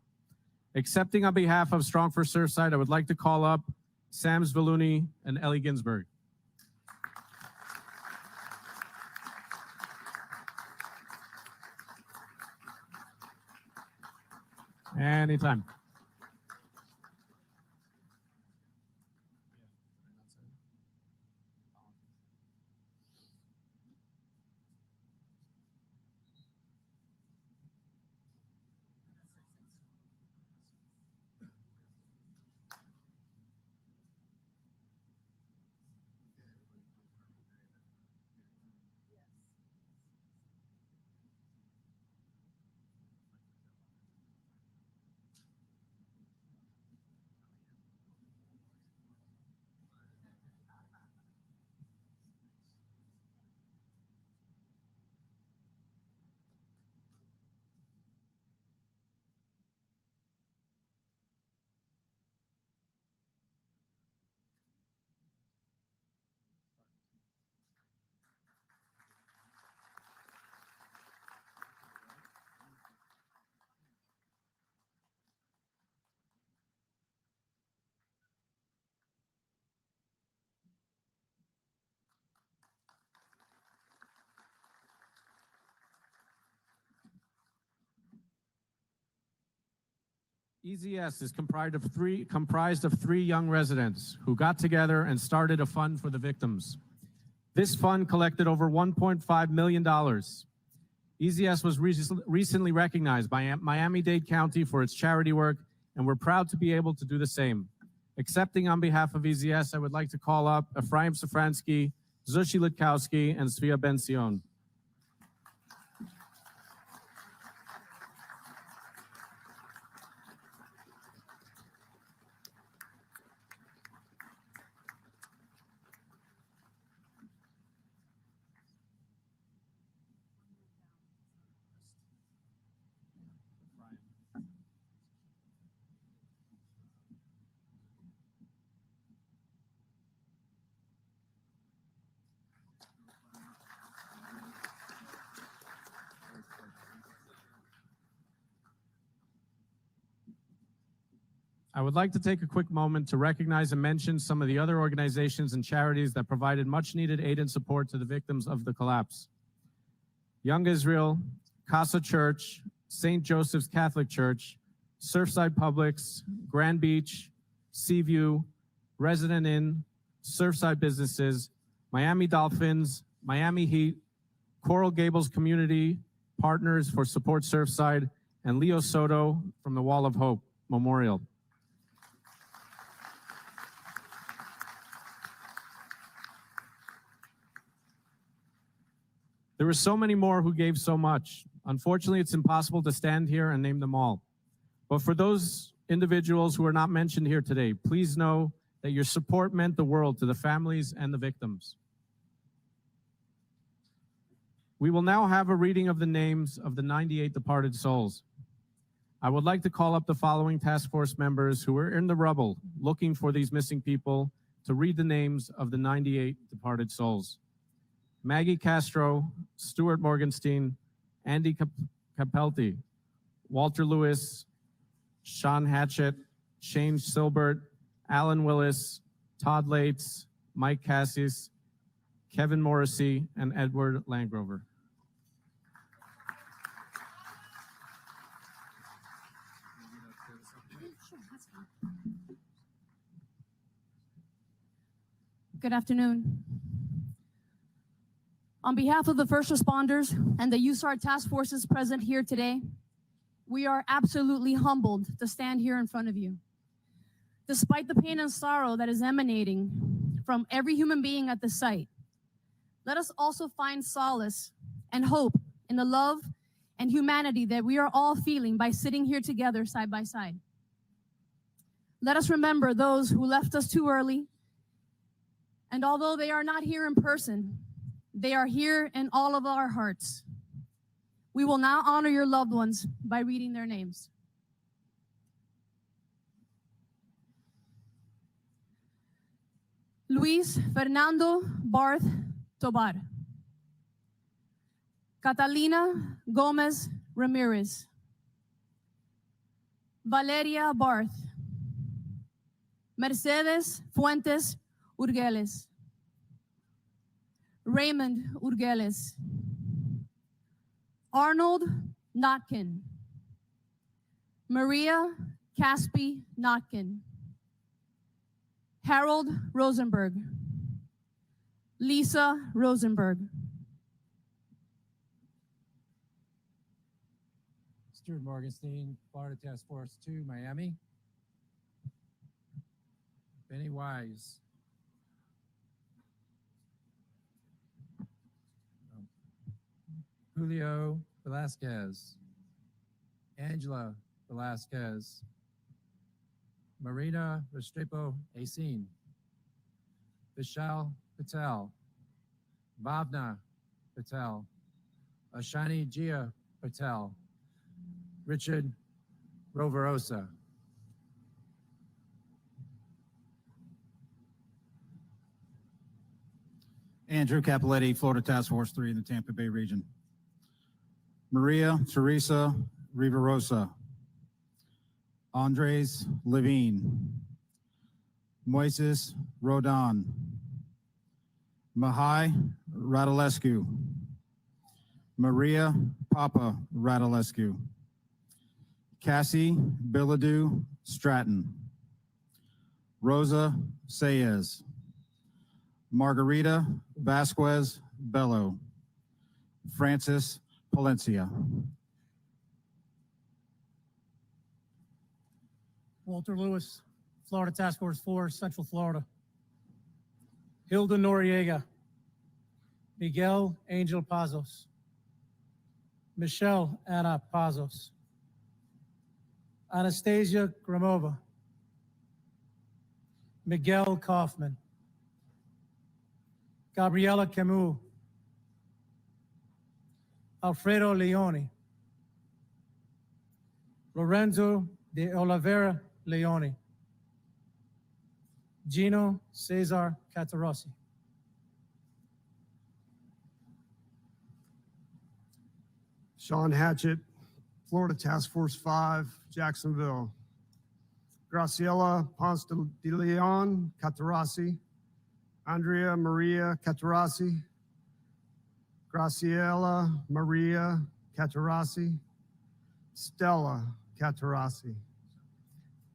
Accepting on behalf of Strong for Surfside, I would like to call up Sam Zvoluni and Ellie Ginsberg. Anytime. EZS is comprised of three young residents who got together and started a fund for the victims. This fund collected over $1.5 million. EZS was recently recognized by Miami-Dade County for its charity work, and we're proud to be able to do the same. Accepting on behalf of EZS, I would like to call up Ephraim Safransky, Zushi Litkowski, and Svia Ben-Sion. I would like to take a quick moment to recognize and mention some of the other organizations and charities that provided much needed aid and support to the victims of the collapse. Young Israel, Casa Church, St. Joseph's Catholic Church, Surfside Publix, Grand Beach, Seaview, Resident Inn, Surfside Businesses, Miami Dolphins, Miami Heat, Coral Gables Community Partners for Support Surfside, and Leo Soto from the Wall of Hope Memorial. There were so many more who gave so much. Unfortunately, it's impossible to stand here and name them all. But for those individuals who are not mentioned here today, please know that your support meant the world to the families and the victims. We will now have a reading of the names of the 98 departed souls. I would like to call up the following task force members who were in the rubble looking for these missing people to read the names of the 98 departed souls. Maggie Castro, Stuart Morgenstein, Andy Capelti, Walter Lewis, Sean Hatchett, Shane Silbert, Alan Willis, Todd Lates, Mike Cassis, Kevin Morrissey, and Edward Landgrover. Good afternoon. On behalf of the first responders and the USAR task forces present here today, we are absolutely humbled to stand here in front of you. Despite the pain and sorrow that is emanating from every human being at the site, let us also find solace and hope in the love and humanity that we are all feeling by sitting here together side by side. Let us remember those who left us too early, and although they are not here in person, they are here in all of our hearts. We will now honor your loved ones by reading their names. Luis Fernando Barth Tobar. Catalina Gomez Ramirez. Valeria Barth. Mercedes Fuentes Urgeles. Raymond Urgeles. Arnold Notkin. Maria Caspi Notkin. Harold Rosenberg. Lisa Rosenberg. Stuart Morgenstein, Florida Task Force 2, Miami. Benny Wise. Julio Velasquez. Angela Velasquez. Marina Restrepo Asin. Vishal Patel. Bhavna Patel. Ashani Jia Patel. Richard Roverosa. Andrew Capoletti, Florida Task Force 3 in the Tampa Bay region. Maria Teresa Riverosa. Andres Levine. Moises Rodon. Mihai Radulescu. Maria Papa Radulescu. Cassie Biladu Stratton. Rosa Sayez. Margarita Vasquez Bello. Francis Palencia. Walter Lewis, Florida Task Force 4, Central Florida. Hilda Noriega. Miguel Angel Pazos. Michelle Anna Pazos. Anastasia Gramova. Miguel Kaufman. Gabriela Camus. Alfredo Leone. Lorenzo de Oliveira Leone. Gino Cesar Catarossi. Sean Hatchett, Florida Task Force 5, Jacksonville. Graciela Ponce de Leon Catarossi. Andrea Maria Catarossi. Graciela Maria Catarossi. Stella Catarossi.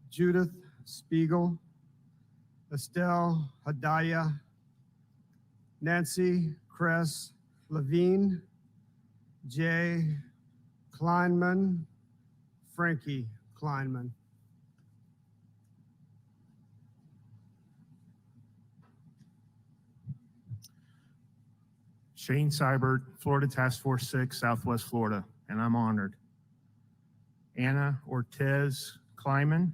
Judith Spiegel. Estelle Hadaya. Nancy Kress Levine. Jay Kleinman. Frankie Kleinman. Shane Seibert, Florida Task Force 6, Southwest Florida, and I'm honored. Anna Ortez Kleiman,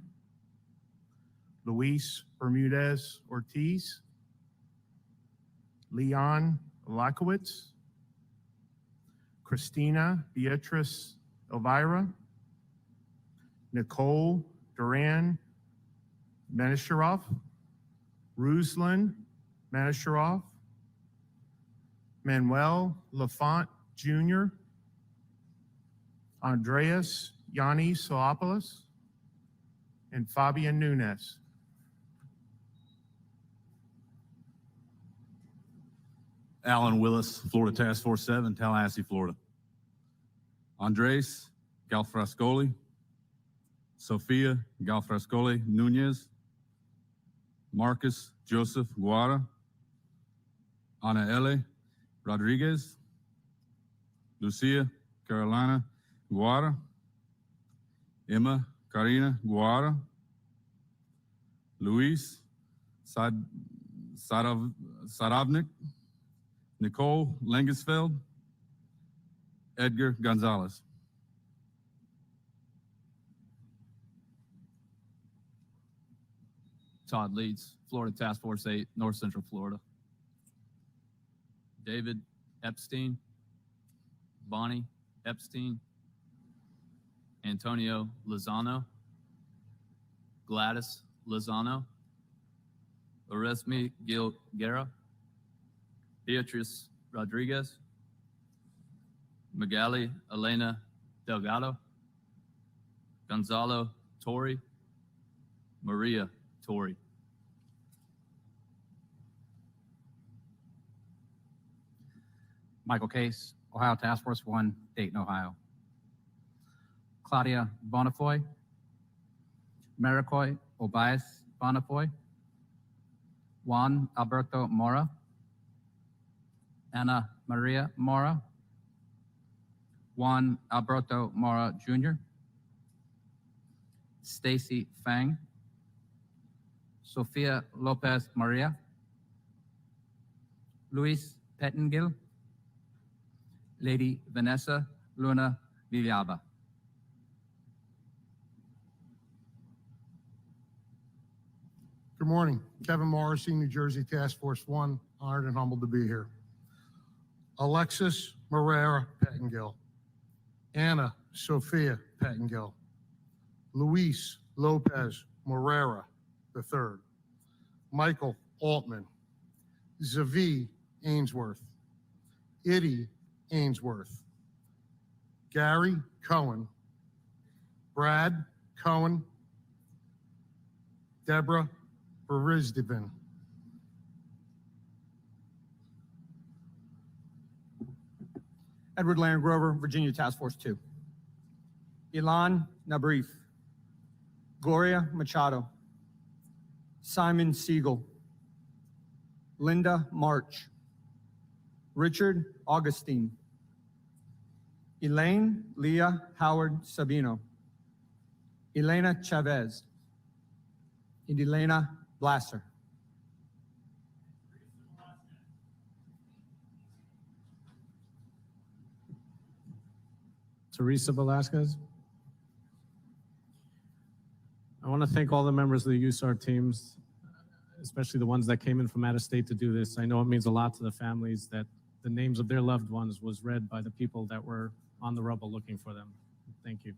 Luis Bermudez Ortiz, Leon Lakowitz, Christina Beatrice Elvira, Nicole Duran Manisharov, Ruslan Manisharov, Manuel Lafont Jr., Andreas Yanni Soapoulos, and Fabian Nunez. Alan Willis, Florida Task Force 7, Tallahassee, Florida. Andres Galfrascoli, Sofia Galfrascoli Nunez, Marcus Joseph Guara, Ana L. Rodriguez, Lucia Carolina Guara, Emma Karina Guara, Luis Saravnik, Nicole Langesfeld, Edgar Gonzalez. Todd Leeds, Florida Task Force 8, North Central Florida. David Epstein, Bonnie Epstein, Antonio Lozano, Gladys Lozano, Oresme Gil Guerra, Beatrice Rodriguez, Magali Elena Delgado, Gonzalo Torre, Maria Torre. Michael Case, Ohio Task Force 1, Dayton, Ohio. Claudia Bonafoy, Maricoy Obias Bonafoy, Juan Alberto Mora, Ana Maria Mora, Juan Alberto Mora Jr., Stacy Fang, Sofia Lopez Maria, Luis Pettengill, Lady Vanessa Luna Villaba. Good morning. Kevin Morrissey, New Jersey Task Force 1. Honored and humbled to be here. Alexis Morera Pettengill. Anna Sophia Pettengill. Luis Lopez Morera III. Michael Altman. Zavi Ainsworth. Iddy Ainsworth. Gary Cohen. Brad Cohen. Deborah Berizdivin. Edward Land Grover, Virginia Task Force 2. Ilan Nabrif. Gloria Machado. Simon Siegel. Linda March. Richard Augustine. Elaine Leah Howard Sabino. Elena Chavez. And Elena Blasser. Teresa Velasquez. I want to thank all the members of the USAR teams, especially the ones that came in from out of state to do this. I know it means a lot to the families that the names of their loved ones was read by the people that were on the rubble looking for them. Thank you.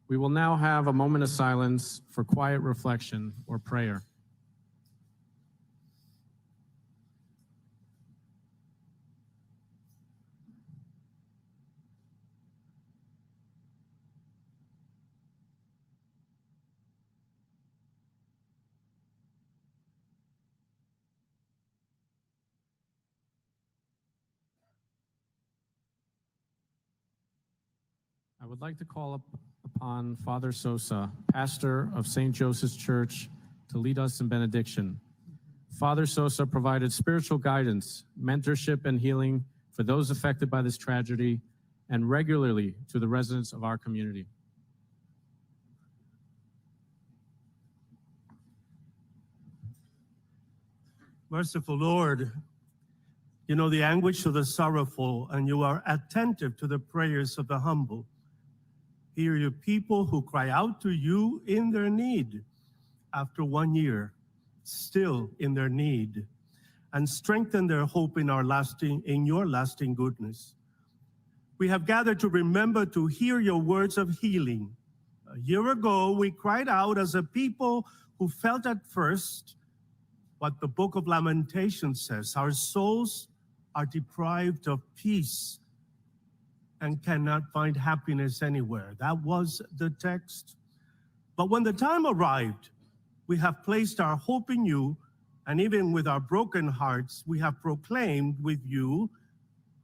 We will now have a moment of silence for quiet reflection or prayer. I would like to call upon Father Sosa, pastor of St. Joseph's Church, to lead us in benediction. Father Sosa provided spiritual guidance, mentorship, and healing for those affected by this tragedy and regularly to the residents of our community. Merciful Lord, You know the anguish of the sorrowful, and you are attentive to the prayers of the humble. Hear your people who cry out to you in their need after 1 year, still in their need, and strengthen their hope in your lasting goodness. We have gathered to remember to hear your words of healing. A year ago, we cried out as a people who felt at first what the book of Lamentations says. Our souls are deprived of peace and cannot find happiness anywhere. That was the text. But when the time arrived, we have placed our hope in you, and even with our broken hearts, we have proclaimed with you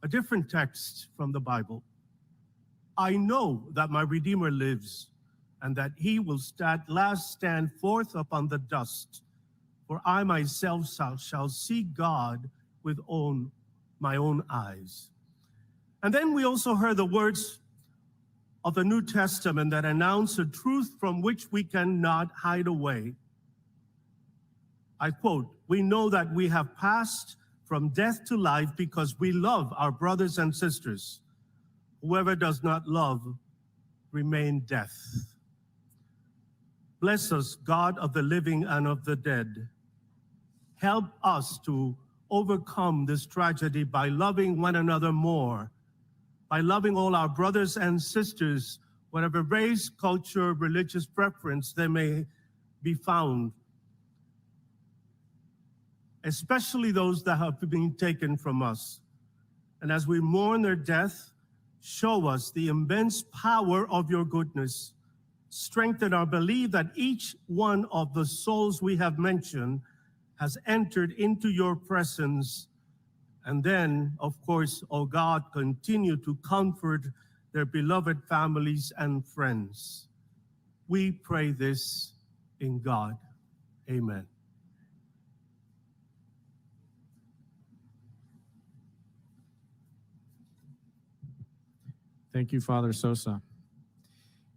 a different text from the Bible. I know that my Redeemer lives, and that he will at last stand forth upon the dust. For I myself shall see God with my own eyes. And then we also heard the words of the New Testament that announce a truth from which we cannot hide away. I quote, "We know that we have passed from death to life because we love our brothers and sisters. Whoever does not love remains death." Bless us, God of the living and of the dead. Help us to overcome this tragedy by loving one another more, by loving all our brothers and sisters, whatever race, culture, religious preference they may be found, especially those that have been taken from us. And as we mourn their death, show us the immense power of your goodness. Strengthen our belief that each one of the souls we have mentioned has entered into your presence. And then, of course, oh God, continue to comfort their beloved families and friends. We pray this in God. Amen. Thank you, Father Sosa.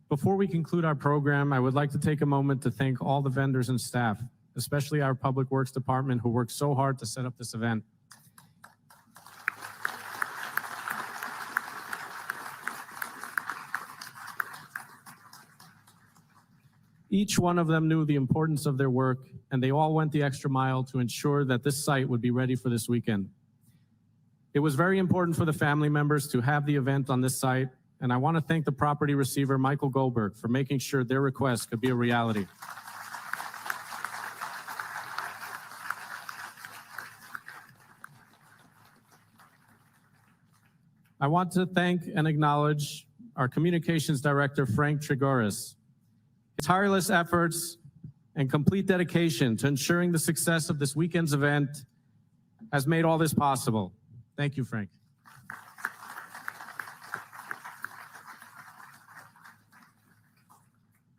Before we conclude our program, I would like to take a moment to thank all the vendors and staff, especially our Public Works Department, who worked so hard to set up this event. Each one of them knew the importance of their work, and they all went the extra mile to ensure that this site would be ready for this weekend. It was very important for the family members to have the event on this site, and I want to thank the property receiver, Michael Goldberg, for making sure their request could be a reality. I want to thank and acknowledge our communications director, Frank Trigoris. His tireless efforts and complete dedication to ensuring the success of this weekend's event has made all this possible. Thank you, Frank.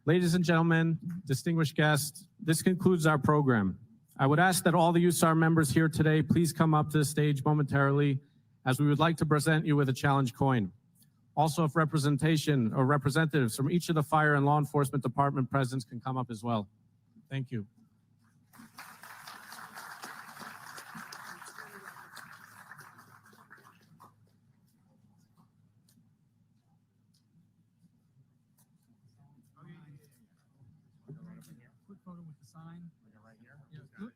Ladies and gentlemen, distinguished guests, this concludes our program. I would ask that all the USAR members here today please come up to the stage momentarily, as we would like to present you with a challenge coin. Also, if representation or representatives from each of the fire and law enforcement department presidents can come up as well. Thank you. Quick photo with the sign. Right here. Yeah, good.